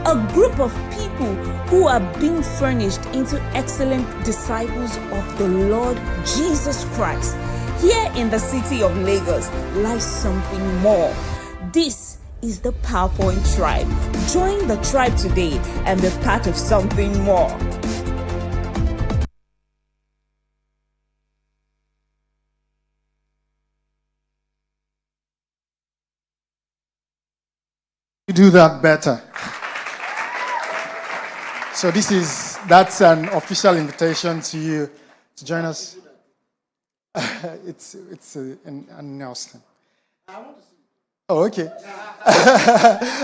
a group of people who are being furnished into excellent disciples of the Lord Jesus Christ. Here in the city of Lagos lies something more. This is the PowerPoint tribe. Join the tribe today and be part of something more. You do that better. So that's an official invitation to you to join us. It's an announcement. Oh, okay.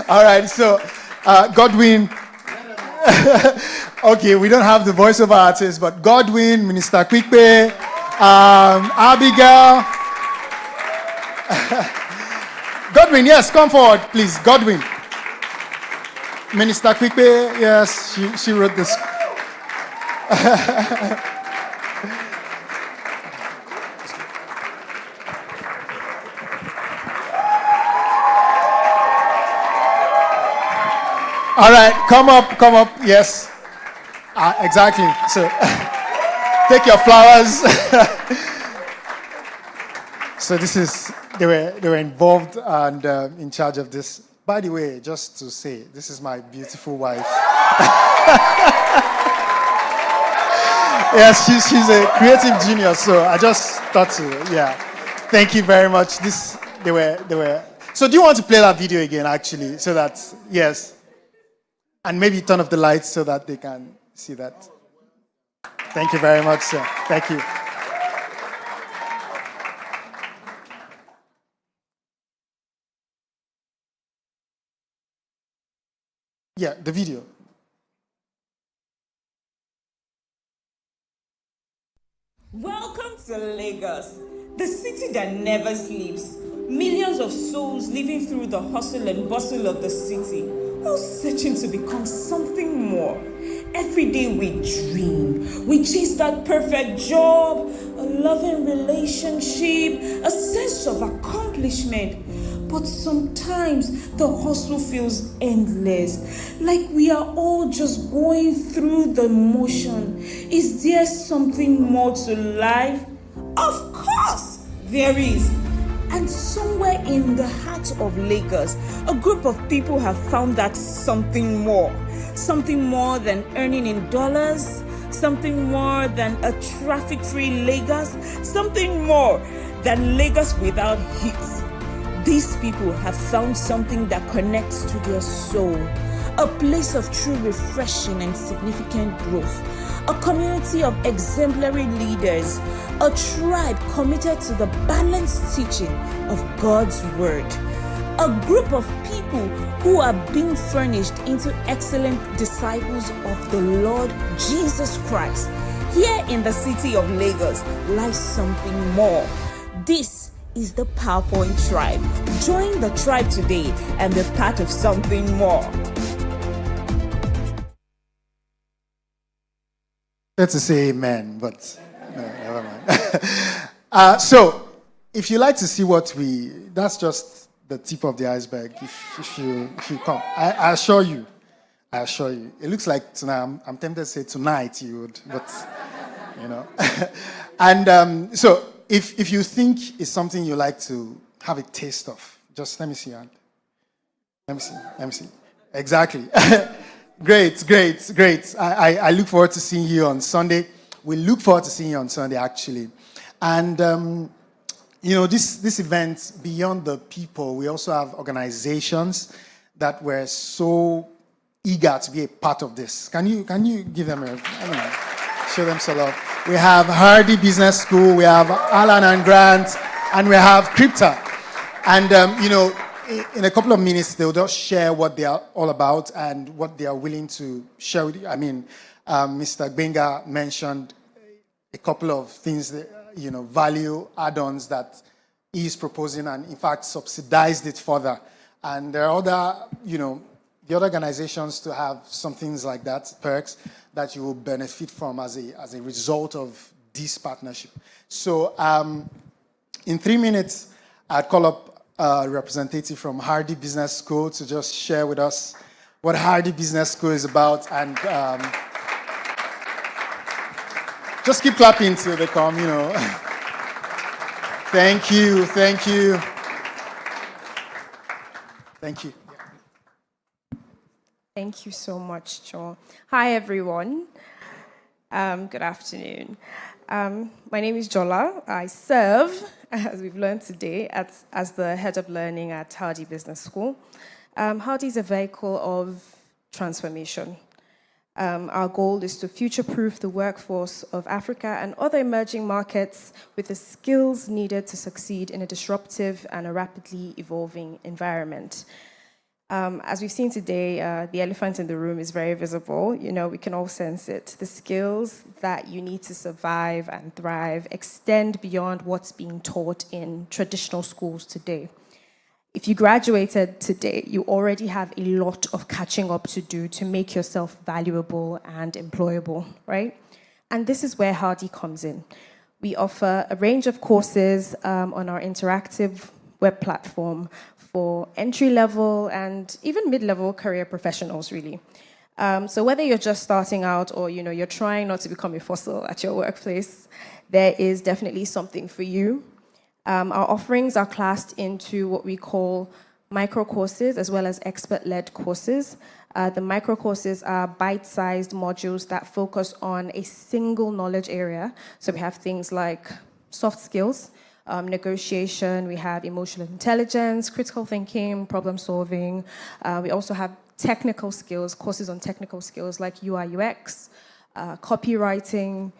All right, so Godwin. Okay, we don't have the voiceover artist, but Godwin, Minister Quickpay, Abigail. Godwin, yes, come forward, please. Godwin. Minister Quickpay, yes, she wrote this. All right, come up, yes. Exactly. So take your flowers. So this is, they were involved and in charge of this. By the way, just to say, this is my beautiful wife. Yes, she's a creative genius, so I just thought to, yeah. Thank you very much. They were. So do you want to play that video again, actually, so that, yes. And maybe turn off the lights so that they can see that. Thank you very much, sir. Thank you. Yeah, the video. Welcome to Lagos, the city that never sleeps. Millions of souls living through the hustle and bustle of the city, all searching to become something more. Every day we dream, we chase that perfect job, a loving relationship, a sense of accomplishment. But sometimes the hustle feels endless, like we are all just going through the motion. Is there something more to life? Of course, there is. And somewhere in the heart of Lagos, a group of people have found that something more than earning in dollars, something more than a traffic-free Lagos, something more than Lagos without heat. These people have found something that connects to their soul, a place of true refreshing and significant growth, a community of exemplary leaders, a tribe committed to the balanced teaching of God's word, a group of people who are being furnished into excellent disciples of the Lord Jesus Christ. Here in the city of Lagos lies something more. This is the PowerPoint tribe. Join the tribe today and be part of something more. Let's say amen, but no, never mind. So, if you like to see that's just the tip of the iceberg. If you come, I assure you. It looks like tonight. I'm tempted to say tonight you would, but you know. And so, if you think it's something you like to have a taste of, just let me see your hand. Let me see. Exactly. Great. I look forward to seeing you on Sunday. We look forward to seeing you on Sunday, actually. And, this event, beyond the people, we also have organizations that were so eager to be a part of this. Can you give them show them some love? We have Hardy Business School, we have Alan and Grant, and we have Crypta. And, in a couple of minutes, they'll just share what they are all about and what they are willing to share with you. I mean, Mr. Benga mentioned a couple of things, value add-ons that he is proposing and, in fact, subsidized it further. And there are other, the other organizations to have some things like that, perks, that you will benefit from as a result of this partnership. So in 3 minutes, I'd call up a representative from Hardy Business School to just share with us what Hardy Business School is about, and just keep clapping till they come, Thank you. Thank you so much, John. Hi, everyone. Good afternoon. My name is Jola. I serve, as we've learned today, as the head of learning at Hardy Business School. Hardy is a vehicle of transformation. Our goal is to future-proof the workforce of Africa and other emerging markets with the skills needed to succeed in a disruptive and a rapidly evolving environment. As we've seen today, the elephant in the room is very visible. You know, we can all sense it. The skills that you need to survive and thrive extend beyond what's being taught in traditional schools today. If you graduated today, you already have a lot of catching up to do to make yourself valuable and employable, right? And this is where Hardy comes in. We offer a range of courses on our interactive web platform for entry-level and even mid-level career professionals, really. So whether you're just starting out or you're trying not to become a fossil at your workplace, there is definitely something for you. Our offerings are classed into what we call micro courses as well as expert-led courses. The micro courses are bite-sized modules that focus on a single knowledge area. So we have things like soft skills, negotiation, we have emotional intelligence, critical thinking, problem solving. We also have technical skills, courses on technical skills like UI, UX, copywriting,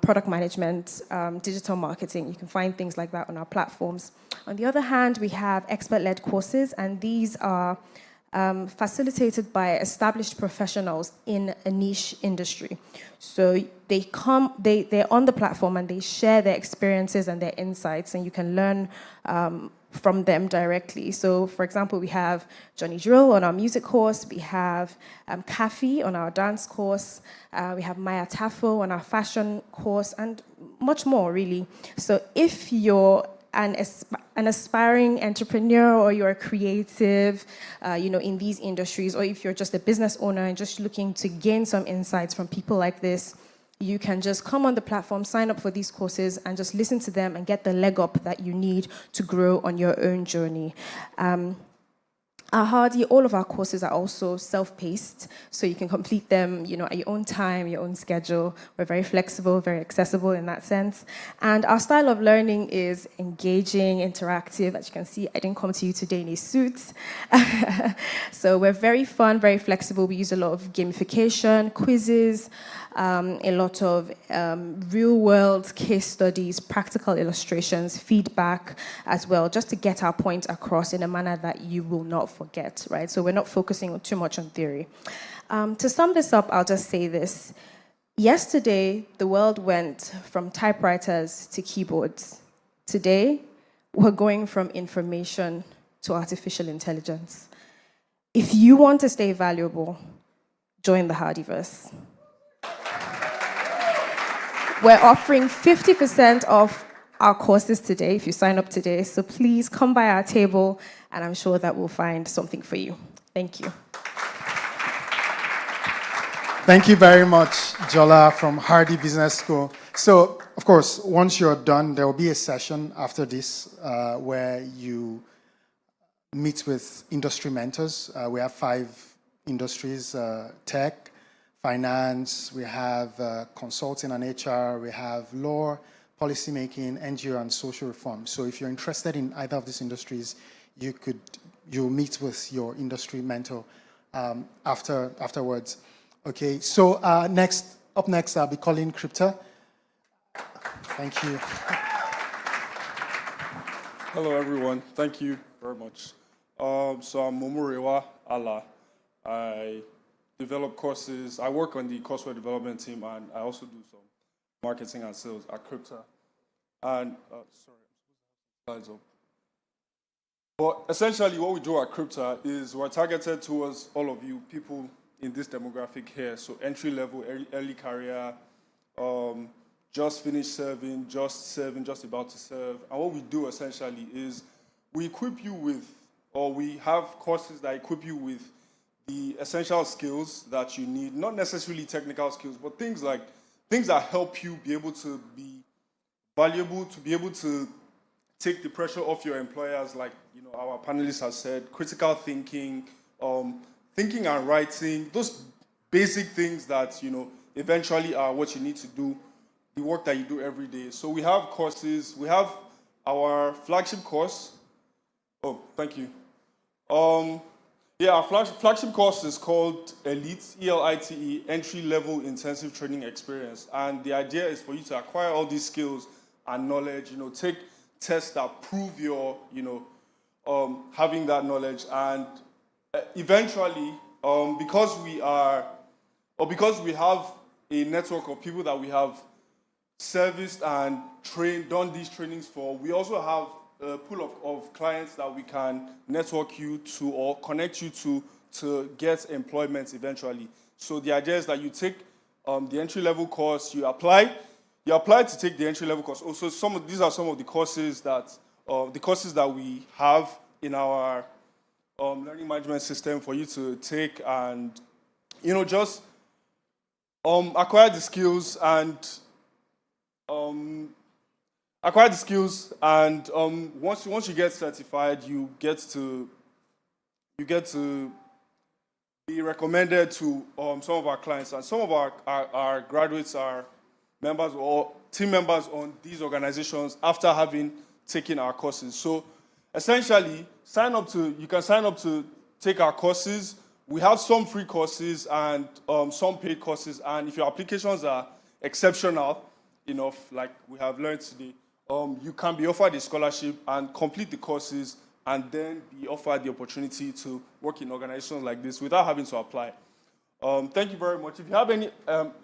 product management, digital marketing. You can find things like that on our platforms. On the other hand, we have expert-led courses, and these are facilitated by established professionals in a niche industry. So they're on the platform and they share their experiences and their insights, and you can learn from them directly. So, for example, we have Johnny Drill on our music course, we have Kafi on our dance course, we have Maya Tafo on our fashion course, and much more, really. So if you're an aspiring entrepreneur or you're a creative, in these industries, or if you're just a business owner and just looking to gain some insights from people like this, you can just come on the platform, sign up for these courses, and just listen to them and get the leg up that you need to grow on your own journey. At Hardy, all of our courses are also self-paced, so you can complete them, at your own time, your own schedule. We're very flexible, very accessible in that sense. And our style of learning is engaging, interactive. As you can see, I didn't come to you today in a suit. So we're very fun, very flexible. We use a lot of gamification, quizzes, a lot of real-world case studies, practical illustrations, feedback as well, just to get our point across in a manner that you will not forget, right? So we're not focusing too much on theory. To sum this up, I'll just say this. Yesterday, the world went from typewriters to keyboards. Today, we're going from information to artificial intelligence. If you want to stay valuable, join the Hardyverse. We're offering 50% off our courses today if you sign up today. So please come by our table, and I'm sure that we'll find something for you. Thank you. Thank you very much, Jola from Hardy Business School. So, of course, once you're done, there will be a session after this where you meet with industry mentors. We have 5 industries, tech, finance, we have consulting and HR, we have law, policymaking, NGO, and social reform. So if you're interested in either of these industries, you'll meet with your industry mentor afterwards. Okay, so up next, I'll be calling Crypta. Thank you. Hello, everyone. Thank you very much. So I'm Momorewa Allah. I develop courses. I work on the courseware development team, and I also do some marketing and sales at Crypta. And slides up. But essentially, what we do at Crypta is we're targeted towards all of you people in this demographic here. So entry level, early career, just finished serving, just about to serve. And what we do essentially is we equip you with, or we have courses that equip you with the essential skills that you need, not necessarily technical skills, but things that help you be able to be valuable, to be able to take the pressure off your employers, like our panelists have said, critical thinking, thinking and writing, those basic things that eventually are what you need to do, the work that you do every day. So we have courses. We have our flagship course. Oh, thank you. Yeah, our flagship course is called ELITE, ELITE, Entry Level Intensive Training Experience. And the idea is for you to acquire all these skills and knowledge, take tests that prove your, having that knowledge. And eventually, because we have a network of people that we have serviced and done these trainings for, we also have a pool of clients that we can network you to or connect you to get employment eventually. So the idea is that you take the entry-level course, you apply to take the entry-level course. Also, these are some of the courses that we have in our learning management system for you to take and, just acquire the skills and once you get certified, you get to be recommended to some of our clients, and some of our graduates are members or team members on these organizations after having taken our courses. So essentially, you can sign up to take our courses. We have some free courses and some paid courses, and if your applications are exceptional enough, like we have learned today, you can be offered a scholarship and complete the courses and then be offered the opportunity to work in organizations like this without having to apply. Thank you very much. If you have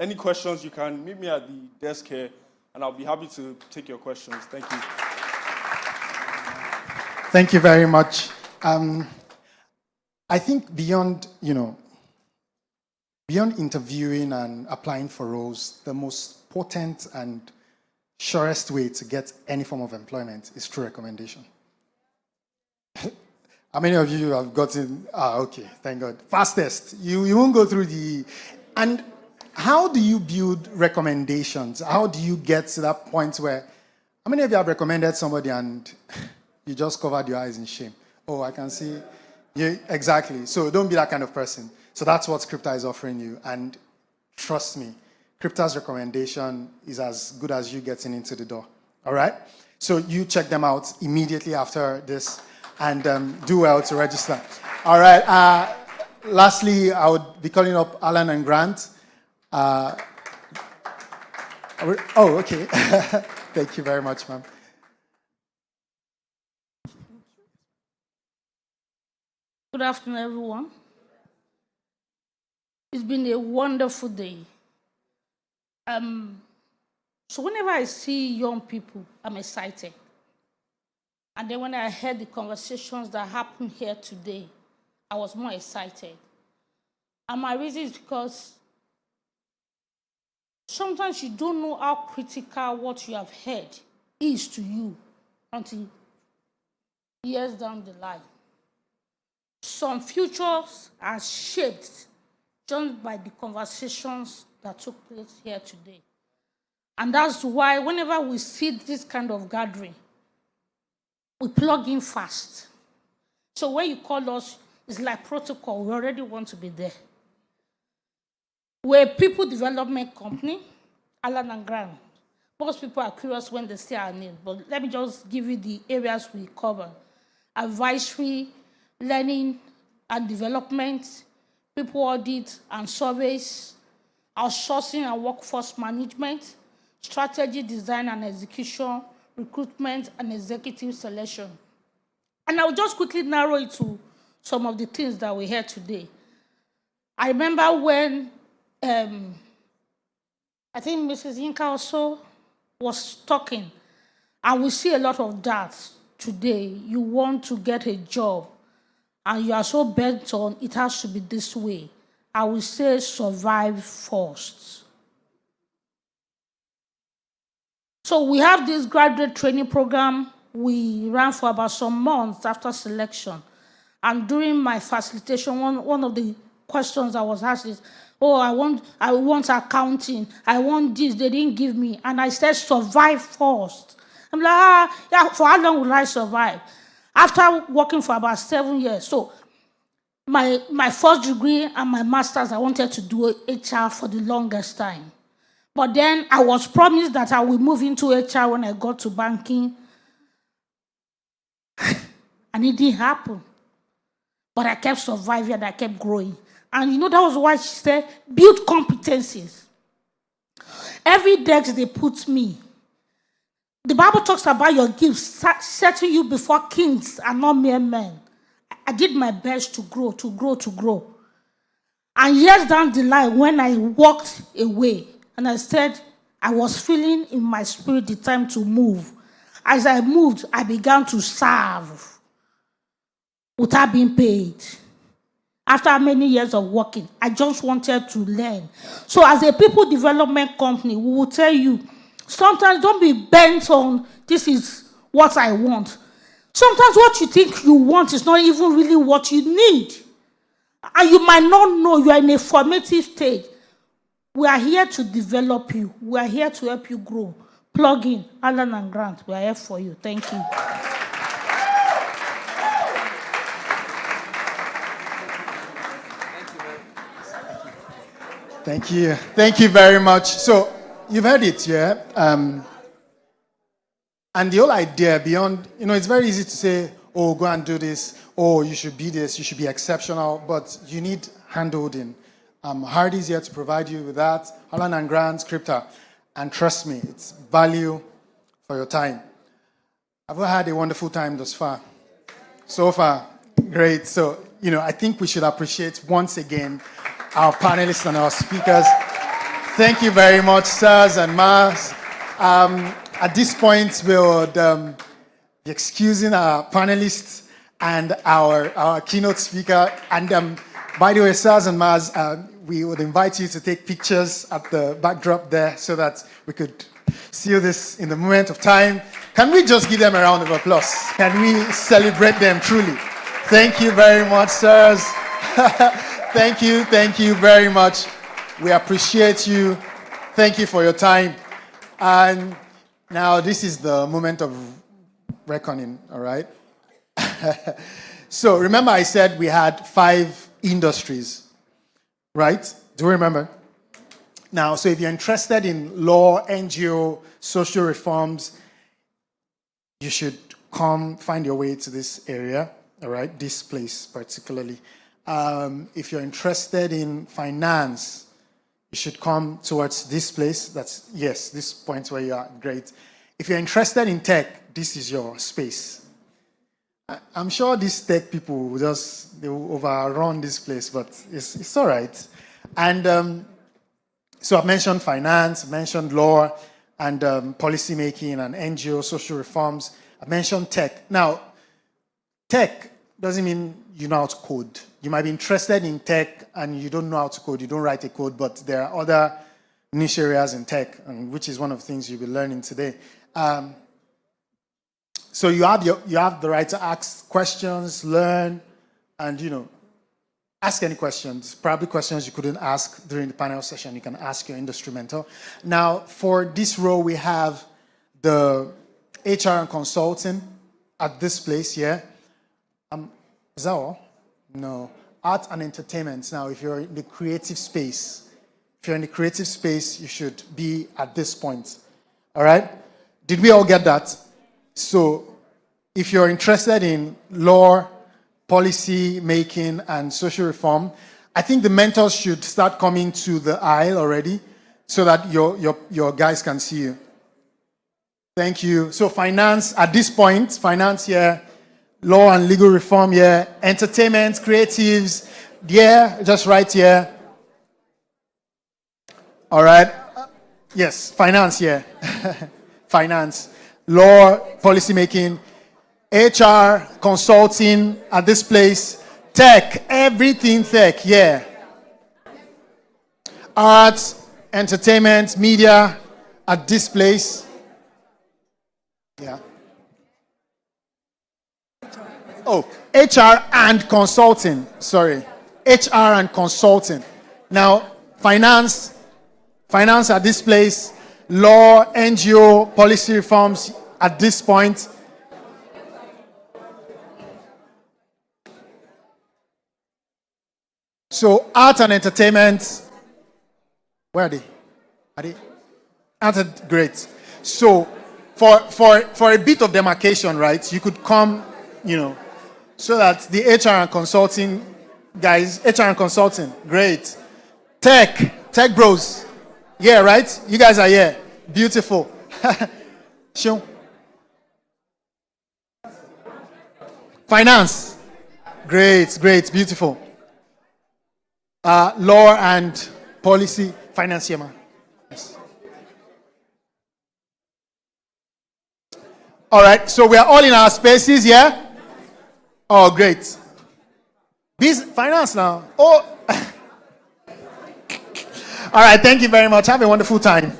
any questions, you can meet me at the desk here, and I'll be happy to take your questions. Thank you. Thank you very much. I think beyond interviewing and applying for roles, the most potent and surest way to get any form of employment is through recommendation. How many of you have gotten, okay, thank God. Fastest. You won't go through and how do you build recommendations? How do you get to that point where, how many of you have recommended somebody and you just covered your eyes in shame? Oh, I can see. Yeah, exactly. So don't be that kind of person. So that's what Scripta is offering you. And trust me, Scripta's recommendation is as good as you getting into the door. All right? So you check them out immediately after this and do well to register. All right. Lastly, I would be calling up Alan and Grant. Okay. Thank you very much, ma'am. Good afternoon, everyone. It's been a wonderful day. So whenever I see young people, I'm excited. And then when I heard the conversations that happened here today, I was more excited. And my reason is because sometimes you don't know how critical what you have heard is to you until years down the line. Some futures are shaped just by the conversations that took place here today. And that's why whenever we see this kind of gathering, we plug in fast. So when you call us, it's like protocol. We already want to be there. We're a people development company, Alan and Grant. Most people are curious when they see our name, but let me just give you the areas we cover. Advisory, learning and development, people audit and surveys, outsourcing and workforce management, strategy, design and execution, recruitment and executive selection. And I'll just quickly narrow it to some of the things that we heard today. I remember when I think Mrs. Yinka also was talking, and we see a lot of that today. You want to get a job, and you are so bent on it has to be this way. I will say survive first. So we have this graduate training program. We ran for about some months after selection. And during my facilitation, one of the questions I was asked is, I want accounting. I want this. They didn't give me. And I said, survive first. I'm like, yeah, for how long will I survive? After working for about 7 years. So my first degree and my master's, I wanted to do HR for the longest time. But then I was promised that I will move into HR when I got to banking. And it didn't happen. but I kept surviving and I kept growing. And that was why she said, build competencies. Every desk they put me, the Bible talks about your gifts, setting you before kings and not mere men. I did my best to grow, to grow, to grow. And years down the line, when I walked away, and I said, I was feeling in my spirit the time to move. As I moved, I began to serve without being paid. After many years of working, I just wanted to learn. So as a people development company, we will tell you, sometimes don't be bent on, this is what I want. Sometimes what you think you want is not even really what you need. And you might not know you are in a formative stage. We are here to develop you. We are here to help you grow. Plug in, Alan and Grant. We are here for you. Thank you. Thank you. Thank you very much. So, you've heard it, yeah? And the whole idea beyond, it's very easy to say, oh, go and do this. Oh, you should be this. You should be exceptional. But you need hand-holding. Hardy's here to provide you with that. Alan and Grant, Scripta. And trust me, it's value for your time. I've had a wonderful time thus far. So far, great. So, I think we should appreciate once again our panelists and our speakers. Thank you very much, sirs and ma'ams. At this point, we would be excusing our panelists and our keynote speaker. And by the way, sirs and ma'ams, we would invite you to take pictures at the backdrop there so that we could see this in the moment of time. Can we just give them a round of applause? Can we celebrate them truly? Thank you very much, sirs. Thank you very much. We appreciate you. Thank you for your time. And now this is the moment of reckoning, all right? So remember I said we had 5 industries, right? Do you remember? Now, so if you're interested in law, NGO, social reforms, you should come find your way to this area, all right? This place particularly. If you're interested in finance, you should come towards this place. That's, yes, this point where you are, great. If you're interested in tech, this is your space. I'm sure these tech people will they will overrun this place, but it's all right. And so I've mentioned finance, mentioned law, and policy making, and NGO, social reforms. I mentioned tech. Now, tech doesn't mean you know how to code. You might be interested in tech and you don't know how to code, you don't write a code, but there are other niche areas in tech, which is one of the things you'll be learning today. So you have the right to ask questions, learn, and ask any questions. Probably questions you couldn't ask during the panel session, you can ask your industry mentor. Now, for this role, we have the HR and consulting at this place here. Is that all? No. Art and entertainment. Now, if you're in the creative space, you should be at this point. All right? Did we all get that? So, if you're interested in law, policy making, and social reform, I think the mentors should start coming to the aisle already so that your guys can see you. Thank you. So, finance, at this point, finance here, law and legal reform here, entertainment, creatives, yeah, just right here. All right. Yes, finance here. Finance, law, policy making, HR, consulting at this place, tech, everything tech, yeah. Arts, entertainment, media at this place. Yeah. Oh, HR and consulting. Sorry. HR and consulting. Now, finance at this place, law, NGO, policy reforms at this point. So, art and entertainment, where are they? Great. So, for a bit of demarcation, right, you could come, So that the HR and consulting guys, HR and consulting, great. Tech bros. Yeah, right? You guys are here. Beautiful. Sure. Finance. Great, beautiful. Law and policy, finance here, man. Yes. All right, so we are all in our spaces, yeah? Oh, great. Finance now. Oh. All right, thank you very much. Have a wonderful time.